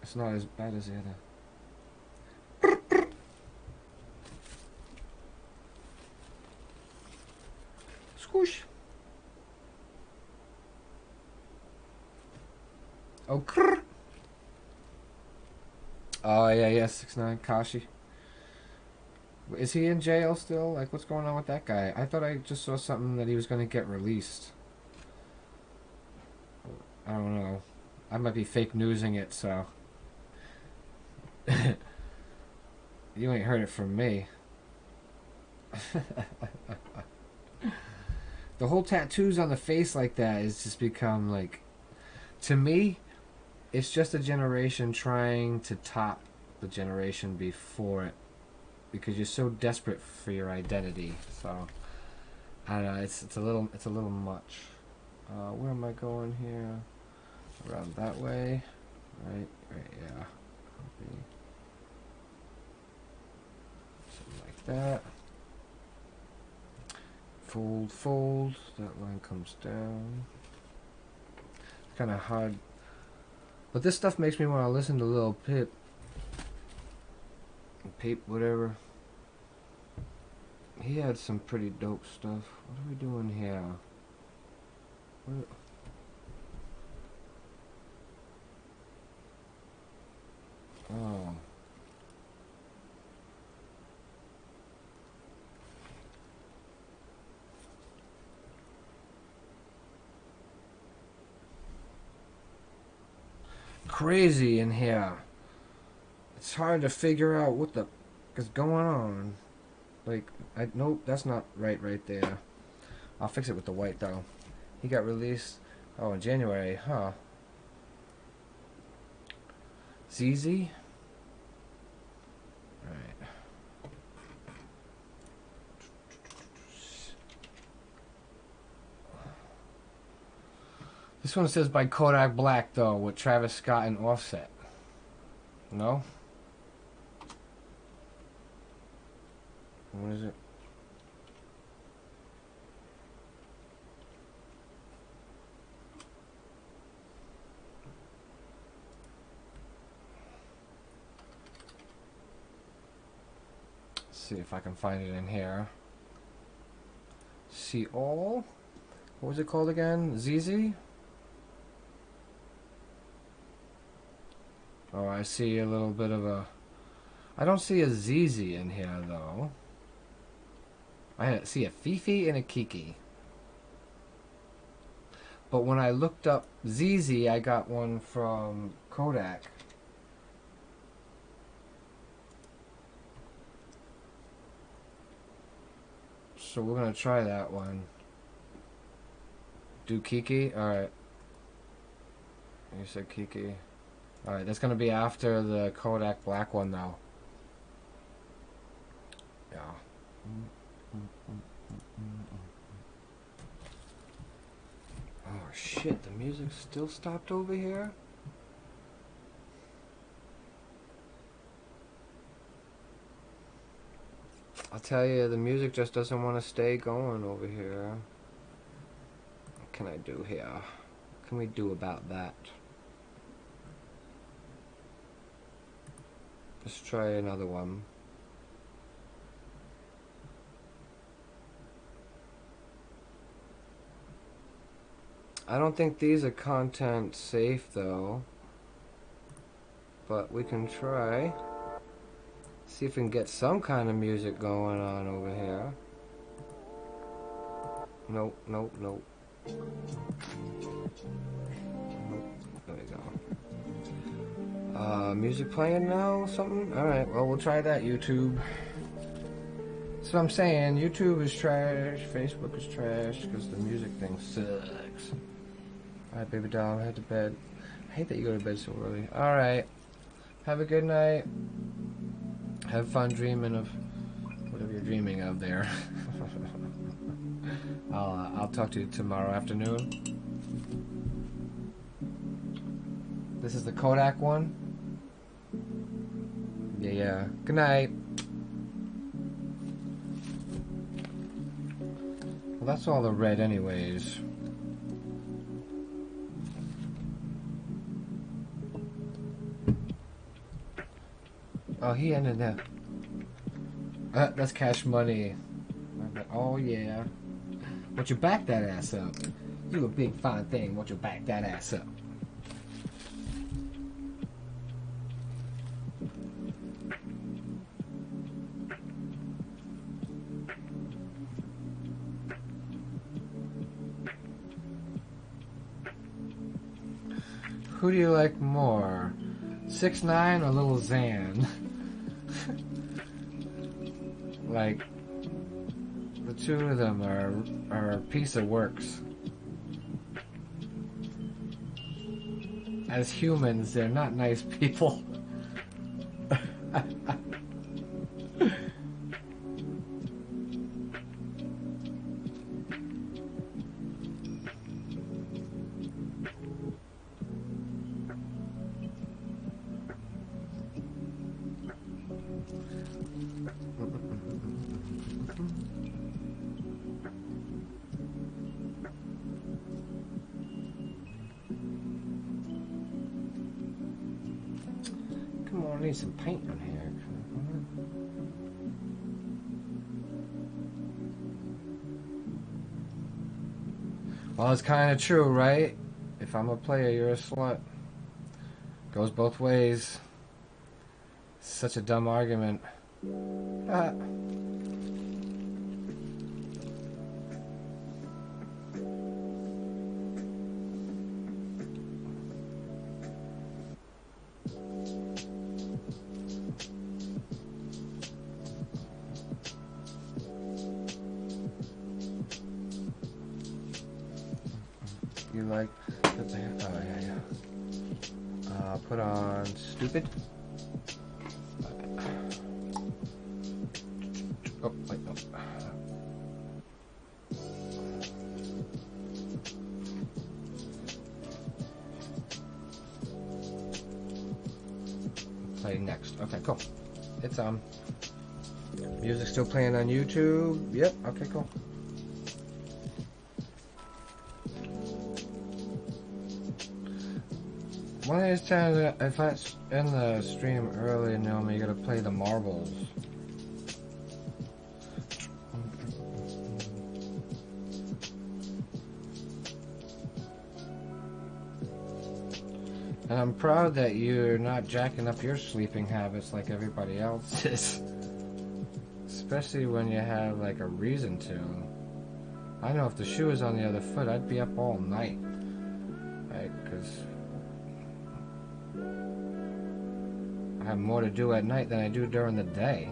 It's not as bad as the other. Squish. Oh, krr. Oh yeah, 6ix9ine Kashi. Is he in jail still? Like, what's going on with that guy? I thought I just saw something that he was going to get released. I don't know. I might be fake newsing it, so... You ain't heard it from me. The whole tattoos on the face like that has just become, like... To me, it's just a generation trying to top the generation before it. Because you're so desperate for your identity, so I don't know. It's a little much. Where am I going here? Around that way, right, yeah. Something like that. Fold. That line comes down. It's kind of hard, but this stuff makes me want to listen to Lil Peep, whatever. He had some pretty dope stuff. What are we doing here? Oh. crazy in here. It's hard to figure out what the is going on. Like, nope, that's not right there. I'll fix it with the white though. He got released, oh, in January, huh? ZZ? Alright. This one says by Kodak Black though, with Travis Scott and Offset. No? What is it? Let's see if I can find it in here. See all? What was it called again? ZZ? Oh, I see a little bit of a... I don't see a ZZ in here though. I see a Fifi and a Kiki. But when I looked up ZZ, I got one from Kodak. So we're going to try that one. Do Kiki? Alright. You said Kiki. Alright, that's going to be after the Kodak Black one though. Yeah. Oh shit, the music still stopped over here? I'll tell you, the music just doesn't want to stay going over here. What can I do here? What can we do about that? Let's try another one. I don't think these are content safe though, but we can try. See if we can get some kind of music going on over here. Nope, nope, nope. Nope. There we go. Music playing now? Something? Alright, well, we'll try that, YouTube. That's what I'm saying. YouTube is trash. Facebook is trash because the music thing sucks. Alright, baby doll, head to bed. I hate that you go to bed so early. Alright. Have a good night. Have fun dreaming of whatever you're dreaming of there. I'll talk to you tomorrow afternoon. This is the Kodak one? Yeah. Good night. Well, that's all the red anyways. Oh, he ended that. That's Cash Money. Oh, yeah. Won't you back that ass up? You a big fine thing. Won't you back that ass up? Who do you like more? 6ix9ine or Lil Xan? Like, the two of them are a piece of works. As humans, they're not nice people. Come on, I need some paint in here. Well, it's kind of true, right? If I'm a player, you're a slut. Goes both ways. Such a dumb argument. Ah. You like? Oh yeah. Put on stupid. Oh wait, no. Play next. Okay, cool. It's music still playing on YouTube. Yep. Okay, cool. One of these times, if I end the stream early, Naomi, you gotta play the marbles. And I'm proud that you're not jacking up your sleeping habits like everybody else is. Especially when you have like a reason to. I know if the shoe was on the other foot, I'd be up all night. Right? Because I have more to do at night than I do during the day.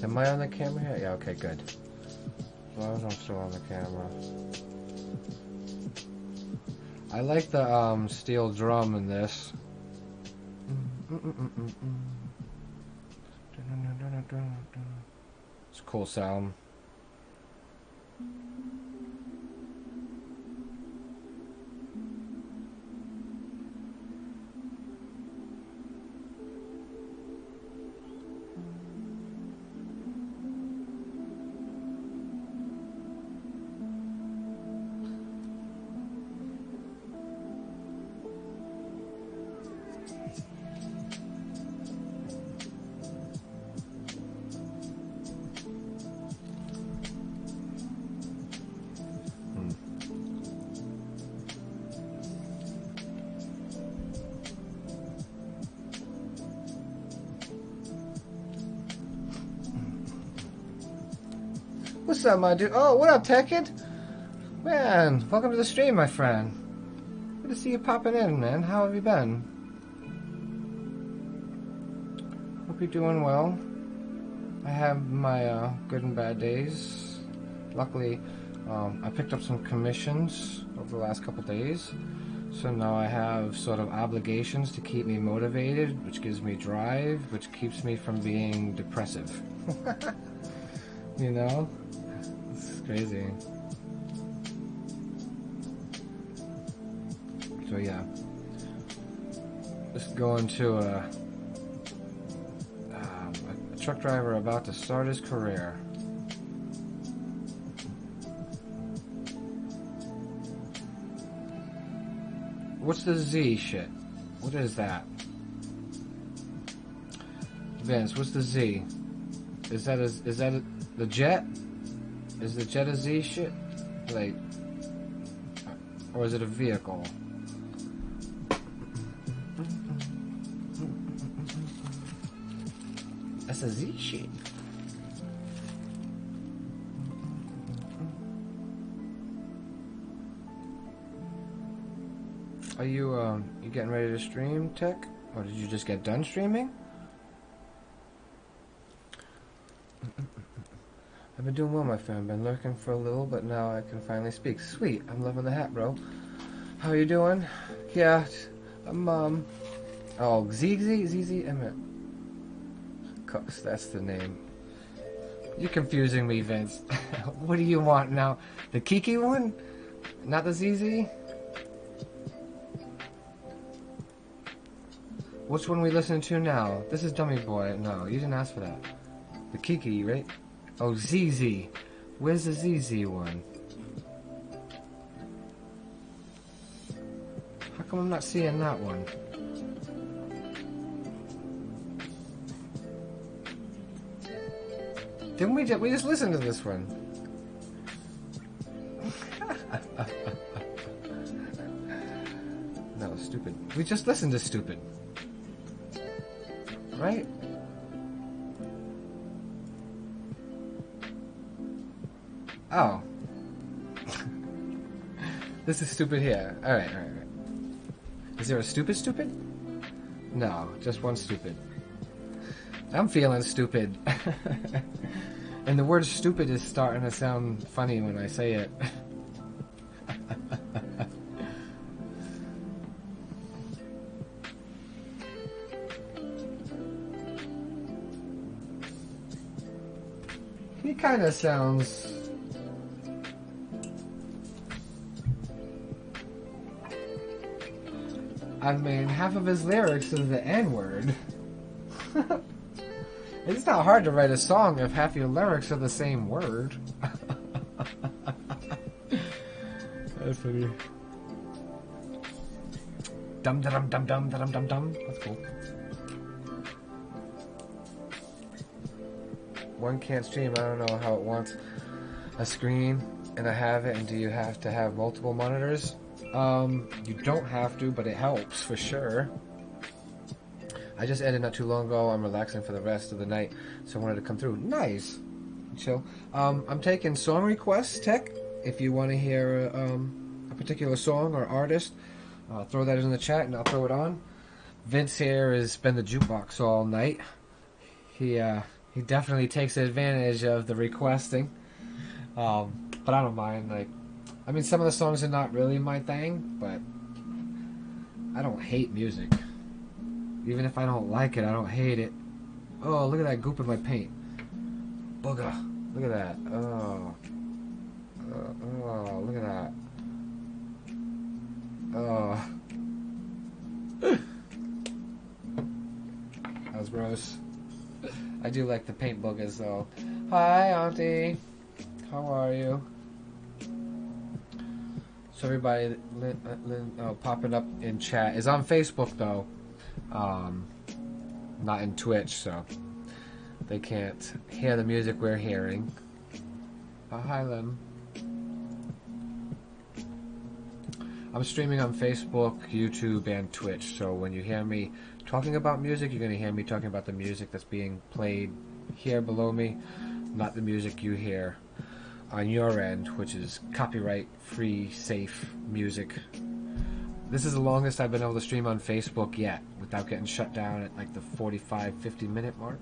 Am I on the camera here? Yeah, okay, good. As long as I'm still on the camera. I like the steel drum in this. It's a cool sound. What's up, my dude? Oh, what up, Tekkid? Man, welcome to the stream, my friend. Good to see you popping in, man. How have you been? Hope you're doing well. I have my good and bad days. Luckily, I picked up some commissions over the last couple days. So now I have sort of obligations to keep me motivated, which gives me drive, which keeps me from being depressive. You know? It's crazy. So yeah. Just going to a truck driver about to start his career. What's the Z shit? What is that? Vince, what's the Z? Is that the jet? Is the jet a Z shit? Like, or is it a vehicle? That's a Z shit. Are you getting ready to stream, Tech? Or did you just get done streaming? I've been doing well, my friend. Been lurking for a little, but now I can finally speak. Sweet. I'm loving the hat, bro. How you doing? Yeah, I'm, oh, ZZ Emmett. Cooks, that's the name. You're confusing me, Vince. What do you want now? The Kiki one? Not the ZZ? Which one we listening to now? This is Dummy Boy. No, you didn't ask for that. The Kiki, right? Oh, ZZ. Where's the ZZ one? How come I'm not seeing that one? Didn't we just listened to this one? No, Stupid. We just listened to Stupid. Right? Oh. This is stupid here. Alright. Is there a stupid? No, just one stupid. I'm feeling stupid. And the word stupid is starting to sound funny when I say it. He kind of sounds... I mean, half of his lyrics is the N-word. It's not hard to write a song if half your lyrics are the same word. That's funny. Dum dum dum dum dum dum dum. That's cool. One can't stream. I don't know how it wants a screen, and I have it. And do you have to have multiple monitors? You don't have to, but it helps for sure. I just edited not too long ago. I'm relaxing for the rest of the night, so I wanted to come through. Nice. Chill. I'm taking song requests, Tech. If you want to hear a particular song or artist, throw that in the chat and I'll throw it on. Vince here has been the jukebox all night. He definitely takes advantage of the requesting. But I don't mind. Like, I mean, some of the songs are not really my thing, but I don't hate music. Even if I don't like it, I don't hate it. Oh, look at that goop in my paint. Booger. Look at that. Oh. Oh, look at that. Oh. That was gross. I do like the paint boogers, though. Hi, Auntie. How are you? So everybody popping up in chat is on Facebook, though. Not in Twitch, so they can't hear the music we're hearing. Hi, Lim. I'm streaming on Facebook, YouTube, and Twitch, so when you hear me talking about music, you're going to hear me talking about the music that's being played here below me, not the music you hear on your end, which is copyright-free, safe music. This is the longest I've been able to stream on Facebook yet, without getting shut down at like the 45-50 minute mark.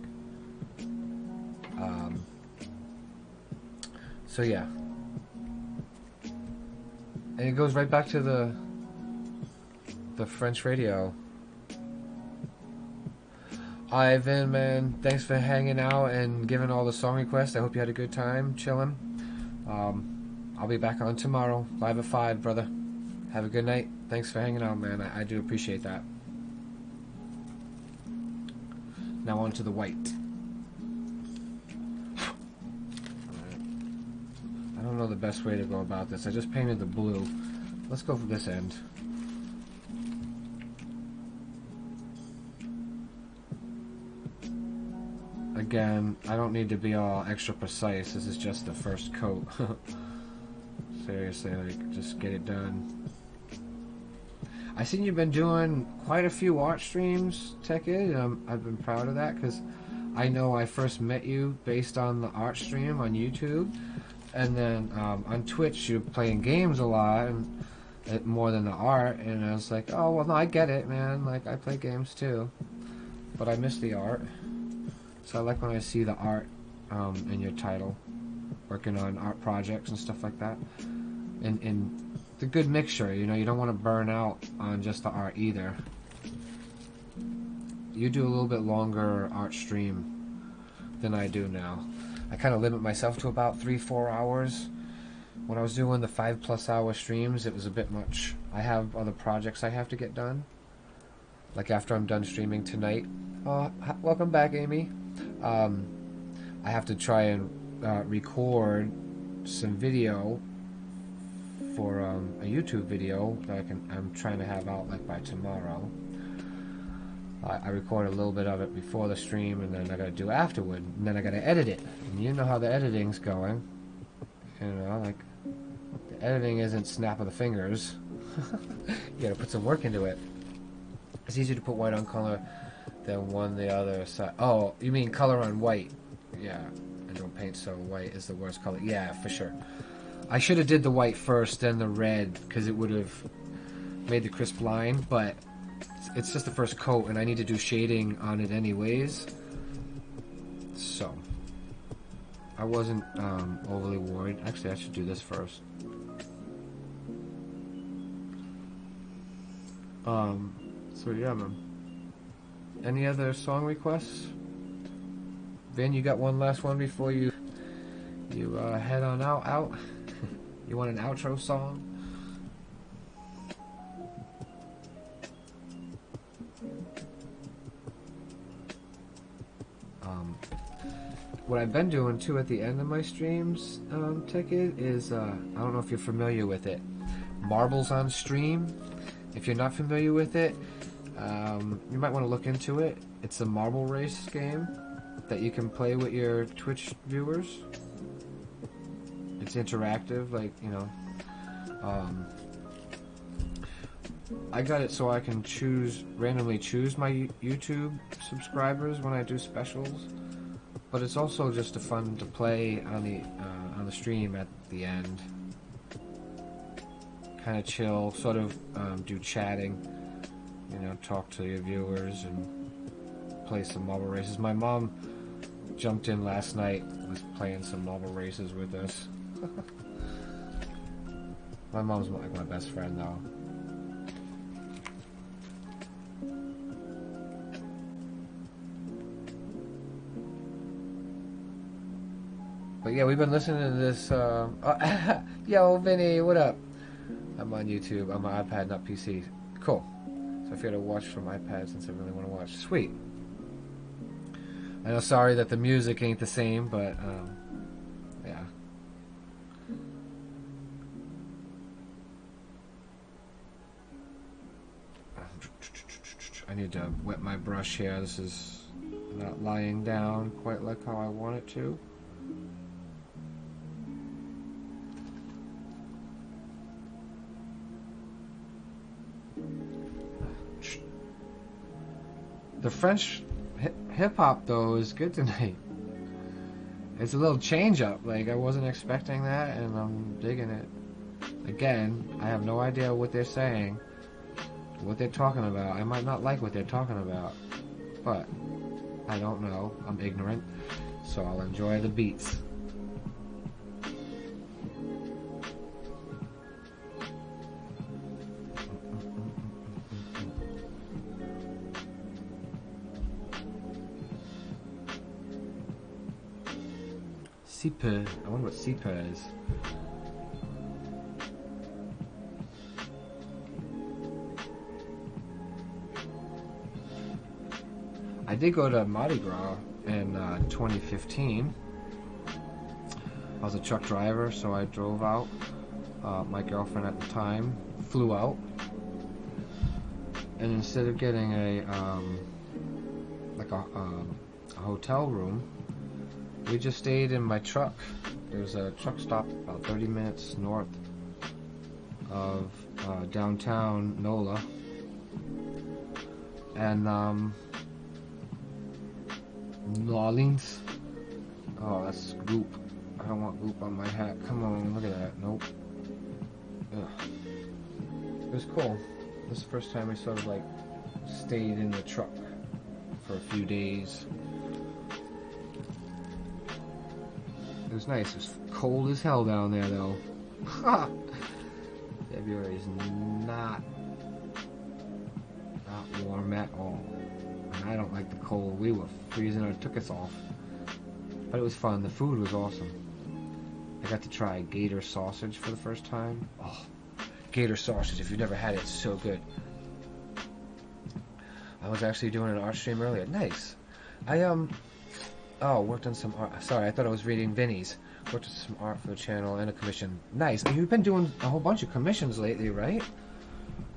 So yeah. And it goes right back to the French radio. Ivan, man, thanks for hanging out and giving all the song requests. I hope you had a good time chilling. I'll be back on tomorrow, live at 5, brother. Have a good night. Thanks for hanging out, man. I do appreciate that. Now on to the white. I don't know the best way to go about this. I just painted the blue. Let's go for this end. Again, I don't need to be all extra precise. This is just the first coat. Seriously, like, just get it done. I seen you've been doing quite a few art streams, Techid. I've been proud of that because I know I first met you based on the art stream on YouTube, and then on Twitch you're playing games a lot and more than the art. And I was like, oh well, no, I get it, man. Like, I play games too, but I miss the art. So I like when I see the art in your title, working on art projects and stuff like that, and the good mixture. You know, you don't want to burn out on just the art either. You do a little bit longer art stream than I do now. I kind of limit myself to about 3-4 hours. When I was doing the 5+ hour streams, it was a bit much. I have other projects I have to get done. Like after I'm done streaming tonight. Welcome back, Amy. I have to try and record some video for a YouTube video that I'm trying to have out like by tomorrow. I record a little bit of it before the stream, and then I gotta do afterward, and then I gotta edit it. And you know how the editing's going. You know, like, the editing isn't snap of the fingers. You gotta put some work into it. It's easier to put white on color than one the other side. Oh, you mean color on white? Yeah. and don't paint so white is the worst color. Yeah, for sure. I should have did the white first, then the red, because it would have made the crisp line, but it's just the first coat, and I need to do shading on it anyways. So, I wasn't overly worried. Actually, I should do this first. So yeah, man. Any other song requests? Vin, you got one last one before you head on out? You want an outro song? What I've been doing too at the end of my streams, Ticket, is I don't know if you're familiar with it. Marbles on Stream. If you're not familiar with it, you might want to look into it. It's a marble race game that you can play with your Twitch viewers. It's interactive, like, you know. I got it so I can randomly choose my YouTube subscribers when I do specials. But it's also just fun to play on the stream at the end. Kind of chill, sort of do chatting, you know, talk to your viewers and play some marble races. My mom jumped in last night, was playing some marble races with us. My mom's like my best friend though. But yeah, we've been listening to this. Yo, Vinny, what up? I'm on YouTube. I'm on iPad, not PC. Cool. So if you had to watch from iPad, since I really want to watch, sweet. I know, sorry that the music ain't the same, but yeah. I need to wet my brush here. This is not lying down quite like how I want it to. The French hip-hop, though, is good tonight. It's a little change-up. Like, I wasn't expecting that, and I'm digging it. Again, I have no idea what they're saying, what they're talking about. I might not like what they're talking about, but I don't know. I'm ignorant, so I'll enjoy the beats. Seeper. I wonder what Seeper is. I did go to Mardi Gras in 2015. I was a truck driver, so I drove out. My girlfriend at the time flew out, and instead of getting a hotel room, we just stayed in my truck. There's a truck stop about 30 minutes north of downtown NOLA. And New Orleans. Oh, that's goop. I don't want goop on my hat. Come on, look at that. Nope. Ugh. It was cool. This is the first time we sort of like stayed in the truck for a few days. It was nice. It was cold as hell down there, though. February is not warm at all. And I don't like the cold. We were freezing. It took us off. But it was fun. The food was awesome. I got to try gator sausage for the first time. Oh, gator sausage. If you've never had it, it's so good. I was actually doing an art stream earlier. Nice. Worked on some art. Sorry, I thought I was reading Vinny's. Worked on some art for the channel and a commission. Nice. You've been doing a whole bunch of commissions lately, right?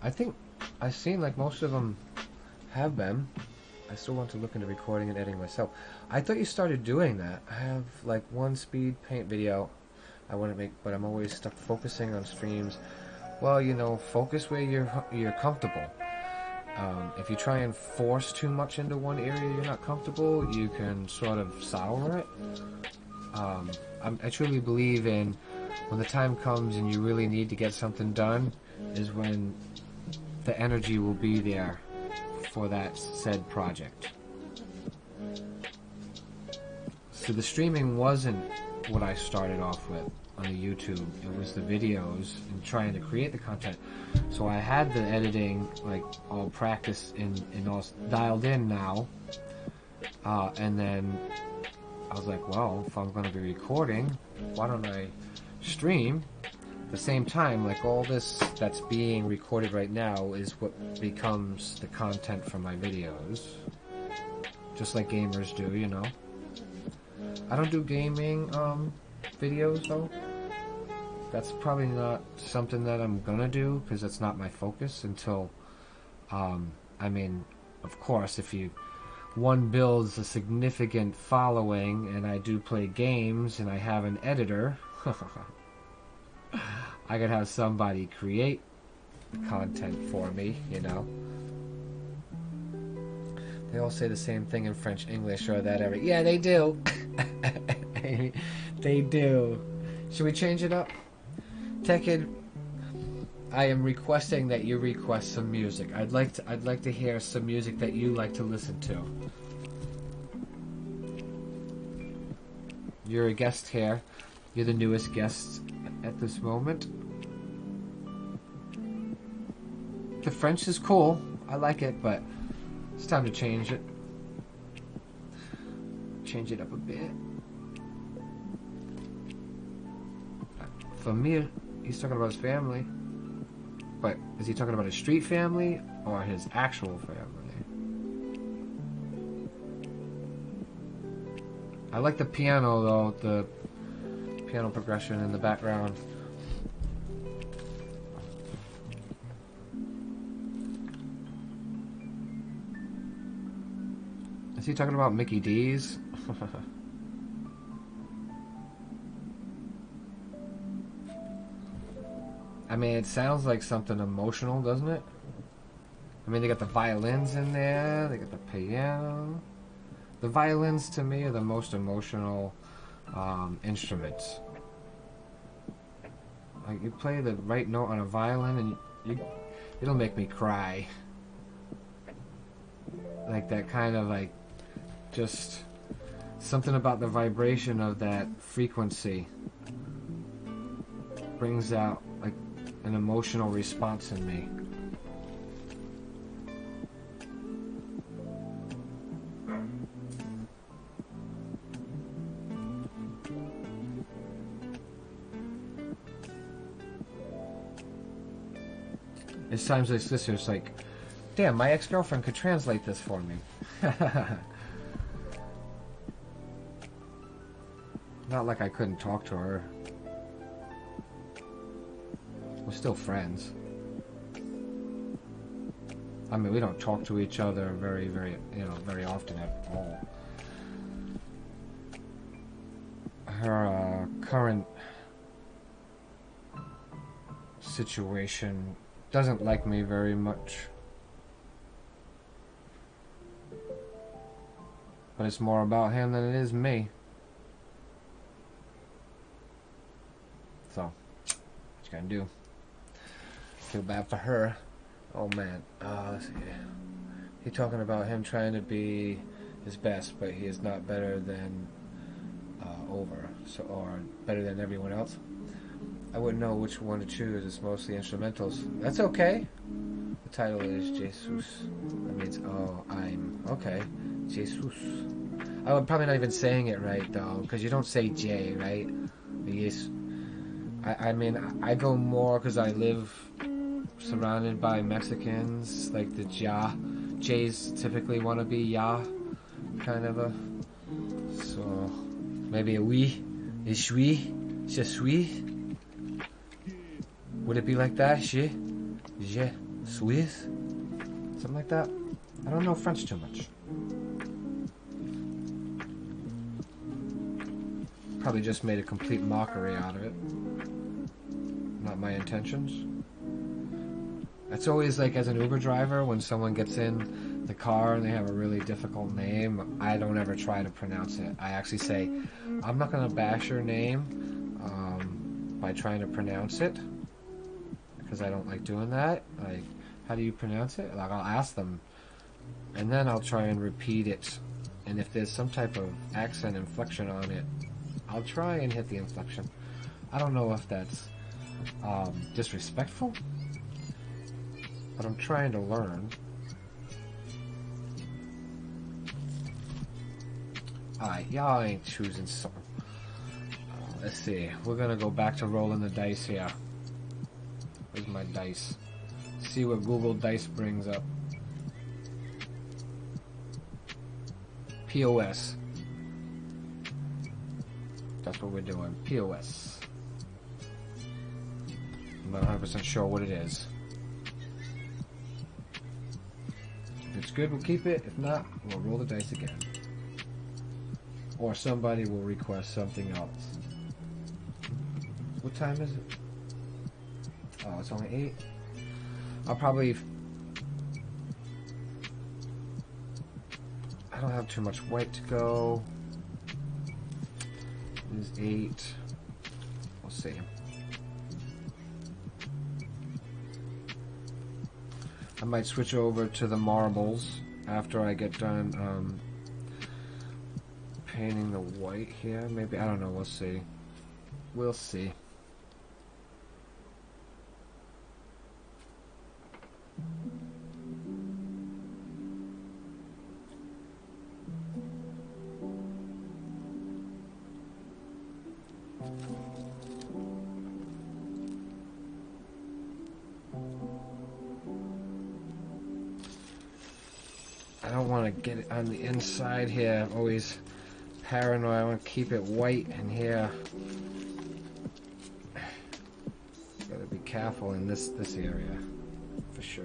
I think I've seen like most of them have been. I still want to look into recording and editing myself. I thought you started doing that. I have like one speed paint video I want to make, but I'm always stuck focusing on streams. Well, you know, focus where you're comfortable. If you try and force too much into one area you're not comfortable, you can sort of sour it. I truly believe in when the time comes and you really need to get something done is when the energy will be there for that said project. So the streaming wasn't what I started off with on the YouTube. It was the videos and trying to create the content. So I had the editing like all practiced and all dialed in now. And then I was like, well, if I'm going to be recording, why don't I stream? At the same time, like all this that's being recorded right now is what becomes the content for my videos. Just like gamers do, you know. I don't do gaming videos though. That's probably not something that I'm gonna do because that's not my focus until I mean, of course, if one builds a significant following and I do play games and I have an editor, I could have somebody create the content for me, you know. They all say the same thing in French, English, or that yeah, they do. They do. Should we change it up? Tekid, I am requesting that you request some music. I'd like to hear some music that you like to listen to. You're a guest here. You're the newest guest at this moment. The French is cool. I like it, but it's time to change it. Change it up a bit. For me, he's talking about his family. But is he talking about his street family or his actual family? I like the piano though, the piano progression in the background. Is he talking about Mickey D's? I mean, it sounds like something emotional, doesn't it? I mean, they got the violins in there, they got the piano. The violins, to me, are the most emotional instruments. Like, you play the right note on a violin, and it'll make me cry. Like, that kind of, like, just something about the vibration of that frequency brings out, like, an emotional response in me. It's times like this, it's like, damn, my ex-girlfriend could translate this for me. Not like I couldn't talk to her. We're still friends. I mean, we don't talk to each other very, very often at all. Her current situation doesn't like me very much. But it's more about him than it is me. So, what you gonna do? Feel bad for her. Oh man, let's see. He's talking about him trying to be his best, but he is not better than or better than everyone else. I wouldn't know which one to choose. It's mostly instrumentals. That's okay. The title is Jesus. That means I'm okay. Jesus. I'm probably not even saying it right though, because you don't say J, right? Yes. I mean, I go more because I live surrounded by Mexicans, like the Ja. J's typically want to be Ya, kind of a. So maybe a oui, a suis, je suis. Would it be like that? Je suis, something like that. I don't know French too much. Probably just made a complete mockery out of it. Not my intentions. It's always like as an Uber driver, when someone gets in the car and they have a really difficult name, I don't ever try to pronounce it. I actually say, I'm not gonna bash her name by trying to pronounce it, because I don't like doing that. Like, how do you pronounce it? Like, I'll ask them, and then I'll try and repeat it. And if there's some type of accent inflection on it, I'll try and hit the inflection. I don't know if that's disrespectful, but I'm trying to learn. Alright, y'all ain't choosing something. Let's see. We're gonna go back to rolling the dice here. Where's my dice? See what Google Dice brings up. POS. That's what we're doing. POS. I'm not 100% sure what it is. If it's good, we'll keep it. If not, we'll roll the dice again. Or somebody will request something else. What time is it? Oh, it's only 8. I'll probably... I don't have too much white to go. It is 8. We'll see. I might switch over to the marbles after I get done painting the white here. Maybe, I don't know, we'll see. We'll see. I don't want to get it on the inside here. I'm always paranoid. I want to keep it white in here. Gotta be careful in this area, for sure.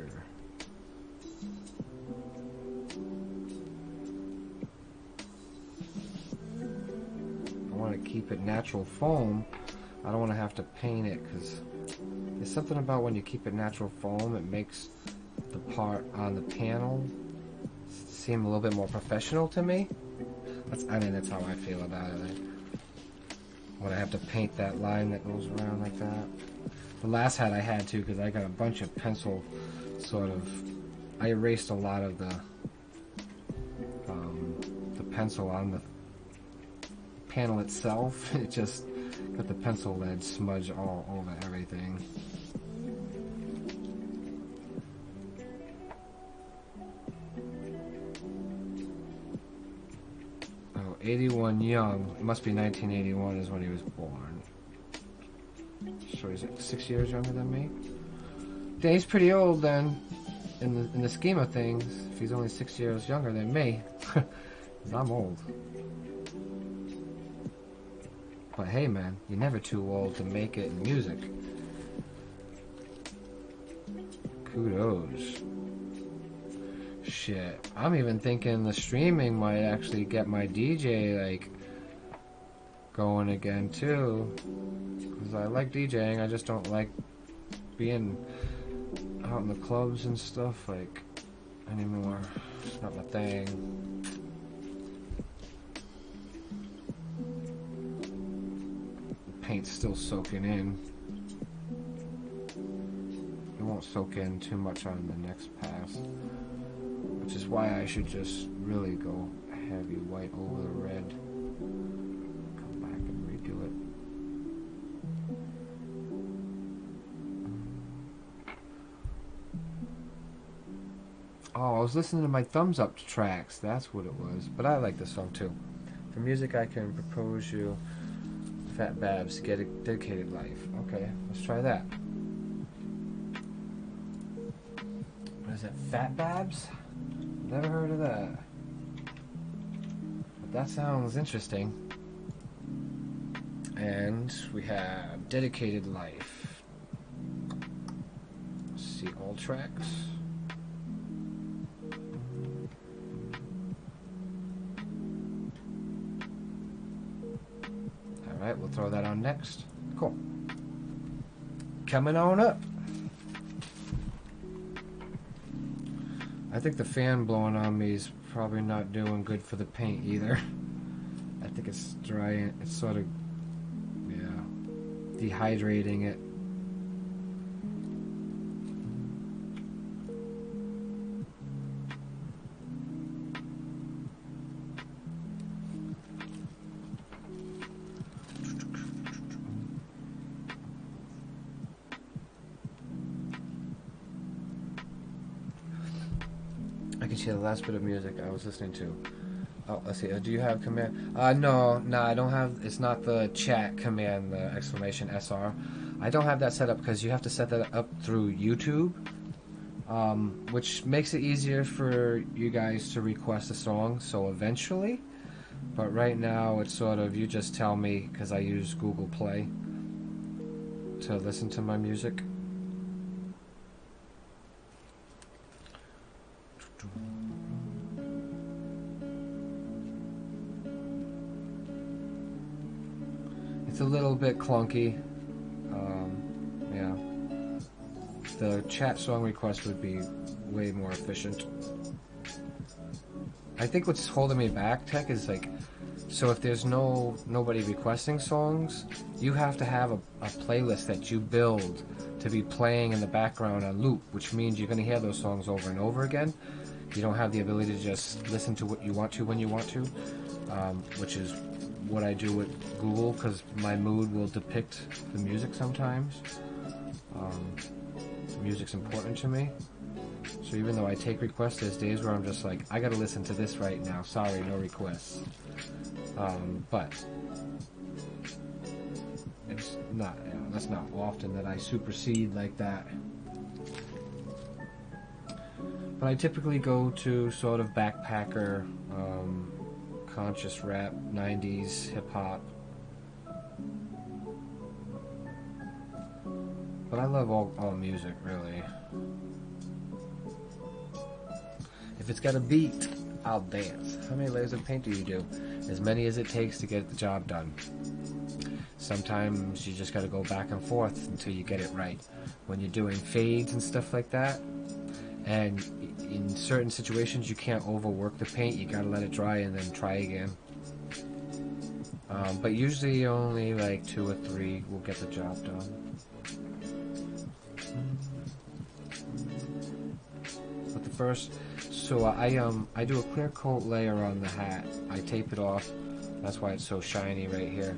I want to keep it natural foam. I don't want to have to paint it, because there's something about when you keep it natural foam, it makes the part on the panel seem a little bit more professional to me. I mean, that's how I feel about it. When I have to paint that line that goes around like that. The last hat I had to, because I got a bunch of pencil sort of... I erased a lot of the pencil on the panel itself. It just got the pencil lead smudge all over everything. 81 young. It must be 1981 is when he was born. So he's 6 years younger than me. Yeah, he's pretty old then, in the scheme of things. If he's only 6 years younger than me, 'cause I'm old. But hey, man, you're never too old to make it in music. Kudos. Shit, I'm even thinking the streaming might actually get my DJ like going again too, because I like DJing. I just don't like being out in the clubs and stuff like anymore. It's not my thing. The paint's still soaking in. It won't soak in too much on the next pass. Which is why I should just really go heavy white over the red. Come back and redo it. Oh, I was listening to my Thumbs Up tracks. That's what it was. But I like this song too. For music, I can propose you Fat Babs, Get a Dedicated Life. Okay, let's try that. What is it? Fat Babs? Never heard of that. But that sounds interesting. And we have Dedicated Life. Let's see all tracks. Alright, we'll throw that on next. Cool. Coming on up. I think the fan blowing on me is probably not doing good for the paint either. I think it's drying. It's sort of, yeah, dehydrating it. I can see the last bit of music I was listening to. Oh, let's see. Do you have command? No, I don't have. It's not the chat command, the exclamation SR. I don't have that set up because you have to set that up through YouTube, which makes it easier for you guys to request a song. So eventually, but right now it's sort of you just tell me because I use Google Play to listen to my music. It's a little bit clunky. Yeah. The chat song request would be way more efficient. I think what's holding me back, Tech, is like, so if there's nobody requesting songs, you have to have a playlist that you build to be playing in the background on loop, which means you're going to hear those songs over and over again. You don't have the ability to just listen to what you want to when you want to, which is what I do with Google, because my mood will depict the music sometimes. The music's important to me. So even though I take requests, there's days where I'm just like, I gotta listen to this right now. Sorry, no requests. But it's not, that's not often that I supersede like that. But I typically go to sort of backpacker, conscious rap, 90s, hip-hop. But I love all music, really. If it's got a beat, I'll dance. How many layers of paint do you do? As many as it takes to get the job done. Sometimes you just gotta go back and forth until you get it right. When you're doing fades and stuff like that, and in certain situations you can't overwork the paint, you gotta let it dry and then try again. But usually only like 2 or 3 will get the job done. But the first, so I do a clear coat layer on the hat. I tape it off. That's why it's so shiny right here.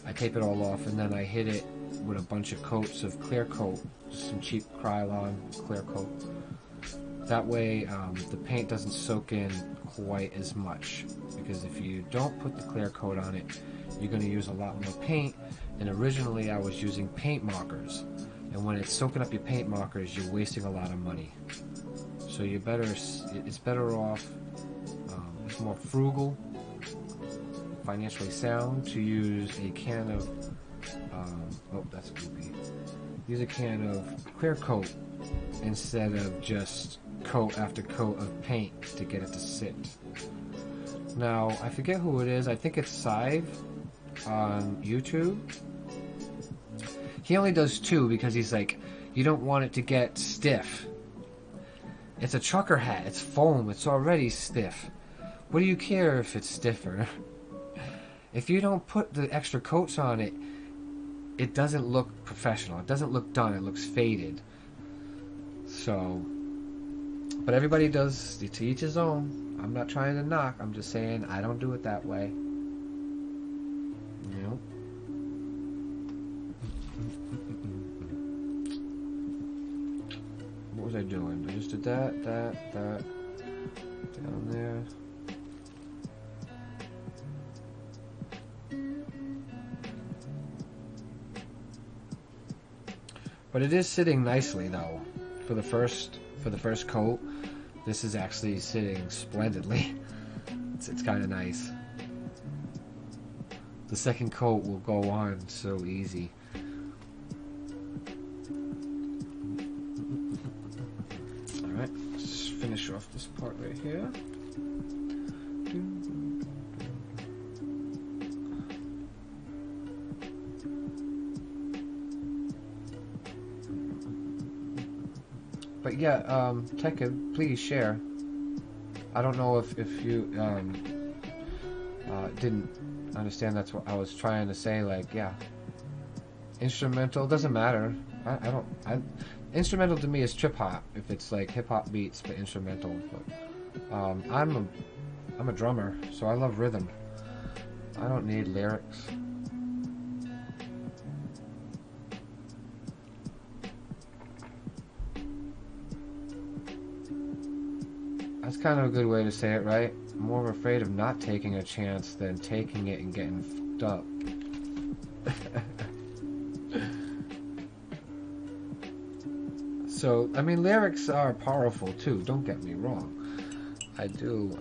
I tape it all off and then I hit it with a bunch of coats of clear coat, just some cheap Krylon clear coat. That way the paint doesn't soak in quite as much, because if you don't put the clear coat on it, you're going to use a lot more paint. And originally I was using paint markers, and when it's soaking up your paint markers, you're wasting a lot of money. So it's better off, it's more frugal, financially sound to use a can of oh, that's goopy. Use a can of clear coat instead of just coat after coat of paint to get it to sit. Now, I forget who it is. I think it's Sive on YouTube. He only does 2 because he's like, you don't want it to get stiff. It's a trucker hat. It's foam. It's already stiff. What do you care if it's stiffer? If you don't put the extra coats on it, it doesn't look professional. It doesn't look done. It looks faded. So, but everybody does, to each his own. I'm not trying to knock. I'm just saying I don't do it that way. You know? What was I doing? I just did that, down there. But it is sitting nicely though. For the first coat, this is actually sitting splendidly. It's kind of nice. The second coat will go on so easy. Alright, let's finish off this part right here. But yeah, Tekka, please share. I don't know if you didn't understand that's what I was trying to say. Like, yeah, instrumental doesn't matter. Instrumental to me is trip hop if it's like hip hop beats, but instrumental. But I'm a drummer, so I love rhythm. I don't need lyrics. That's kind of a good way to say it, right? I'm more afraid of not taking a chance than taking it and getting fucked up. So, I mean, lyrics are powerful too, don't get me wrong. I do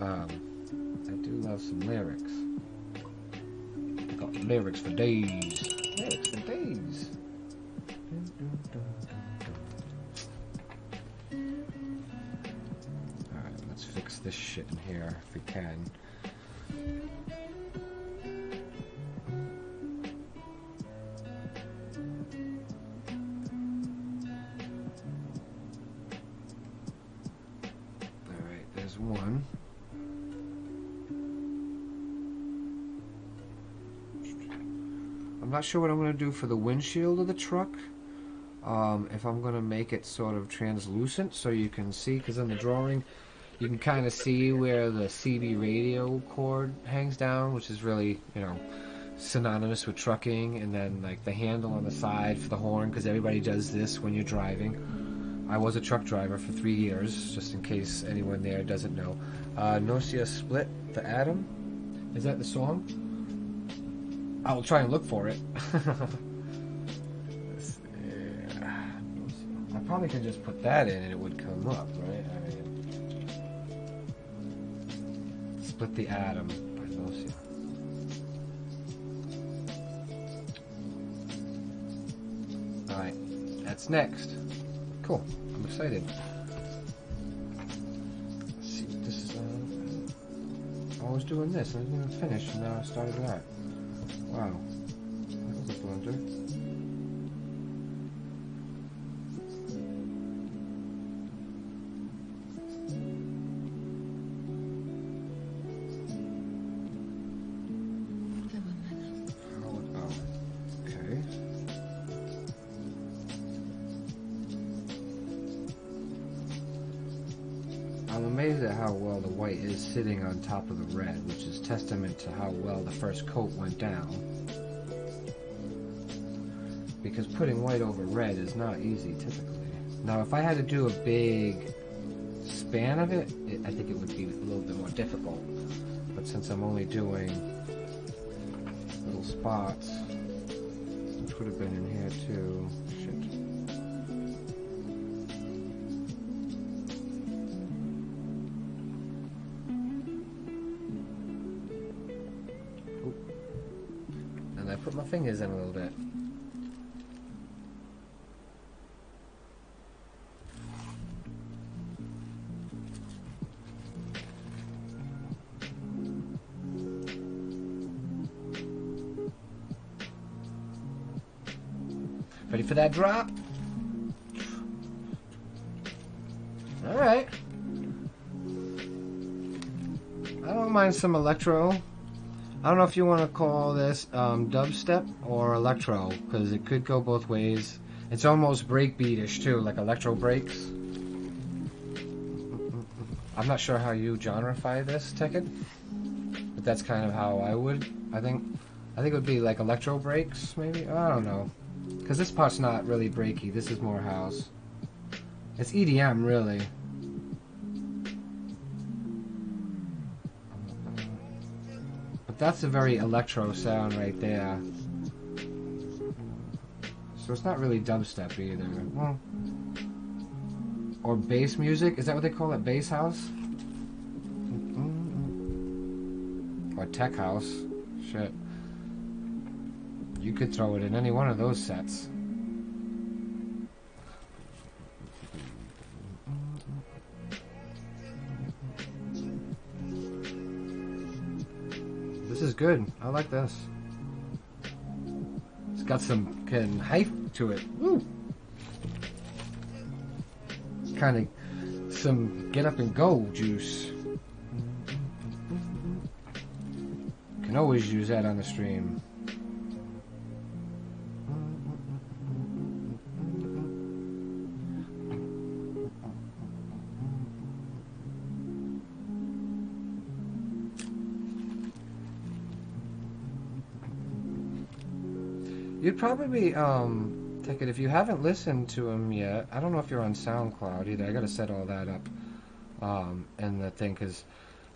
love some lyrics. I got lyrics for days. Lyrics for days. Alright, let's fix this shit in here if we can. Alright, there's one. I'm not sure what I'm going to do for the windshield of the truck. If I'm going to make it sort of translucent so you can see, because in the drawing you can kind of see where the CB radio cord hangs down, which is really, you know, synonymous with trucking, and then like the handle on the side for the horn, because everybody does this when you're driving. I was a truck driver for 3 years, just in case anyone there doesn't know. Nocia Split, the Atom. Is that the song? I will try and look for it. I probably could just put that in and it would come up, right? Split the Atom by Nocia. Alright, that's next. Cool, I'm excited. Let's see what this is. I was doing this, I didn't even finish, and now I started that. Wow, that was a blunder. Okay. I'm amazed at how well the white is sitting on top of the red, which is testament to how well the first coat went down. Because putting white over red is not easy typically. Now if I had to do a big span of it, I think it would be a little bit more difficult. But since I'm only doing little spots, which would have been in here too. Shit. And I put my fingers in a little bit. Ready for that drop? Alright. I don't mind some electro. I don't know if you want to call this dubstep or electro, because it could go both ways. It's almost breakbeatish too, like electro breaks. I'm not sure how you genreify this, Tekken, but that's kind of how I would. I think it would be like electro breaks, maybe. I don't know, because this part's not really breaky. This is more house. It's EDM, really. But that's a very electro sound right there. So it's not really dubstep either. Well, or bass music. Is that what they call it? Bass house? Or tech house. Shit. You could throw it in any one of those sets. This is good. I like this. It's got some hype to it. Woo! Kind of some get up and go juice. Can can always use that on the stream. You'd probably take it if you haven't listened to him yet. I don't know if you're on SoundCloud either. I gotta set all that up. And the thing, because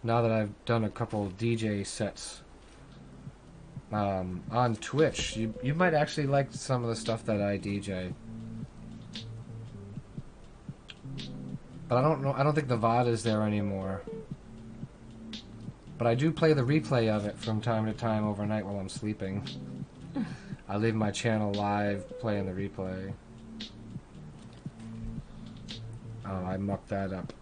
now that I've done a couple DJ sets on Twitch, you might actually like some of the stuff that I DJ. But I don't know. I don't think the VOD is there anymore. But I do play the replay of it from time to time overnight while I'm sleeping. I leave my channel live playing the replay. Oh, I mucked that up.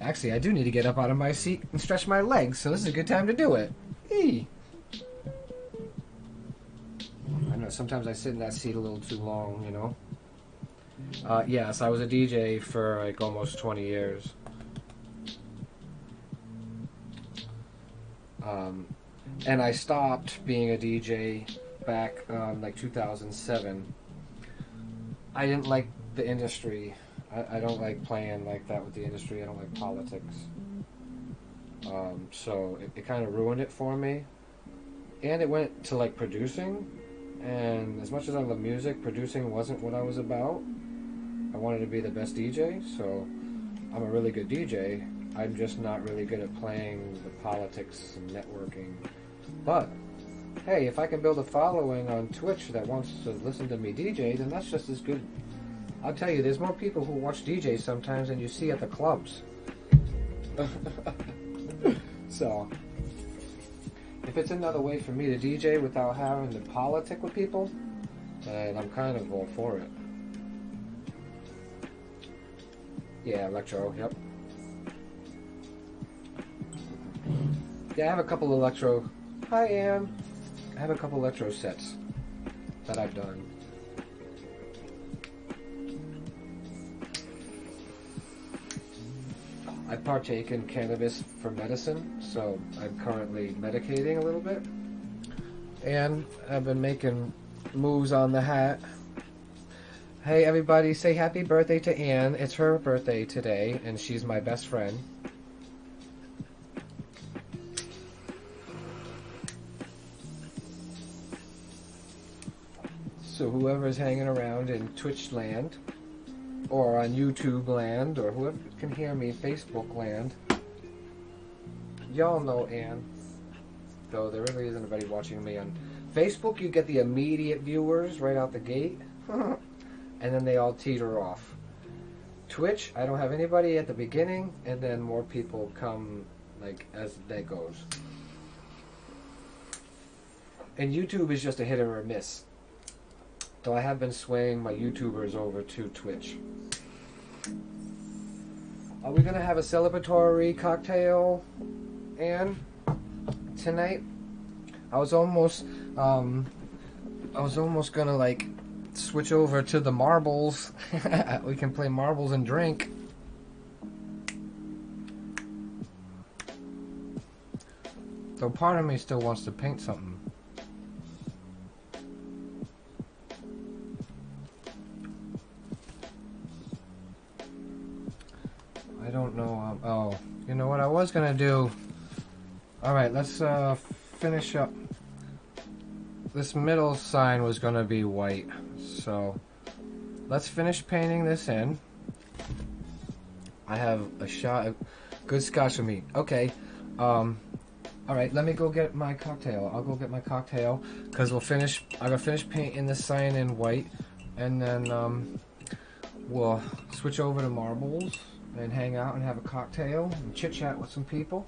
Actually, I do need to get up out of my seat and stretch my legs, so this is a good time to do it. Hey. I know, sometimes I sit in that seat a little too long, you know? Yes, I was a DJ for like almost 20 years. And I stopped being a DJ back like 2007. I didn't like the industry. I don't like playing like that with the industry. I don't like politics. So it kind of ruined it for me. And it went to like producing. And as much as I love music, producing wasn't what I was about. I wanted to be the best DJ, so I'm a really good DJ. I'm just not really good at playing the politics and networking. But, hey, if I can build a following on Twitch that wants to listen to me DJ, then that's just as good. I'll tell you, there's more people who watch DJs sometimes than you see at the clubs. So, if it's another way for me to DJ without having to politic with people, then I'm kind of all for it. Yeah, electro, yep. Yeah, I have a couple electro... Hi, Ann. I have a couple electro sets that I've done. I partake in cannabis for medicine, so I'm currently medicating a little bit. And I've been making moves on the hat. Hey everybody, say happy birthday to Ann. It's her birthday today, and she's my best friend. So whoever's hanging around in Twitch land, or on YouTube land, or whoever can hear me, Facebook land, y'all know Ann. Though there really isn't anybody watching me on Facebook. You get the immediate viewers right out the gate, and then they all teeter off. Twitch, I don't have anybody at the beginning, and then more people come like as that goes. And YouTube is just a hit or a miss. Though I have been swaying my YouTubers over to Twitch. Are we gonna have a celebratory cocktail, Ann, tonight? I was almost gonna like switch over to the marbles. We can play marbles and drink. Though part of me still wants to paint something. I don't know. Oh, you know what I was gonna do? Alright, let's finish up. This middle sign was gonna be white, so let's finish painting this in. I have a shot of good scotch with me. Okay, alright, let me go get my cocktail. I'll go get my cocktail, because I'm gonna finish painting this sign in white, and then we'll switch over to marbles and hang out and have a cocktail and chit chat with some people.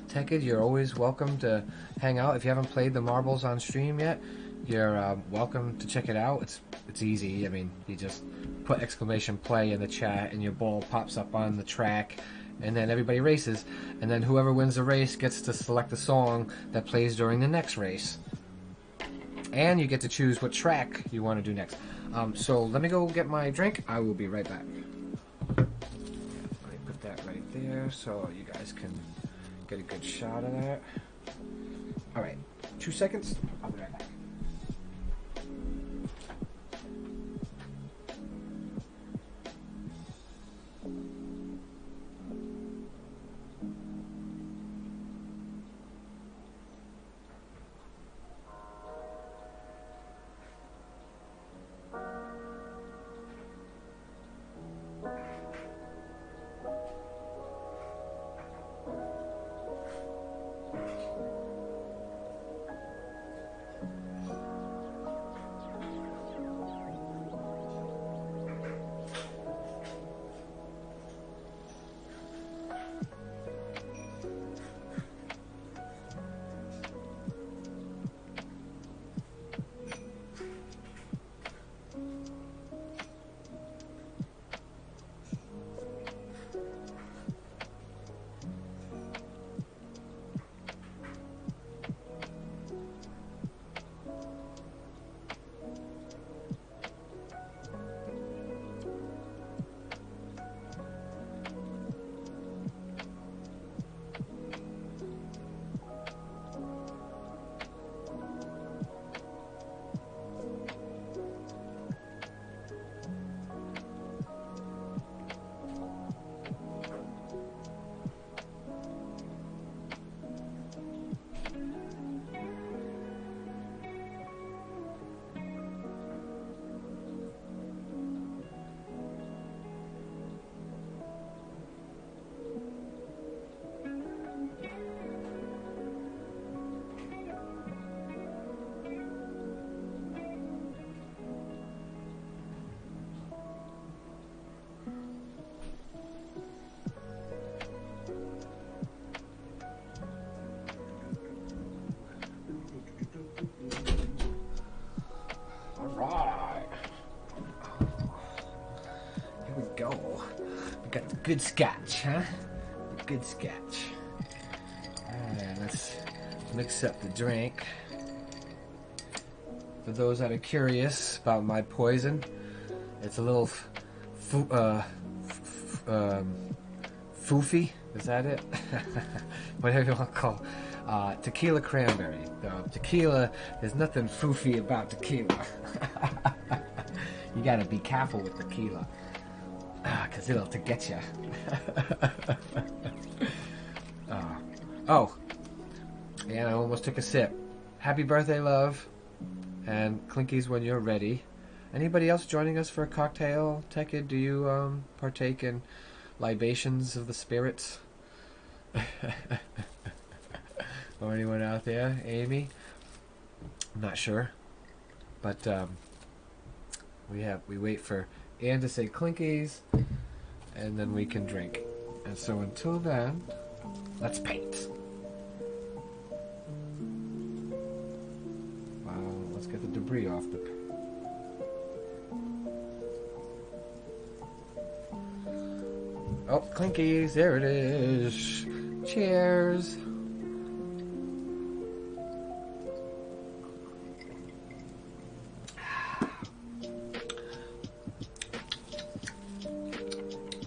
Tekid, you're always welcome to hang out. If you haven't played the marbles on stream yet, you're welcome to check it out. It's easy. I mean, you just put exclamation play in the chat and your ball pops up on the track, and then everybody races, and then whoever wins the race gets to select the song that plays during the next race, and you get to choose what track you want to do next. So let me go get my drink. I will be right back. here so you guys can get a good shot of that. Alright, 2 seconds. I'll be right back. Got the good scotch, huh? The good scotch. Alright, let's mix up the drink. For those that are curious about my poison, it's a little foofy. Is that it? Whatever you want to call it. Tequila cranberry. Tequila, there's nothing foofy about tequila. You gotta be careful with tequila. Because it'll to get you. Oh, and I almost took a sip. Happy birthday, love. And clinkies when you're ready. Anybody else joining us for a cocktail? Tekid, do you partake in libations of the spirits? Or anyone out there? Amy? I'm not sure. But we wait for Ann to say clinkies, and then we can drink. And so until then, let's paint. Wow, let's get the debris off the... Oh, clinkies, there it is. Cheers.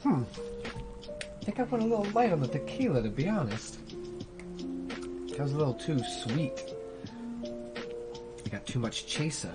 I think I went a little light on the tequila, to be honest. That was a little too sweet. I got too much chaser.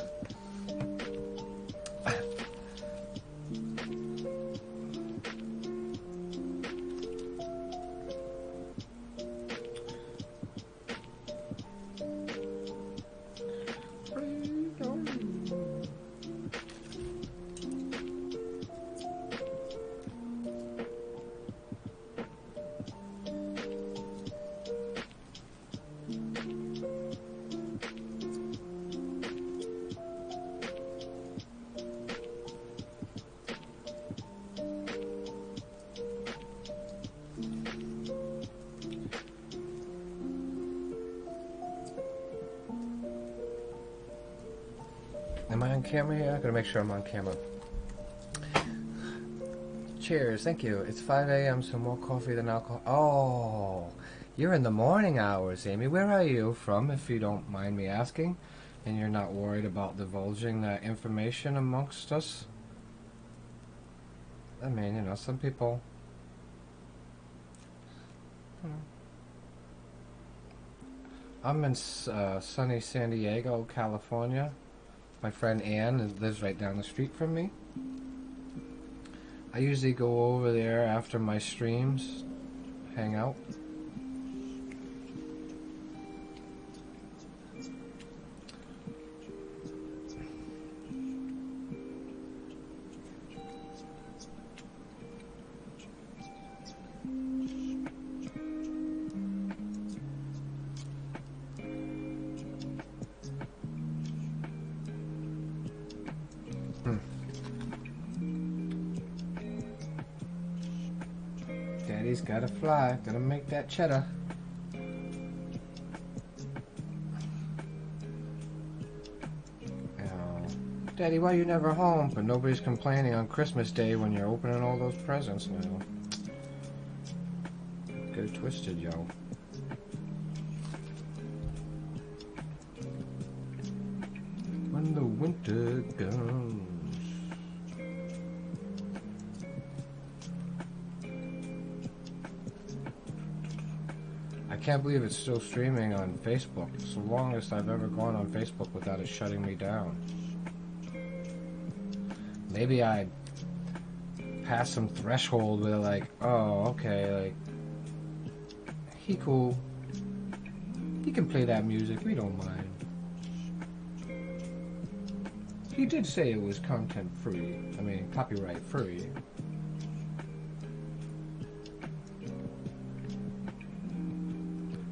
Am I on camera here? I'm gonna make sure I'm on camera. Cheers, thank you. It's 5 a.m., so more coffee than alcohol. Oh, you're in the morning hours, Amy. Where are you from, if you don't mind me asking? And you're not worried about divulging that information amongst us? I mean, you know, some people I'm in sunny San Diego, California. My friend Ann lives right down the street from me. I usually go over there after my streams, hang out. Daddy's gotta fly, gotta make that cheddar. Daddy, why you never home? But nobody's complaining on Christmas Day when you're opening all those presents now. Get it twisted, yo. When the winter comes. I can't believe it's still streaming on Facebook. It's the longest I've ever gone on Facebook without it shutting me down. Maybe I passed some threshold where like, oh, okay, like, he cool. He can play that music, we don't mind. He did say it was content free. I mean, copyright free.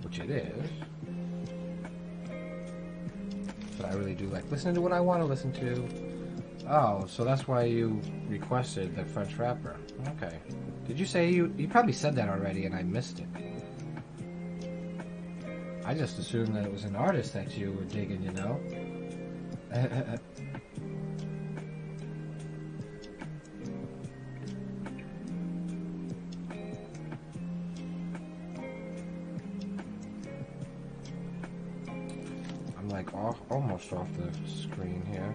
Which it is. But I really do like listening to what I want to listen to. Oh, so that's why you requested the French rapper. Okay. Did you say you probably said that already and I missed it. I just assumed that it was an artist that you were digging, you know? I'm like almost off the screen here.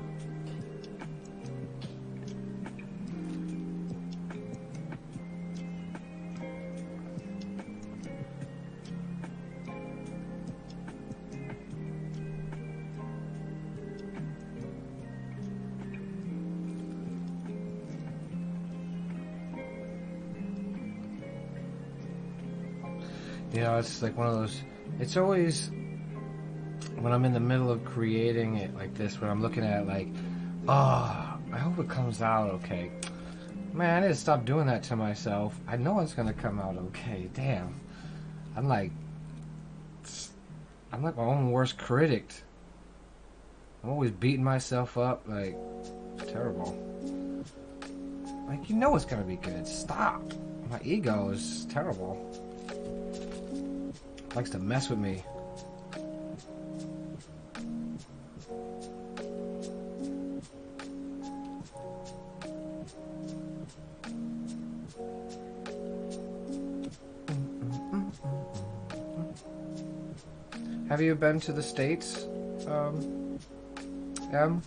You know, it's like one of those, it's always, when I'm in the middle of creating it like this, when I'm looking at it like, oh, I hope it comes out okay. Man, I need to stop doing that to myself. I know it's going to come out okay. Damn. I'm like my own worst critic. I'm always beating myself up. Like, it's terrible. Like, you know it's going to be good. Stop. My ego is terrible. Likes to mess with me. Have you been to the States, Em?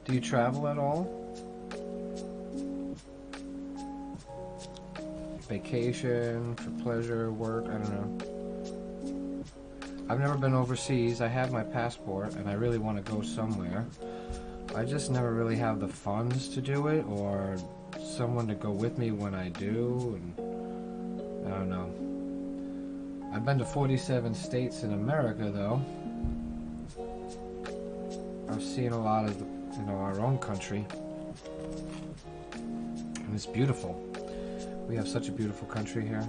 Do you travel at all? Vacation, for pleasure, work, I don't know. I've never been overseas. I have my passport and I really want to go somewhere. I just never really have the funds to do it or someone to go with me when I do, and I don't know. I've been to 47 states in America though. I've seen a lot of our own country. And it's beautiful. We have such a beautiful country here.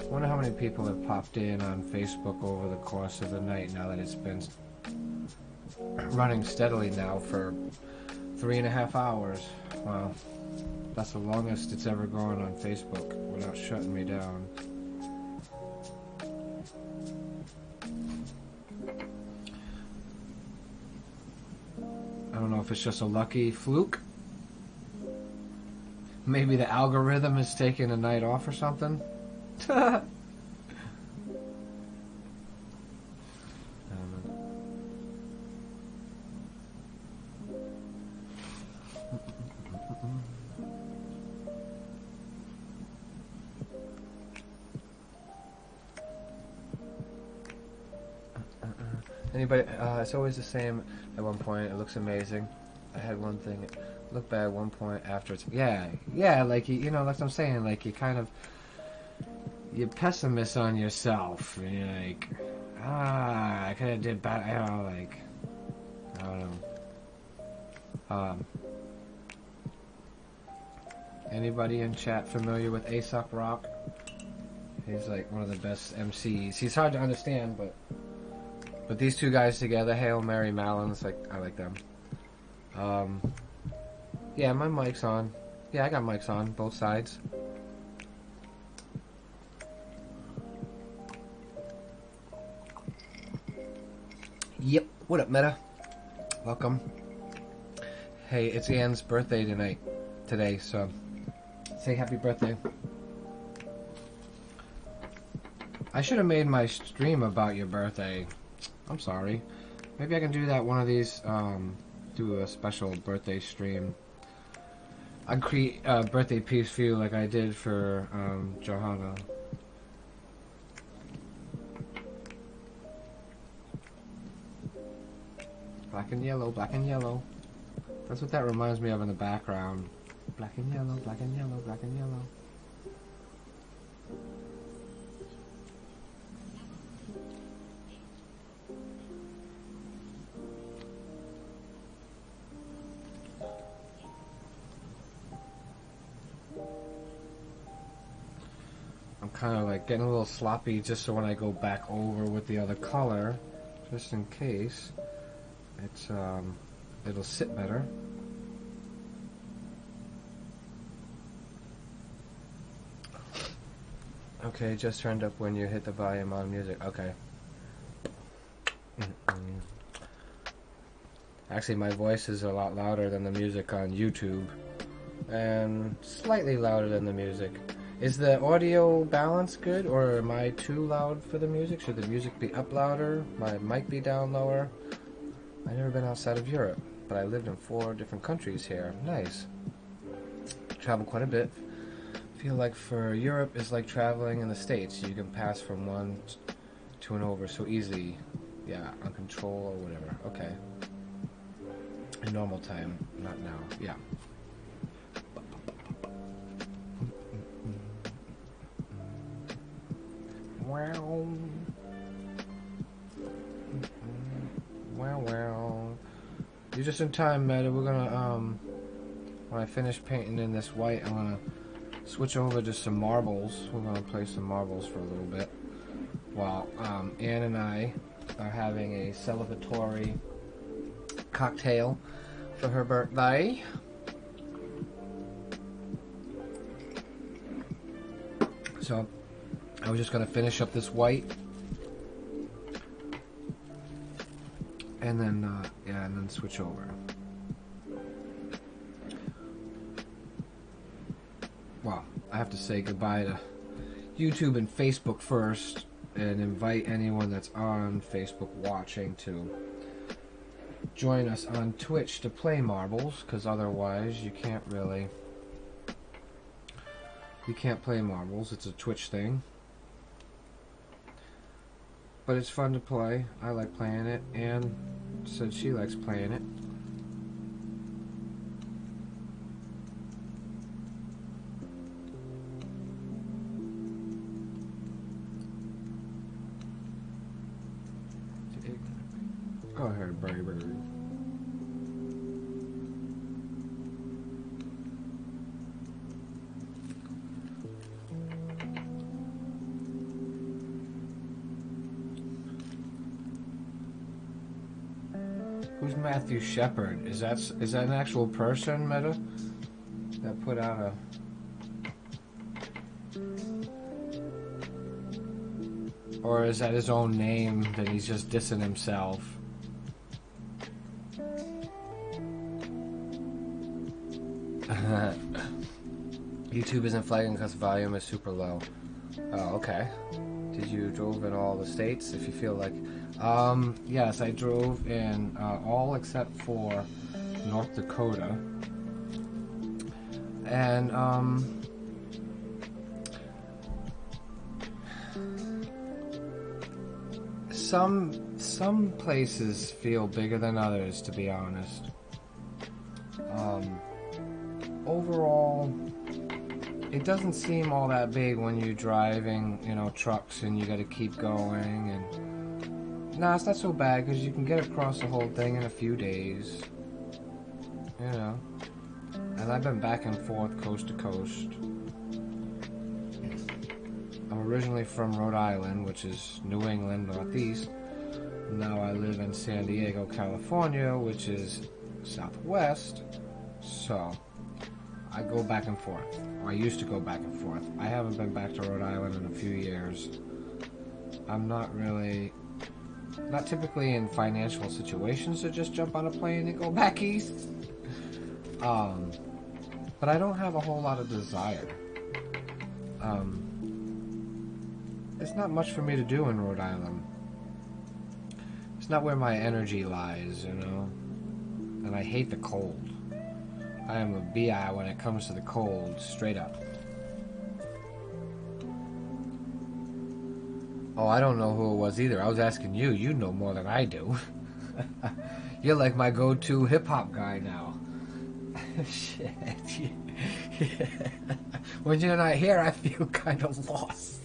I wonder how many people have popped in on Facebook over the course of the night now that it's been running steadily now for 3.5 hours. Wow. That's the longest it's ever gone on Facebook without shutting me down. I don't know if it's just a lucky fluke. Maybe the algorithm is taking a night off or something. Anybody? It's always the same. At one point, it looks amazing. I had one thing. Look bad at one point after it's yeah, like you know, like I'm saying, like you kind of you're pessimist on yourself, and you're like, I could have did better, you know, like I don't know. Anybody in chat familiar with Aesop Rock? He's like one of the best MCs. He's hard to understand, but these two guys together, Hail Mary Mallon's, like I like them. Yeah, my mic's on. Yeah, I got mics on both sides. Yep. What up, Meta? Welcome. Hey, it's Anne's birthday today, so say happy birthday. I should have made my stream about your birthday. I'm sorry. Maybe I can do that one of these, do a special birthday stream. I'd create a birthday piece for you like I did for, Johanna. Black and yellow, black and yellow. That's what that reminds me of in the background. Black and yellow, black and yellow, black and yellow. I'm kind of like getting a little sloppy just so when I go back over with the other color, just in case, it's it'll sit better. Okay, just turned up when you hit the volume on music. Okay. Actually, my voice is a lot louder than the music on YouTube, and slightly louder than the music. Is the audio balance good, or am I too loud for the music? Should the music be up louder? My mic be down lower? I've never been outside of Europe, but I lived in 4 different countries here. Nice. Traveled quite a bit. Feel like for Europe is like traveling in the States. You can pass from one to an over so easily. Yeah, on control or whatever. Okay. In normal time, not now. Yeah. Wow. Wow. You're just in time, Meta. We're gonna, when I finish painting in this white, I'm gonna switch over to some marbles. We're gonna play some marbles for a little bit while Anne and I are having a celebratory cocktail for her birthday. So I was just gonna finish up this white, and then yeah, and then switch over. Well, I have to say goodbye to YouTube and Facebook first, and invite anyone that's on Facebook watching to join us on Twitch to play marbles, because otherwise you can't play marbles. It's a Twitch thing, but it's fun to play. I like playing it. Anne said she likes playing it. Go ahead, baby. Who's Matthew Shepard? Is that an actual person, Meta? That put out a... Or is that his own name that he's just dissing himself? YouTube isn't flagging because volume is super low. Oh, okay. Did you drove in all the states? If you feel like, yes, I drove in all except for North Dakota, and some places feel bigger than others, to be honest. Overall, it doesn't seem all that big when you're driving, you know, trucks and you got to keep going. And nah, it's not so bad because you can get across the whole thing in a few days, you know. And I've been back and forth coast to coast. I'm originally from Rhode Island, which is New England, Northeast. Now I live in San Diego, California, which is Southwest. So I go back and forth. Or I used to go back and forth. I haven't been back to Rhode Island in a few years. I'm not typically in financial situations to just jump on a plane and go back east. But I don't have a whole lot of desire. There's not much for me to do in Rhode Island. It's not where my energy lies, you know. And I hate the cold. I am a BI when it comes to the cold, straight up. Oh, I don't know who it was either. I was asking you. You know more than I do. You're like my go-to hip-hop guy now. Shit. When you're not here, I feel kind of lost.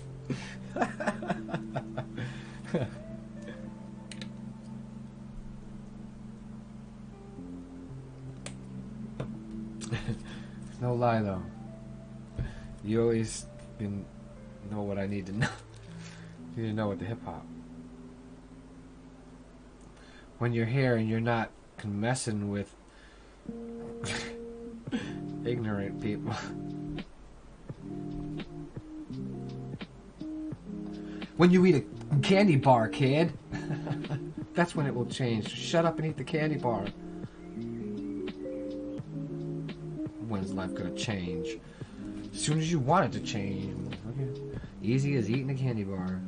No lie though, you always know what I need to know. You need to know what the hip hop. When you're here and you're not messing with ignorant people. When you eat a candy bar, kid, that's when it will change. Shut up and eat the candy bar. When's life gonna change? As soon as you want it to change. Okay. Easy as eating a candy bar.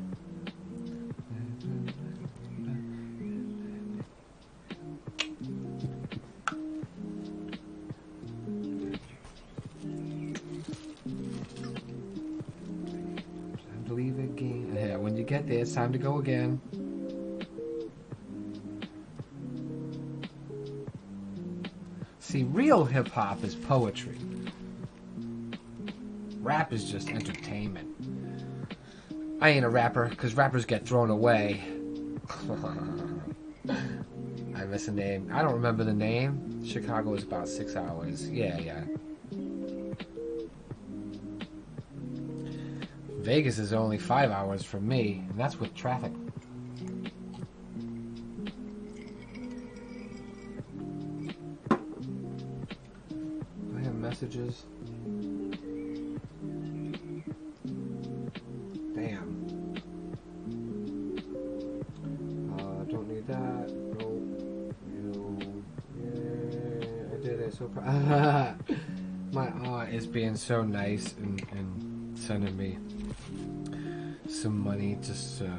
Time to leave again. Yeah, when you get there, it's time to go again. See, real hip-hop is poetry. Rap is just entertainment. I ain't a rapper, because rappers get thrown away. I miss a name. I don't remember the name. Chicago is about 6 hours. Yeah. Vegas is only 5 hours from me, and that's with traffic. Messages. Damn. Don't need that. Nope. You. Yeah, I did it. So proud. My aunt is being so nice and sending me some money just to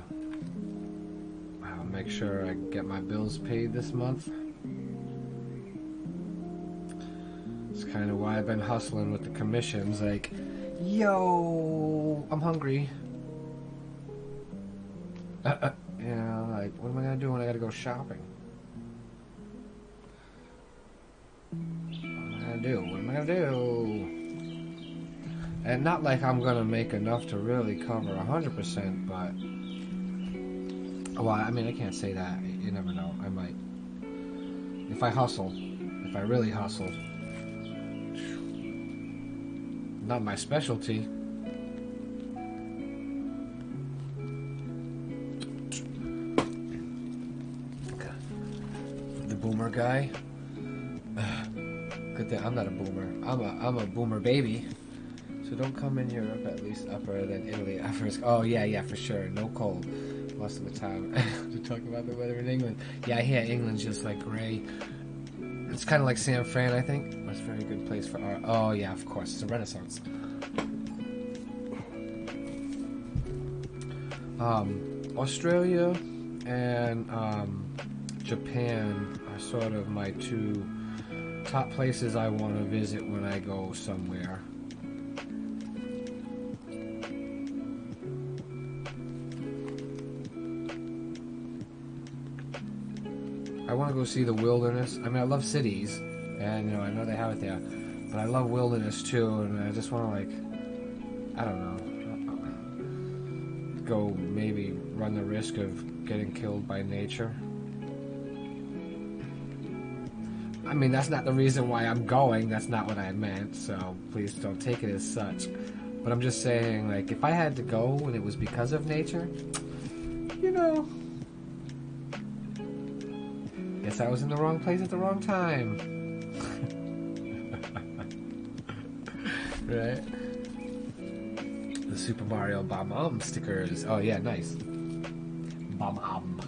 make sure I get my bills paid this month. Kind of why I've been hustling with the commissions. Like, yo, I'm hungry. You know, like, what am I gonna do when I gotta go shopping? What am I gonna do? And not like I'm gonna make enough to really cover 100%, but well, I mean, I can't say that. You never know. I might, if I hustle, if I really hustle. Not my specialty. The boomer guy. Good thing I'm not a boomer. I'm a boomer baby. So don't come in Europe at least upper than Italy. Oh yeah, for sure. No cold most of the time. To talk about the weather in England. Yeah, I hear England's just like gray. It's kind of like San Fran, I think. Or that's a very good place for art. Oh yeah, of course, it's a Renaissance. Australia and Japan are sort of my two top places I want to visit when I go somewhere. I want to go see the wilderness. I mean, I love cities, and I know they have it there, but I love wilderness too, and I just want to, like, I don't know, go maybe run the risk of getting killed by nature. I mean, that's not the reason why I'm going. That's not what I meant, so please don't take it as such. But I'm just saying, like, if I had to go and it was because of nature, guess I was in the wrong place at the wrong time. Right? The Super Mario Bomb stickers. Oh yeah, nice. Bomb.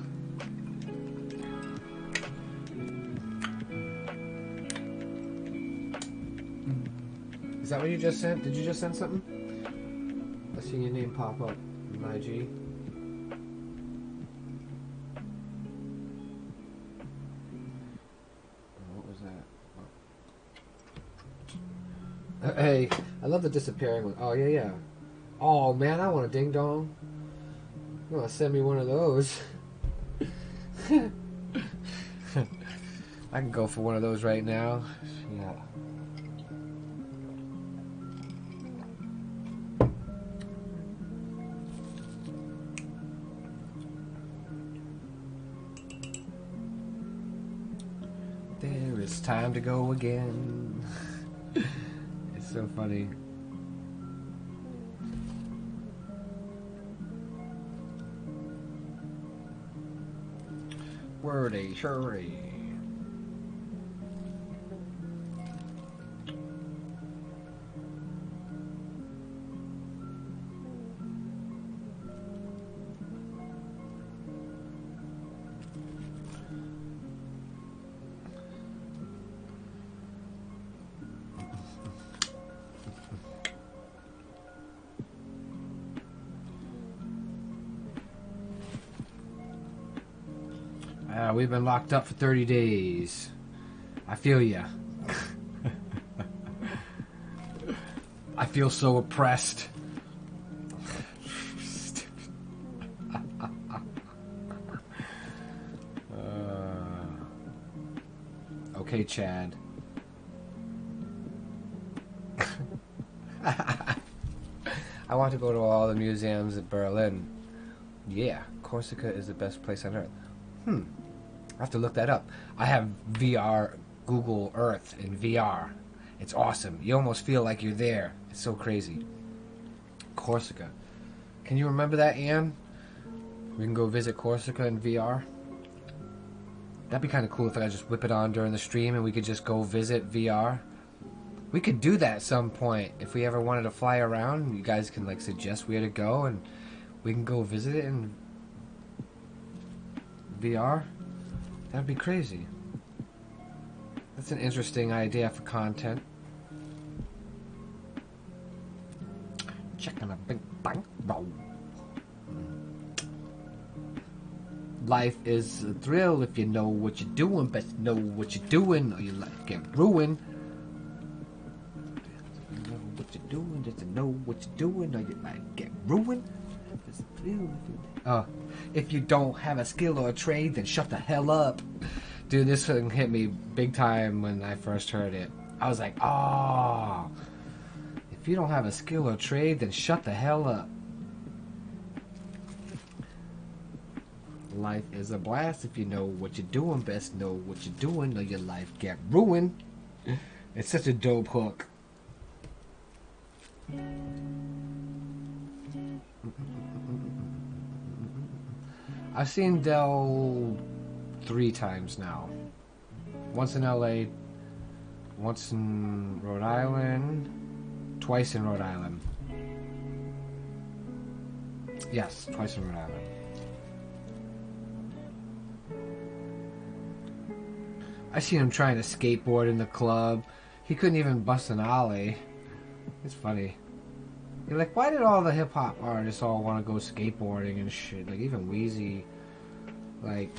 Is that what you just sent? Did you just send something? I see your name pop up in IG. What was that? Hey, I love the disappearing one. Oh yeah. Oh man, I want a ding dong. You want to send me one of those? I can go for one of those right now. Yeah. There is time to go again. It's so funny. Wordy, shurdy. We've been locked up for 30 days. I feel ya. I feel so oppressed. Okay, Chad. I want to go to all the museums in Berlin. Yeah, Corsica is the best place on earth. I have to look that up. I have VR, Google Earth in VR. It's awesome. You almost feel like you're there. It's so crazy. Corsica. Can you remember that, Anne? We can go visit Corsica in VR. That'd be kind of cool if I just whip it on during the stream and we could just go visit VR. We could do that at some point. If we ever wanted to fly around, you guys can like suggest where to go and we can go visit it in VR. That'd be crazy. That's an interesting idea for content. Checking a big bang roll. Life is a thrill if you know what you're doing. Best know what you're doing or your life get ruined. Know what you're doing, just to know what you're doing or your life get ruined. It's a thrill if you don't have a skill or a trade, then shut the hell up. Dude, this thing hit me big time when I first heard it. I was like, oh, if you don't have a skill or trade, then shut the hell up. Life is a blast if you know what you're doing. Best know what you're doing or your life get ruined. It's such a dope hook. I've seen Dell 3 times now. Once in LA, once in Rhode Island, twice in Rhode Island. Yes, twice in Rhode Island. I seen him trying to skateboard in the club. He couldn't even bust an ollie. It's funny. You're like, why did all the hip hop artists all want to go skateboarding and shit? Like even Wheezy, like,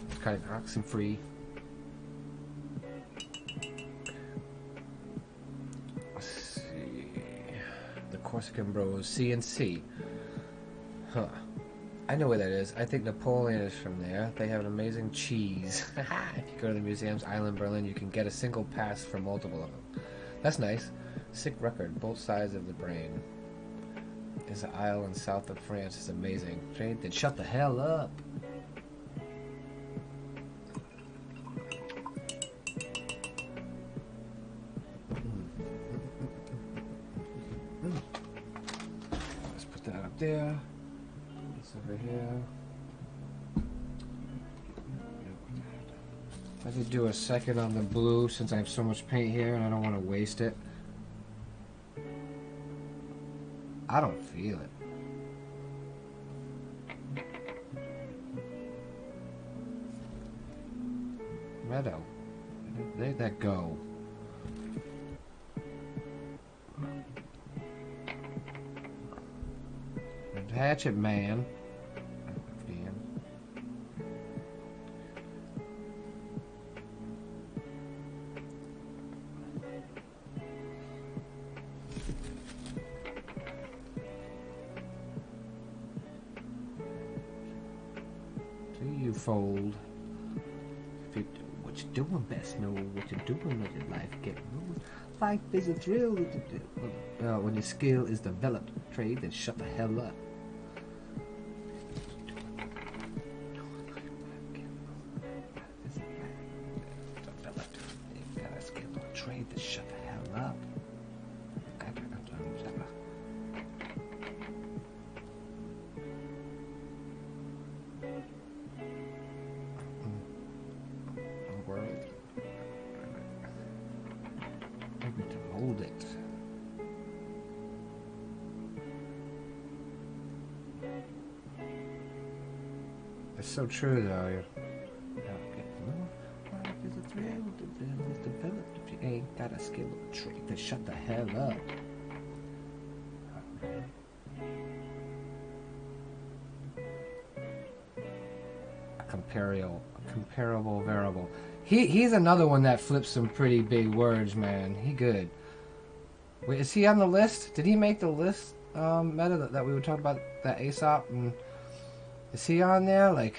it's kind of oxen free. Let's see. The Corsican Bros, CNC. Huh. I know where that is. I think Napoleon is from there. They have an amazing cheese. If you go to the museums, Island, Berlin, you can get a single pass for multiple of them. That's nice. Sick record, both sides of the brain. There's an island south of France. It's amazing. Train, then shut the hell up. Let's put that up there. This over here. I could do a second on the blue since I have so much paint here and I don't want to waste it. I don't feel it. Meadow. Let that go. Hatchet man. Fold. If you do what you're doing best, know what you're doing with your life. Get moving. Life is a thrill. When your skill is developed, trade, then shut the hell up. Developed. You got a skill or trade, then shut the hell up. Hold it. It's so true, though. Life is a thrill. The thrill is developed. If you ain't got a skill or trait, then shut the hell up. A comparable variable. He's another one that flips some pretty big words, man. He good. Wait, is he on the list? Did he make the list, meta that we were talking about, that Aesop? And is he on there? Like,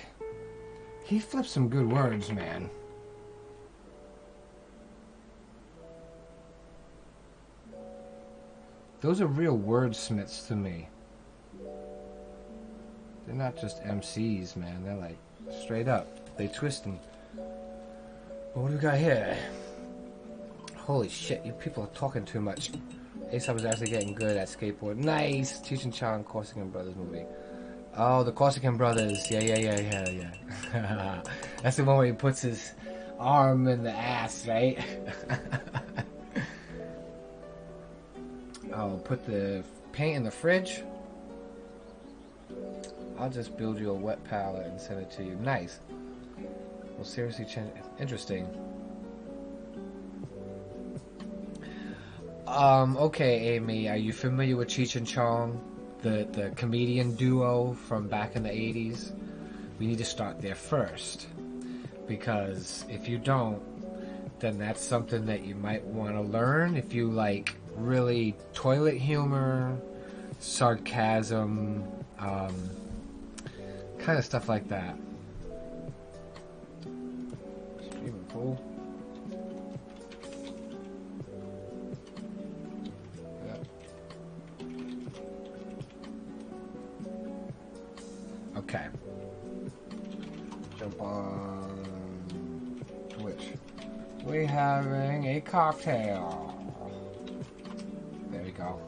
he flips some good words, man. Those are real wordsmiths to me. They're not just MCs, man. They're like, straight up. They twist them. What do we got here? Holy shit, you people are talking too much. Aesop is actually getting good at skateboard. Nice! Cheech and Chong, Corsican Brothers movie. Oh, the Corsican Brothers. Yeah. That's the one where he puts his arm in the ass, right? Oh, put the paint in the fridge. I'll just build you a wet palette and send it to you. Nice. Well, seriously, interesting. Okay, Amy, are you familiar with Cheech and Chong, the comedian duo from back in the 80s? We need to start there first, because if you don't, then that's something that you might want to learn if you like really toilet humor, sarcasm, kind of stuff like that. Even cool. Okay. Jump on Twitch. We're having a cocktail. There we go.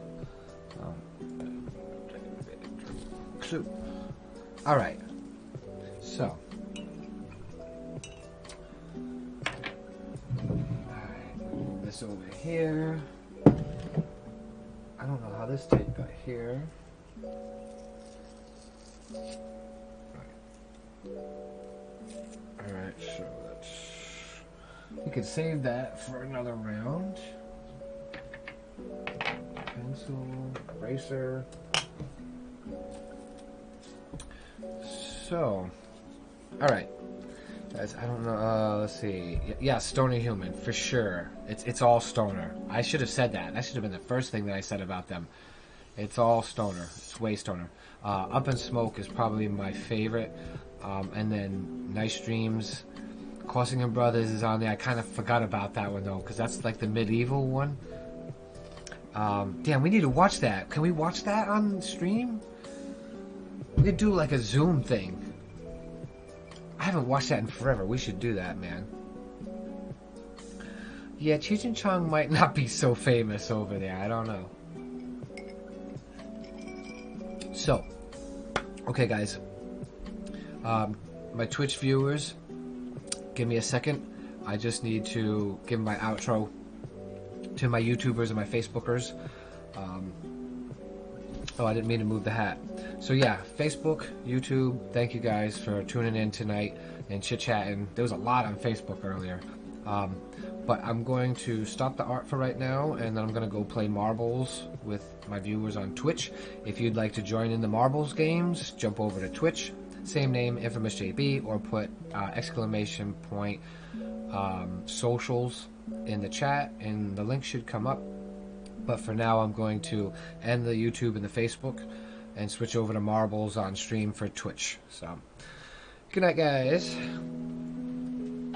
Alright. So. Alright, move this over here. I don't know how this tape got here. Alright, so let's... we could save that for another round. Pencil, eraser. So, all right, guys. I don't know. Let's see. Yeah, Stoner Human for sure. It's all stoner. I should have said that. That should have been the first thing that I said about them. It's all stoner. It's way stoner. Up in Smoke is probably my favorite, and then Nice Dreams. Corsingham Brothers is on there. I kind of forgot about that one though, because that's like the medieval one. Damn, we need to watch that. Can we watch that on stream? We could do like a Zoom thing. I haven't watched that in forever. We should do that, man. Yeah, Cheech and Chong might not be so famous over there. I don't know. So, okay, guys. My Twitch viewers, give me a second. I just need to give my outro to my YouTubers and my Facebookers. Oh, I didn't mean to move the hat. So yeah, Facebook, YouTube, thank you guys for tuning in tonight and chit-chatting. There was a lot on Facebook earlier. But I'm going to stop the art for right now, and then I'm going to go play marbles with my viewers on Twitch. If you'd like to join in the marbles games, jump over to Twitch. Same name, Infamous JB, or put exclamation point socials in the chat, and the link should come up. But for now, I'm going to end the YouTube and the Facebook and switch over to marbles on stream for Twitch. So, good night, guys.